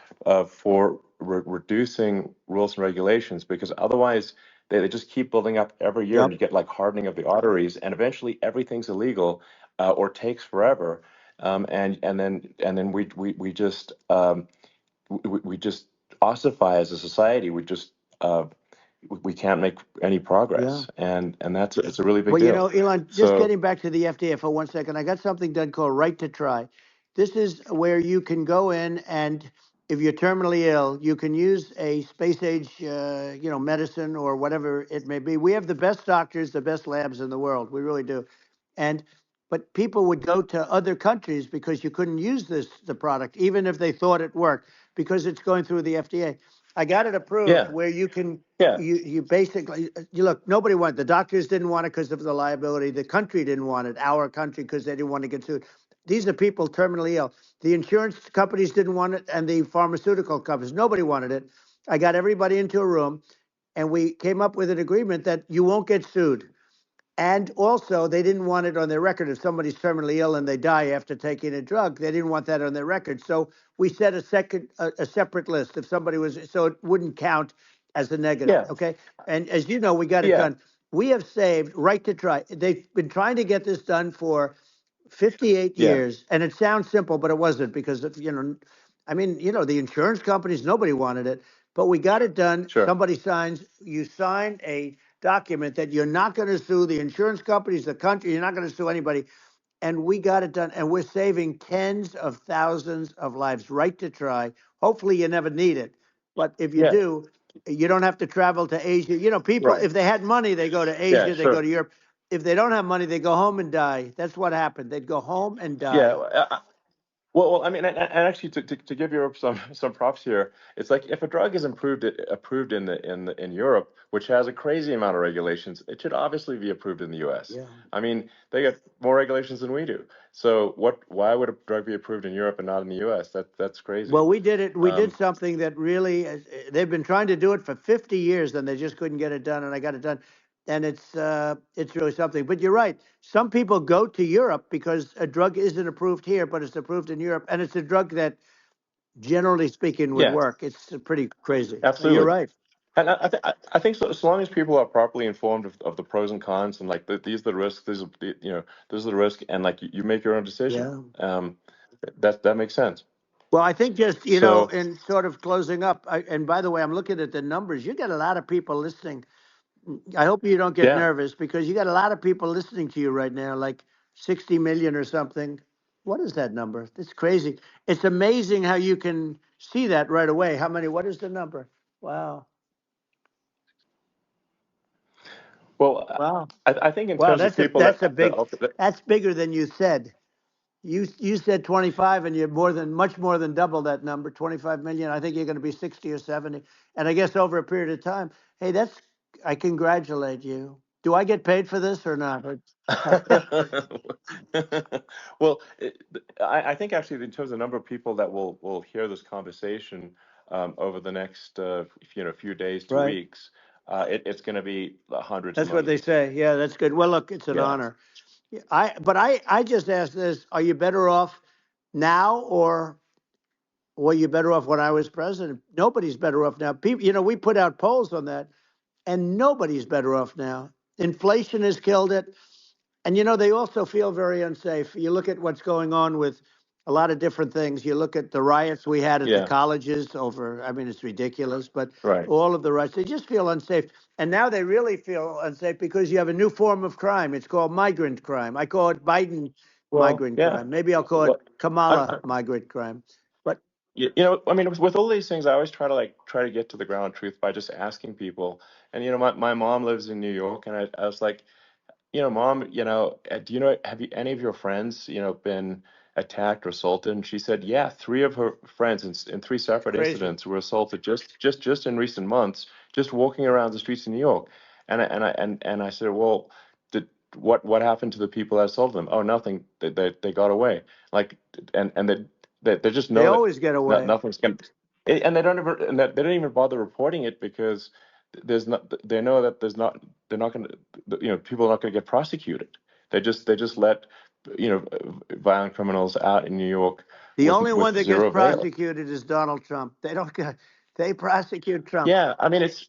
Speaker 2: for reducing rules and regulations, because otherwise they just keep building up every year,
Speaker 3: yep.
Speaker 2: and you get like hardening of the arteries, and eventually everything's illegal, or takes forever, and then we just we just ossify as a society. We can't make any
Speaker 3: Yeah.
Speaker 2: progress, and that's it's a really big
Speaker 3: Well,
Speaker 2: deal.
Speaker 3: Elon, just
Speaker 2: So
Speaker 3: getting back to the FDA for 1 second, I got something done called Right to Try. This is where you can go in and if you're terminally ill, you can use a space age, medicine or whatever it may be. We have the best doctors, the best labs in the world. We really do. And but people would go to other countries because you couldn't use the product, even if they thought it worked, because it's going through the FDA. I got it approved
Speaker 2: yeah,
Speaker 3: where you can
Speaker 2: yeah,
Speaker 3: you basically you look, nobody wanted, the doctors didn't want it because of the liability, the country didn't want it, our country, because they didn't want to get sued. These are people terminally ill. The insurance companies didn't want it, and the pharmaceutical companies, nobody wanted it. I got everybody into a room, and we came up with an agreement that you won't get sued. And also, they didn't want it on their record. If somebody's terminally ill and they die after taking a drug, they didn't want that on their record. So we set a separate list. If somebody was, so it wouldn't count as a negative.
Speaker 2: yeah,
Speaker 3: Okay. And as you know, we got it
Speaker 2: yeah,
Speaker 3: done. We have saved Right to Try. They've been trying to get this done for 58
Speaker 2: yeah,
Speaker 3: years. And it sounds simple, but it wasn't because the insurance companies, nobody wanted it, but we got it done.
Speaker 2: sure,
Speaker 3: Somebody signs, you sign a document that you're not going to sue the insurance companies, the country, you're not going to sue anybody. And we got it done. And we're saving tens of thousands of lives. Right to Try. Hopefully you never need it. But if you
Speaker 2: yeah,
Speaker 3: do, you don't have to travel to Asia. People,
Speaker 2: right,
Speaker 3: if they had money, they go to
Speaker 2: yeah,
Speaker 3: Asia, they go
Speaker 2: sure,
Speaker 3: to Europe. If they don't have money, they go home and die. That's what happened. They'd go home and
Speaker 2: yeah.
Speaker 3: die.
Speaker 2: Well, I mean, and actually, to give Europe some props here, it's like if a drug is approved in Europe, which has a crazy amount of regulations, it should obviously be approved in the U.S.
Speaker 3: Yeah.
Speaker 2: I mean, they get more regulations than we do. So why would a drug be approved in Europe and not in the U.S.? That's crazy.
Speaker 3: Well, we did it. We did
Speaker 2: Um,
Speaker 3: something that really, they've been trying to do it for 50 years and they just couldn't get it done. And I got it done. And it's really something. But you're right. Some people go to Europe because a drug isn't approved here, but it's approved in Europe. And it's a drug that, generally speaking, would
Speaker 2: yeah,
Speaker 3: work. It's pretty crazy. You're
Speaker 2: absolutely.
Speaker 3: right.
Speaker 2: And I think so, so long as people are properly informed of the pros and cons, and like these are the risks, this is the risk, and like you make your own decision.
Speaker 3: Yeah.
Speaker 2: That makes sense.
Speaker 3: Well, I think just,
Speaker 2: So
Speaker 3: in sort of closing up, and by the way, I'm looking at the numbers. You got a lot of people listening. I hope you don't get
Speaker 2: yeah,
Speaker 3: nervous because you got a lot of people listening to you right now, like 60 million or something. What is that number? It's crazy. It's amazing how you can see that right away. What is the number? Wow.
Speaker 2: well,
Speaker 3: Wow.
Speaker 2: I think in
Speaker 3: Wow,
Speaker 2: terms of
Speaker 3: that's a
Speaker 2: people
Speaker 3: that's a
Speaker 2: that
Speaker 3: big that's bigger than you said. You said 25 and you're much more than double that number, 25 million. I think you're going to be 60 or 70. And I guess over a period of time, hey, I congratulate you. Do I get paid for this or not?
Speaker 2: well, I think actually in terms of the number of people that will hear this conversation over the next few days to
Speaker 3: Right.
Speaker 2: weeks, it's going to be hundreds of
Speaker 3: That's what they
Speaker 2: millions.
Speaker 3: say. Yeah, that's good. Well, look, it's an
Speaker 2: Yeah.
Speaker 3: honor. But I just asked this, are you better off now or were you better off when I was president? Nobody's better off now. People, we put out polls on that and nobody's better off now. Inflation has killed it. And they also feel very unsafe. You look at what's going on with a lot of different things. You look at the riots we had at the
Speaker 2: Yeah.
Speaker 3: colleges over, I mean, it's ridiculous, but
Speaker 2: Right.
Speaker 3: all of the riots, they just feel unsafe. And now they really feel unsafe because you have a new form of crime. It's called migrant crime. I call it Biden
Speaker 2: Well,
Speaker 3: migrant
Speaker 2: yeah.
Speaker 3: crime. Maybe I'll call it
Speaker 2: Well,
Speaker 3: Kamala migrant crime. But
Speaker 2: I mean, with all these things, I always try to get to the ground truth by just asking people. And my mom lives in New York, and I was like, Mom, do you know, have any of your friends, been attacked or assaulted? And she said, yeah, 3 of her friends in 3 separate
Speaker 3: Crazy.
Speaker 2: incidents were assaulted just in recent months, just walking around the streets of New York. And I said, well, what happened to the people that assaulted them? Oh, nothing. They got away. Like, and they just know
Speaker 3: They
Speaker 2: that
Speaker 3: always get away.
Speaker 2: nothing's going. And they don't ever, and they don't even bother reporting it because there's not. They know that there's not. They're not going to. People are not going to get prosecuted. They just let violent criminals out in New York.
Speaker 3: The
Speaker 2: with,
Speaker 3: only
Speaker 2: with
Speaker 3: one that
Speaker 2: zero
Speaker 3: gets
Speaker 2: bail.
Speaker 3: prosecuted is Donald Trump. They prosecute Trump.
Speaker 2: Yeah, I mean it's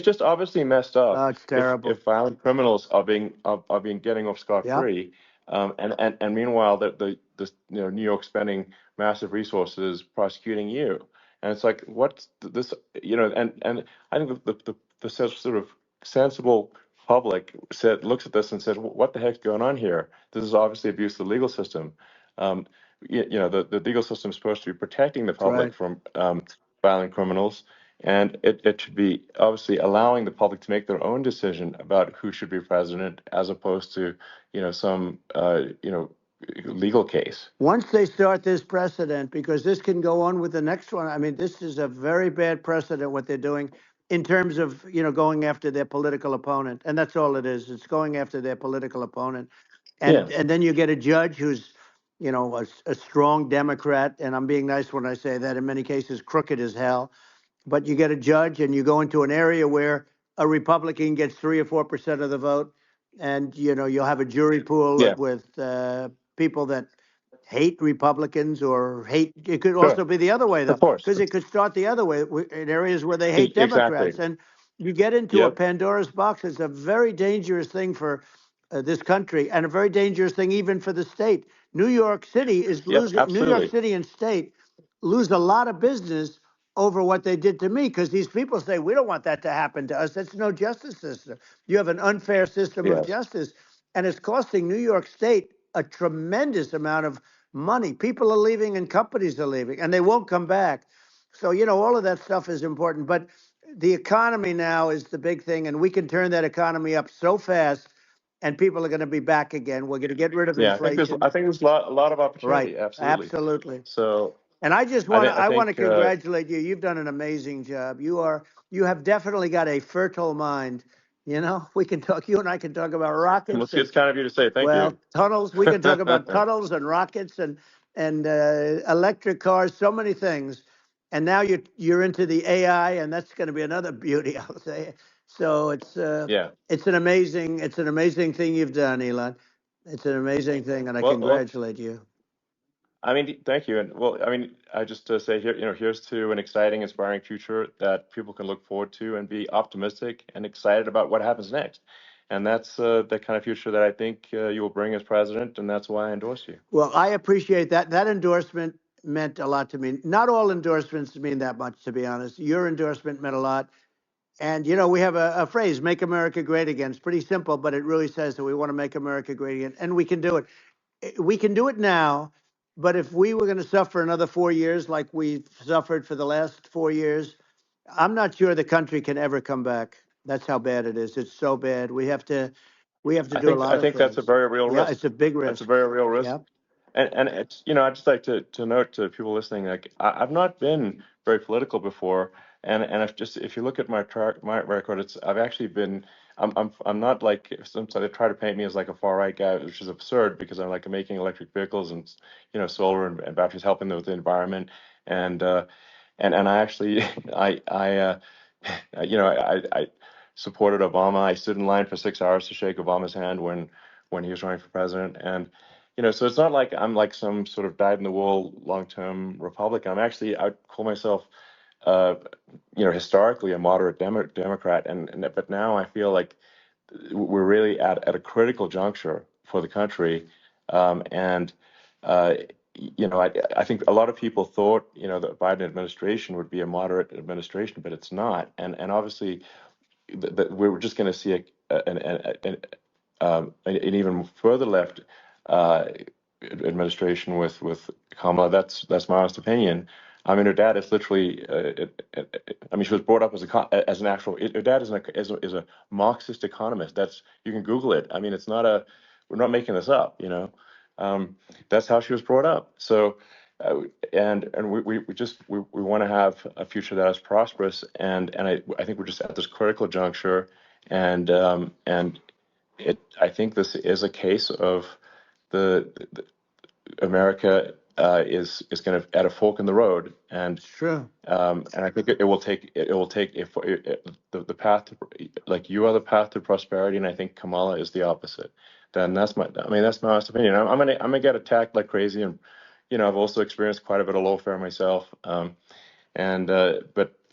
Speaker 2: just obviously messed up.
Speaker 3: Oh, it's terrible.
Speaker 2: If violent criminals are being getting off scot
Speaker 3: Yep.
Speaker 2: free, and meanwhile the New York spending massive resources prosecuting you, and it's like what's this and I think the sort of sensible public looks at this and says, what the heck's going on here? This is obviously abuse of the legal system. The legal system is supposed to be protecting the public
Speaker 3: right.
Speaker 2: from violent criminals, and it should be obviously allowing the public to make their own decision about who should be president, as opposed to some legal case.
Speaker 3: Once they start this precedent, because this can go on with the next one. I mean, this is a very bad precedent what they're doing in terms of going after their political opponent, and that's all it is. It's going after their political opponent, and
Speaker 2: Yeah.
Speaker 3: and then you get a judge who's a strong Democrat, and I'm being nice when I say that. In many cases, crooked as hell. But you get a judge, and you go into an area where a Republican gets 3 or 4% of the vote, and you'll have a jury pool
Speaker 2: Yeah.
Speaker 3: with people that hate Republicans or hate. It could
Speaker 2: Sure.
Speaker 3: also be the other way, though,
Speaker 2: Of course.
Speaker 3: because it could start the other way in areas where they hate
Speaker 2: Exactly.
Speaker 3: Democrats, and you get into a
Speaker 2: Yep.
Speaker 3: Pandora's box. It's a very dangerous thing for this country, and a very dangerous thing even for the state. New York City is
Speaker 2: Yep,
Speaker 3: losing. New York
Speaker 2: absolutely.
Speaker 3: City and state lose a lot of business over what they did to me, because these people say, we don't want that to happen to us. That's no justice system. You have an unfair system of
Speaker 2: Yes.
Speaker 3: justice, and it's costing New York State a tremendous amount of money. People are leaving and companies are leaving, and they won't come back. So, all of that stuff is important. But the economy now is the big thing, and we can turn that economy up so fast, and people are going to be back again. We're going to get rid of
Speaker 2: Yeah,
Speaker 3: inflation.
Speaker 2: I think there's a lot of opportunity.
Speaker 3: Right.
Speaker 2: Absolutely.
Speaker 3: Absolutely.
Speaker 2: So
Speaker 3: And I just
Speaker 2: I,
Speaker 3: want
Speaker 2: thi-
Speaker 3: to
Speaker 2: I
Speaker 3: I want to
Speaker 2: think
Speaker 3: congratulate you. You've done an amazing job. You have definitely got a fertile mind. We can talk. You and I can talk about rockets
Speaker 2: it's kind of you to say. Thank you.
Speaker 3: tunnels. We can talk about tunnels and rockets and electric cars. So many things. And now you're into the AI, and that's going to be another beauty, I'll say. So
Speaker 2: Yeah.
Speaker 3: it's an amazing thing you've done, Elon. It's an amazing thing, and I
Speaker 2: Well,
Speaker 3: congratulate you.
Speaker 2: I mean, thank you. And well, I mean, I just say here, here's to an exciting, inspiring future that people can look forward to and be optimistic and excited about what happens next. And that's the kind of future that I think you will bring as president, and that's why I endorse you.
Speaker 3: Well, I appreciate that. That endorsement meant a lot to me. Not all endorsements mean that much, to be honest. Your endorsement meant a lot. And, we have a phrase, make America great again. It's pretty simple, but it really says that we want to make America great again. And we can do it. We can do it now. But if we were going to suffer another 4 years like we've suffered for the last 4 years, I'm not sure the country can ever come back. That's how bad it is. It's so bad. We have to do a lot
Speaker 2: I
Speaker 3: of
Speaker 2: think that's a
Speaker 3: things.
Speaker 2: very real
Speaker 3: Yeah,
Speaker 2: risk.
Speaker 3: it's a big risk.
Speaker 2: That's a very real risk.
Speaker 3: Yeah.
Speaker 2: And it's, I'd just like to note to people listening, like I've not been very political before, and if you look at my record, I've actually been. I'm not like sometimes they try to paint me as like a far right guy, which is absurd because I'm like making electric vehicles and solar and batteries, helping with the environment, and I actually I supported Obama. I stood in line for 6 hours to shake Obama's hand when he was running for president, and so it's not like I'm like some sort of dyed-in-the-wool long-term Republican. I'd call myself, historically a moderate Democrat, but now I feel like we're really at a critical juncture for the country, and I think a lot of people thought the Biden administration would be a moderate administration, but it's not, and obviously we're just going to see an even further left administration with Kamala. That's my honest opinion. I mean, her dad is literally. I mean, she was brought up as an actual. Her dad is a Marxist economist. You can Google it. I mean, it's not a. We're not making this up. That's how she was brought up. So, and we want to have a future that is prosperous, and I think we're just at this critical juncture, and I think this is a case of the America is kind of at a fork in the road, and
Speaker 3: True.
Speaker 2: and I think it will take if the path to, like, you are the path to prosperity, and I think Kamala is the opposite. Then that's my honest opinion. I'm gonna get attacked like crazy, and I've also experienced quite a bit of lawfare myself, but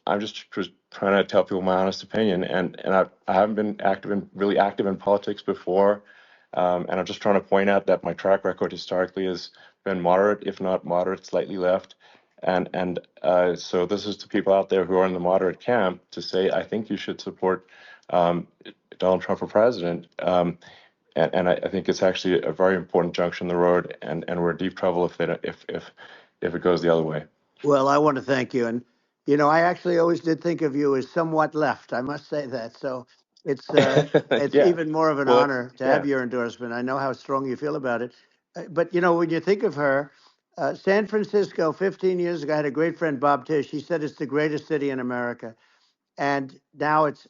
Speaker 2: I'm just trying to tell people my honest opinion, and I haven't been really active in politics before, and I'm just trying to point out that my track record historically has been moderate, if not moderate, slightly left. And so this is to people out there who are in the moderate camp to say, I think you should support Donald Trump for president. And I think it's actually a very important junction in the road, and we're in deep trouble if it goes the other way.
Speaker 3: Well, I want to thank you. And, I actually always did think of you as somewhat left. I must say that. So it's
Speaker 2: Yeah.
Speaker 3: even more of an
Speaker 2: Well,
Speaker 3: honor to have
Speaker 2: yeah.
Speaker 3: your endorsement. I know how strong you feel about it. But, when you think of her, San Francisco, 15 years ago, I had a great friend, Bob Tish. He said it's the greatest city in America. And now it's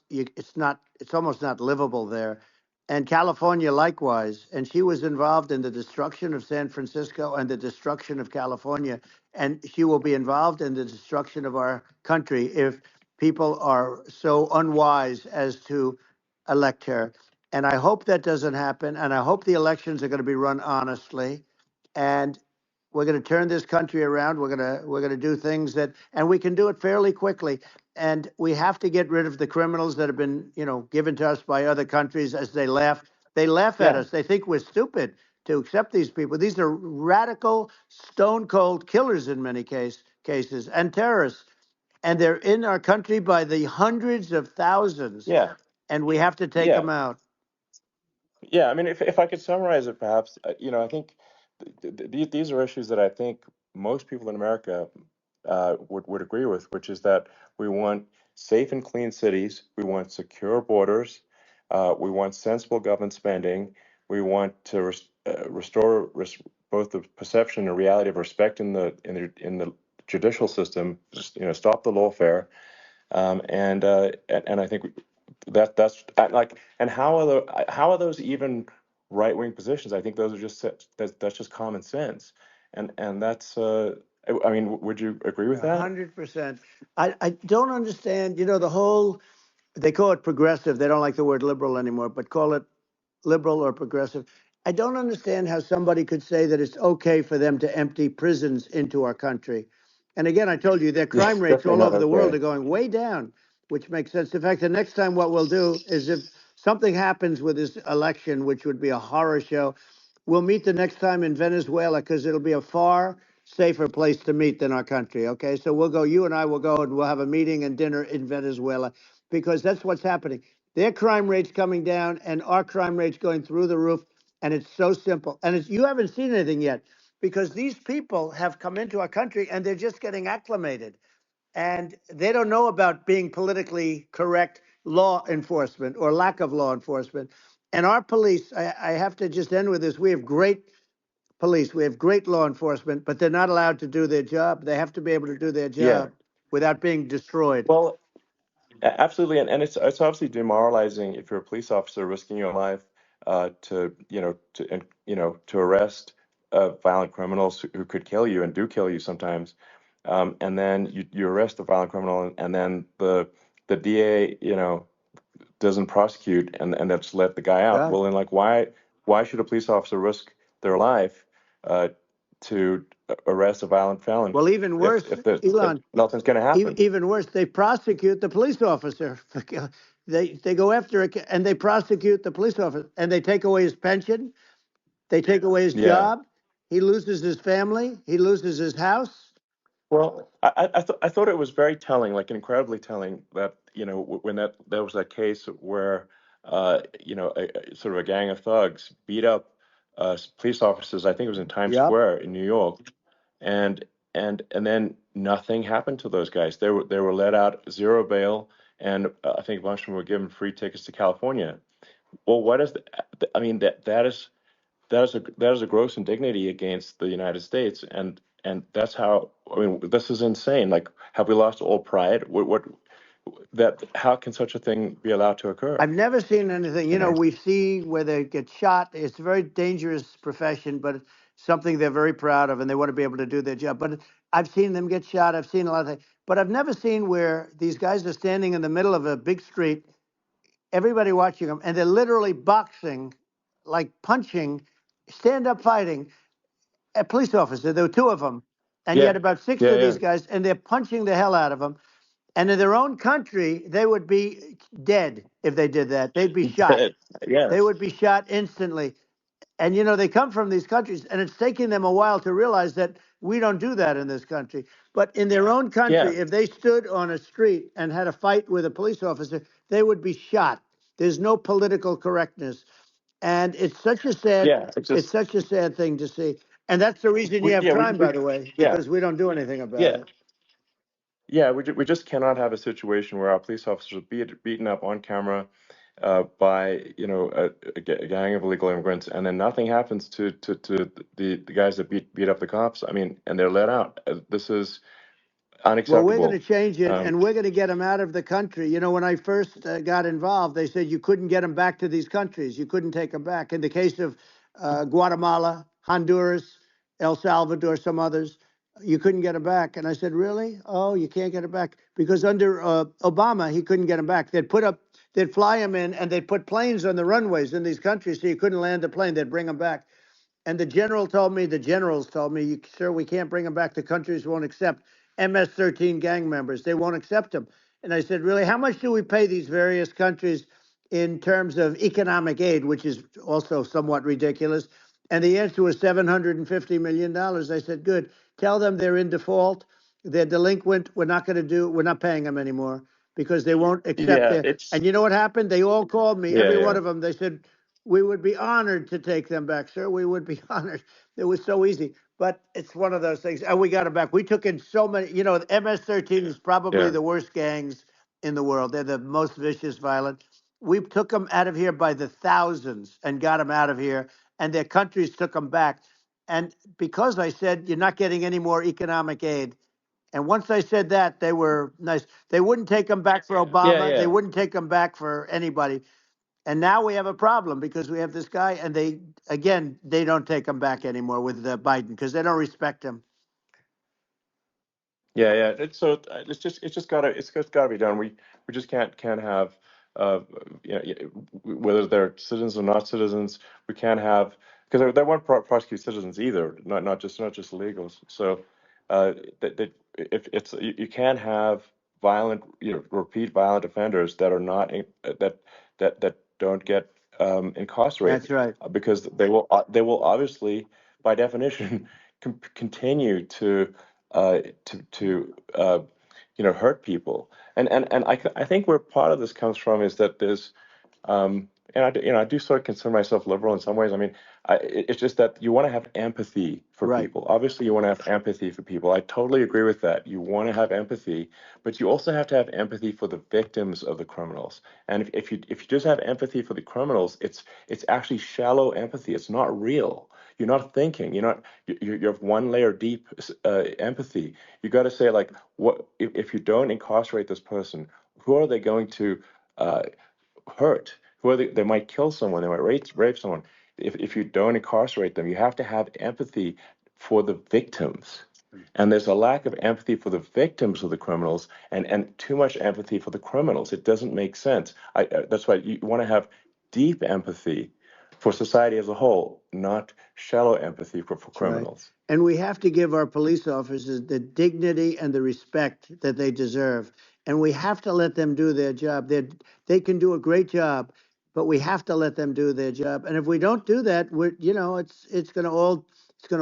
Speaker 3: almost not livable there. And California likewise. And she was involved in the destruction of San Francisco and the destruction of California. And she will be involved in the destruction of our country if people are so unwise as to elect her. And I hope that doesn't happen. And I hope the elections are going to be run honestly. And we're going to turn this country around. We're going to do things and we can do it fairly quickly. And we have to get rid of the criminals that have been, given to us by other countries as they laugh. They laugh at us. They think we're stupid to accept these people. These are radical, stone cold killers in many cases and terrorists. And they're in our country by the hundreds of thousands.
Speaker 2: Yeah.
Speaker 3: And we have to take them out.
Speaker 2: Yeah. I mean, if I could summarize it, perhaps, I think these are issues that I think most people in America would agree with, which is that we want safe and clean cities, we want secure borders, we want sensible government spending, we want to restore both the perception and reality of respect in the judicial system, just, stop the lawfare, and I think that's like, and how are those even right-wing positions? I think those are that's just common sense, and that's I mean, would you agree with that?
Speaker 3: 100%. I don't understand, the whole, they call it progressive. They don't like the word liberal anymore, but call it liberal or progressive. I don't understand how somebody could say that it's okay for them to empty prisons into our country. And again, I told you their crime rates all over the world are going way down, which makes sense. In fact, the next time what we'll do is, if something happens with this election, which would be a horror show, we'll meet the next time in Venezuela, because it'll be a far safer place to meet than our country. Okay, so you and I will go and we'll have a meeting and dinner in Venezuela, because that's what's happening. Their crime rate's coming down and our crime rate's going through the roof. And it's so simple. And you haven't seen anything yet, because these people have come into our country and they're just getting acclimated. And they don't know about being politically correct law enforcement or lack of law enforcement. And our police, I have to just end with this. We have great police. We have great law enforcement, but they're not allowed to do their job. They have to be able to do their job without being destroyed.
Speaker 2: Well, absolutely, and it's obviously demoralizing if you're a police officer risking your life to arrest violent criminals who could kill you and do kill you sometimes, and then you arrest the violent criminal, and then the DA doesn't prosecute and just let the guy out.
Speaker 3: Yeah.
Speaker 2: Well, then, like, why should a police officer risk their life to arrest a violent felon?
Speaker 3: Well, even worse, Elon,
Speaker 2: if nothing's going to happen.
Speaker 3: Even worse, they prosecute the police officer. They go after it and they prosecute the police officer, and they take away his pension. They take away his job. He loses his family. He loses his house.
Speaker 2: Well, I thought it was very telling, like incredibly telling, that when there was that case where sort of a gang of thugs beat up police officers. I think it was in Times Square in New York, and then nothing happened to those guys. They were let out, zero bail, and I think a bunch of them were given free tickets to California. Well, what is I mean, that is that is a gross indignity against the United States, and that's how, I mean, this is insane. Like, have we lost all pride? What that, how can such a thing be allowed to occur?
Speaker 3: I've never seen anything. You
Speaker 2: You
Speaker 3: know,
Speaker 2: know?
Speaker 3: we see where they get shot. It's a very dangerous profession, but it's something they're very proud of, and they want to be able to do their job. But I've seen them get shot. I've seen a lot of things. But I've never seen where these guys are standing in the middle of a big street, everybody watching them, and they're literally boxing, like punching, stand up fighting a police officer. There were two of them, and you
Speaker 2: Yeah,
Speaker 3: had about six
Speaker 2: yeah,
Speaker 3: of
Speaker 2: yeah.
Speaker 3: these guys, and they're punching the hell out of them. And in their own country, they would be dead if they did that. They'd be shot. They
Speaker 2: Yes.
Speaker 3: would be shot instantly. And you know, they come from these countries, and it's taking them a while to realize that we don't do that in this country. But in their own
Speaker 2: Yeah,
Speaker 3: country, if they stood on a street and had a fight with a police officer, they would be shot. There's no political correctness. And
Speaker 2: yeah. It's
Speaker 3: it's
Speaker 2: just
Speaker 3: such a sad thing to see. And that's the reason you have crime, by the way,
Speaker 2: yeah,
Speaker 3: because we don't do anything about
Speaker 2: yeah.
Speaker 3: it.
Speaker 2: Yeah, we just cannot have a situation where our police officers are beaten up on camera by, you know, a gang of illegal immigrants, and then nothing happens to the guys that beat up the cops. I mean, and they're let out. This is
Speaker 3: Well, we're going to
Speaker 2: unacceptable.
Speaker 3: change it,
Speaker 2: Um,
Speaker 3: and we're going to get them out of the country. You know, when I first got involved, they said you couldn't get them back to these countries. You couldn't take them back. In the case of Guatemala, Honduras, El Salvador, some others, you couldn't get them back. And I said, really? Oh, you can't get them back? Because under Obama, he couldn't get them back. They'd fly them in, and they'd put planes on the runways in these countries so you couldn't land the plane. They'd bring them back. And the generals told me, sir, we can't bring them back. The countries won't accept MS-13 gang members. They won't accept them. And I said, really, how much do we pay these various countries in terms of economic aid, which is also somewhat ridiculous? And the answer was $750 million. I said, good. Tell them they're in default. They're delinquent. We're not paying them anymore because they won't accept
Speaker 2: yeah,
Speaker 3: their.
Speaker 2: it's
Speaker 3: And you know what happened? They all called me,
Speaker 2: yeah,
Speaker 3: every one
Speaker 2: yeah,
Speaker 3: of them. They said, we would be honored to take them back, sir. We would be honored. It was so easy. But it's one of those things. And we got them back. We took in so many, you know, MS-13 is probably
Speaker 2: yeah,
Speaker 3: the worst gangs in the world. They're the most vicious, violent. We took them out of here by the thousands and got them out of here. And their countries took them back. And because I said, you're not getting any more economic aid. And once I said that, they were nice. They wouldn't take them back for
Speaker 2: yeah,
Speaker 3: Obama. They
Speaker 2: yeah.
Speaker 3: wouldn't take them back for anybody. And now we have a problem because we have this guy, and they don't take him back anymore with Biden because they don't respect him.
Speaker 2: Yeah, yeah. It's just gotta be done. We just can't have you know, whether they're citizens or not citizens. We can't have, because they won't prosecute citizens either, not just illegals. So that if it's you can't have violent, you know, repeat violent offenders that are not that don't get
Speaker 3: That's
Speaker 2: incarcerated,
Speaker 3: right.
Speaker 2: because they will obviously, by definition, continue to you know, hurt people. And I think where part of this comes from is that there's and you know, I do sort of consider myself liberal in some ways. I mean, it's just that you want to have empathy for
Speaker 3: Right.
Speaker 2: people. Obviously, you want to have empathy for people. I totally agree with that. You want to have empathy, but you also have to have empathy for the victims of the criminals. And if you just have empathy for the criminals, it's actually shallow empathy. It's not real. You're not thinking. You're one layer deep empathy. You got to say, like, what if you don't incarcerate this person? Who are they going to hurt? Who are they might kill someone. They might rape someone. If you don't incarcerate them, you have to have empathy for the victims. And there's a lack of empathy for the victims of the criminals, and too much empathy for the criminals. It doesn't make sense. That's why you want to have deep empathy for society as a whole, not shallow empathy for
Speaker 3: That's right.
Speaker 2: criminals.
Speaker 3: And we have to give our police officers the dignity and the respect that they deserve. And we have to let them do their job. They can do a great job, but we have to let them do their job. And if we don't do that, it's going to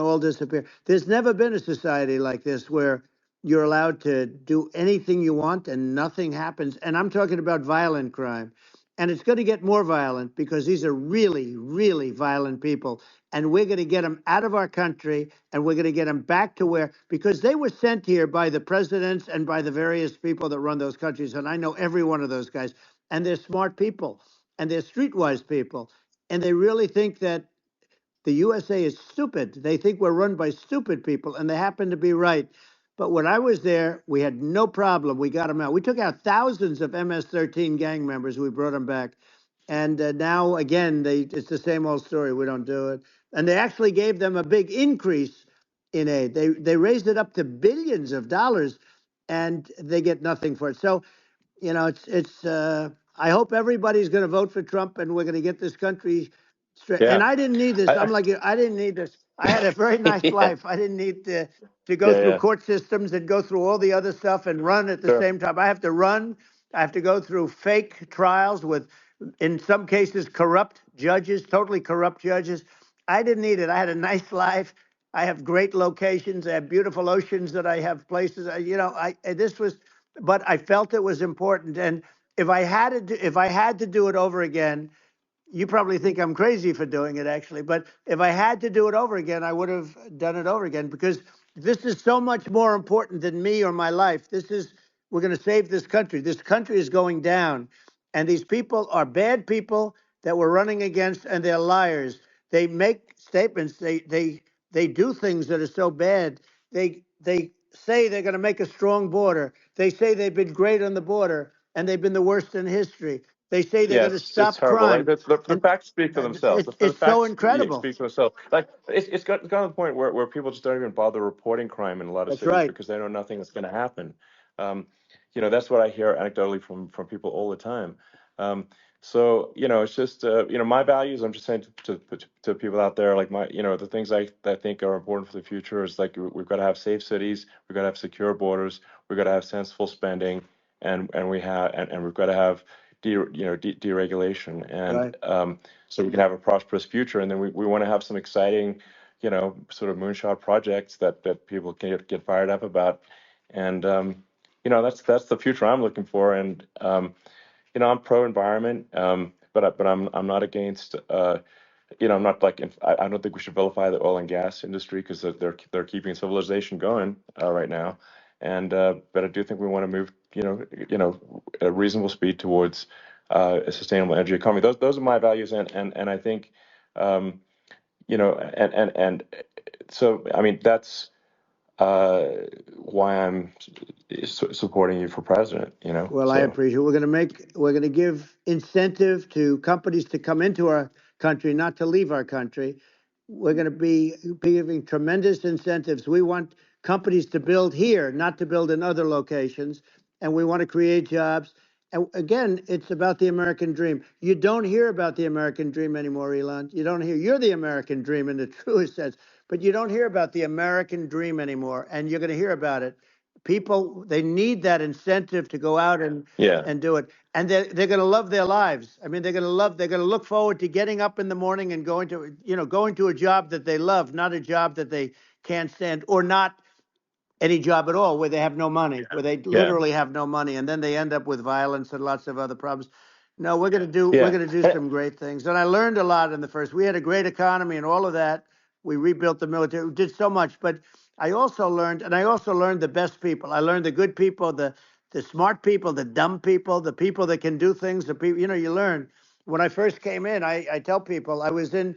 Speaker 3: all disappear. There's never been a society like this where you're allowed to do anything you want and nothing happens. And I'm talking about violent crime. And it's going to get more violent because these are really, really violent people. And we're going to get them out of our country, and we're going to get them back to because they were sent here by the presidents and by the various people that run those countries. And I know every one of those guys. And they're smart people, and they're streetwise people. And they really think that the USA is stupid. They think we're run by stupid people, and they happen to be right. But when I was there, we had no problem. We got them out. We took out thousands of MS-13 gang members. We brought them back. And now, again, it's the same old story. We don't do it. And they actually gave them a big increase in aid. They raised it up to billions of dollars, and they get nothing for it. So, you know, I hope everybody's going to vote for Trump, and we're going to get this country straight.
Speaker 2: Yeah.
Speaker 3: And I didn't need this. I'm like you. I didn't need this. I had a very nice
Speaker 2: Yeah.
Speaker 3: life. I didn't need to go through court systems and go through all the other stuff and run at the
Speaker 2: Sure.
Speaker 3: same time. I have to run. I have to go through fake trials with, in some cases, corrupt judges, totally corrupt judges. I didn't need it. I had a nice life. I have great locations. I have beautiful oceans that I have places. But I felt it was important. And if I had to do it over again, you probably think I'm crazy for doing it, actually. But if I had to do it over again, I would have done it over again, because this is so much more important than me or my life. We're going to save this country. This country is going down. And these people are bad people that we're running against, and they're liars. They make statements. They do things that are so bad. They say they're going to make a strong border. They say they've been great on the border, and they've been the worst in history. They say they're going to
Speaker 2: It's
Speaker 3: stop
Speaker 2: horrible.
Speaker 3: crime.
Speaker 2: Like the
Speaker 3: And
Speaker 2: facts speak for themselves. The
Speaker 3: it's so
Speaker 2: facts
Speaker 3: incredible.
Speaker 2: speak for themselves. Like it's gotten to the point where people just don't even bother reporting crime in a lot of
Speaker 3: That's
Speaker 2: cities
Speaker 3: right.
Speaker 2: because they know nothing is going to happen. That's what I hear anecdotally from people all the time. So it's just my values. I'm just saying to people out there, like the things I think are important for the future is like we've got to have safe cities, we've got to have secure borders, we've got to have sensible spending, and we've got to have deregulation, and
Speaker 3: Right.
Speaker 2: so we can have a prosperous future. And then we want to have some exciting, sort of moonshot projects that people can get fired up about. And that's the future I'm looking for. And I'm pro environment, but I'm not against. I'm not like I don't think we should vilify the oil and gas industry because they're keeping civilization going right now. And but I do think we want to move at a reasonable speed towards a sustainable energy economy. Those are my values, and I think and so I mean that's why I'm supporting you for president.
Speaker 3: Well, I appreciate it. We're going to give incentive to companies to come into our country, not to leave our country. We're going to be giving tremendous incentives. We want companies to build here, not to build in other locations. And we want to create jobs. And again, it's about the American dream. You don't hear about the American dream anymore, Elon. You're the American dream in the truest sense, but you don't hear about the American dream anymore. And you're going to hear about it. People, they need that incentive to go out and do it. And they're going to love their lives. I mean, they're going to look forward to getting up in the morning and going to a job that they love, not a job that they can't stand, or not any job at all where they have no money, where they literally have no money, and then they end up with violence and lots of other problems. No, we're going to do some great things. And I learned a lot in the first. We had a great economy and all of that. We rebuilt the military. We did so much, but I also learned the best people. I learned the good people, the smart people, the dumb people, the people that can do things. The people, you learn. When I first came in, I tell people I was in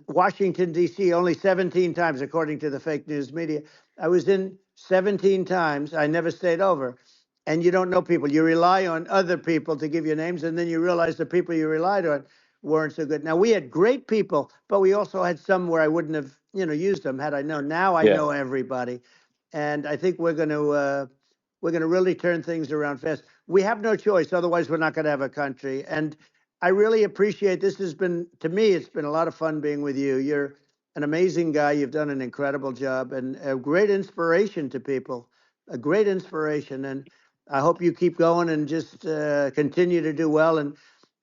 Speaker 3: Washington, D.C. only 17 times, according to the fake news media. I was in 17 times. I never stayed over. And you don't know people. You rely on other people to give you names, and then you realize the people you relied on weren't so good. Now, we had great people, but we also had some where I wouldn't have, used them had I known. Now I know everybody. And I think we're going to really turn things around fast. We have no choice. Otherwise, we're not going to have a country. And I really appreciate this. To me, it's been a lot of fun being with you. You're an amazing guy. You've done an incredible job and a great inspiration to people, a great inspiration. And I hope you keep going and just continue to do well. And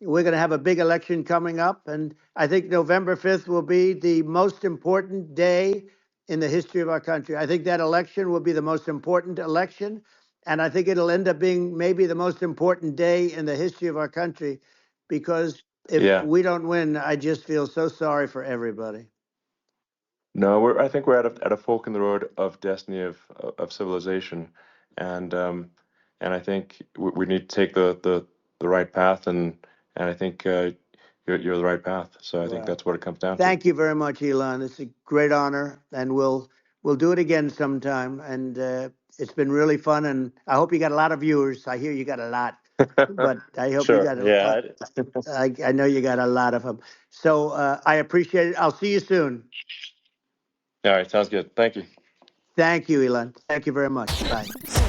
Speaker 3: we're going to have a big election coming up. And I think November 5th will be the most important day in the history of our country. I think that election will be the most important election. And I think it'll end up being maybe the most important day in the history of our country, because if we don't win, I just feel so sorry for everybody.
Speaker 2: No, I think we're at a fork in the road of destiny of civilization, and I think we need to take the right path, and I think you're you're the right path. So I think
Speaker 3: Well,
Speaker 2: that's what it comes down to.
Speaker 3: thank you very much, Elon. It's a great honor, and we'll do it again sometime. And it's been really fun, and I hope you got a lot of viewers. I hear you got a lot, but I hope you
Speaker 2: Sure.
Speaker 3: got
Speaker 2: Yeah.
Speaker 3: I know you got a lot of them. So I appreciate it. I'll see you soon.
Speaker 2: All right. Sounds good. Thank you.
Speaker 3: Thank you, Elon. Thank you very much. Bye.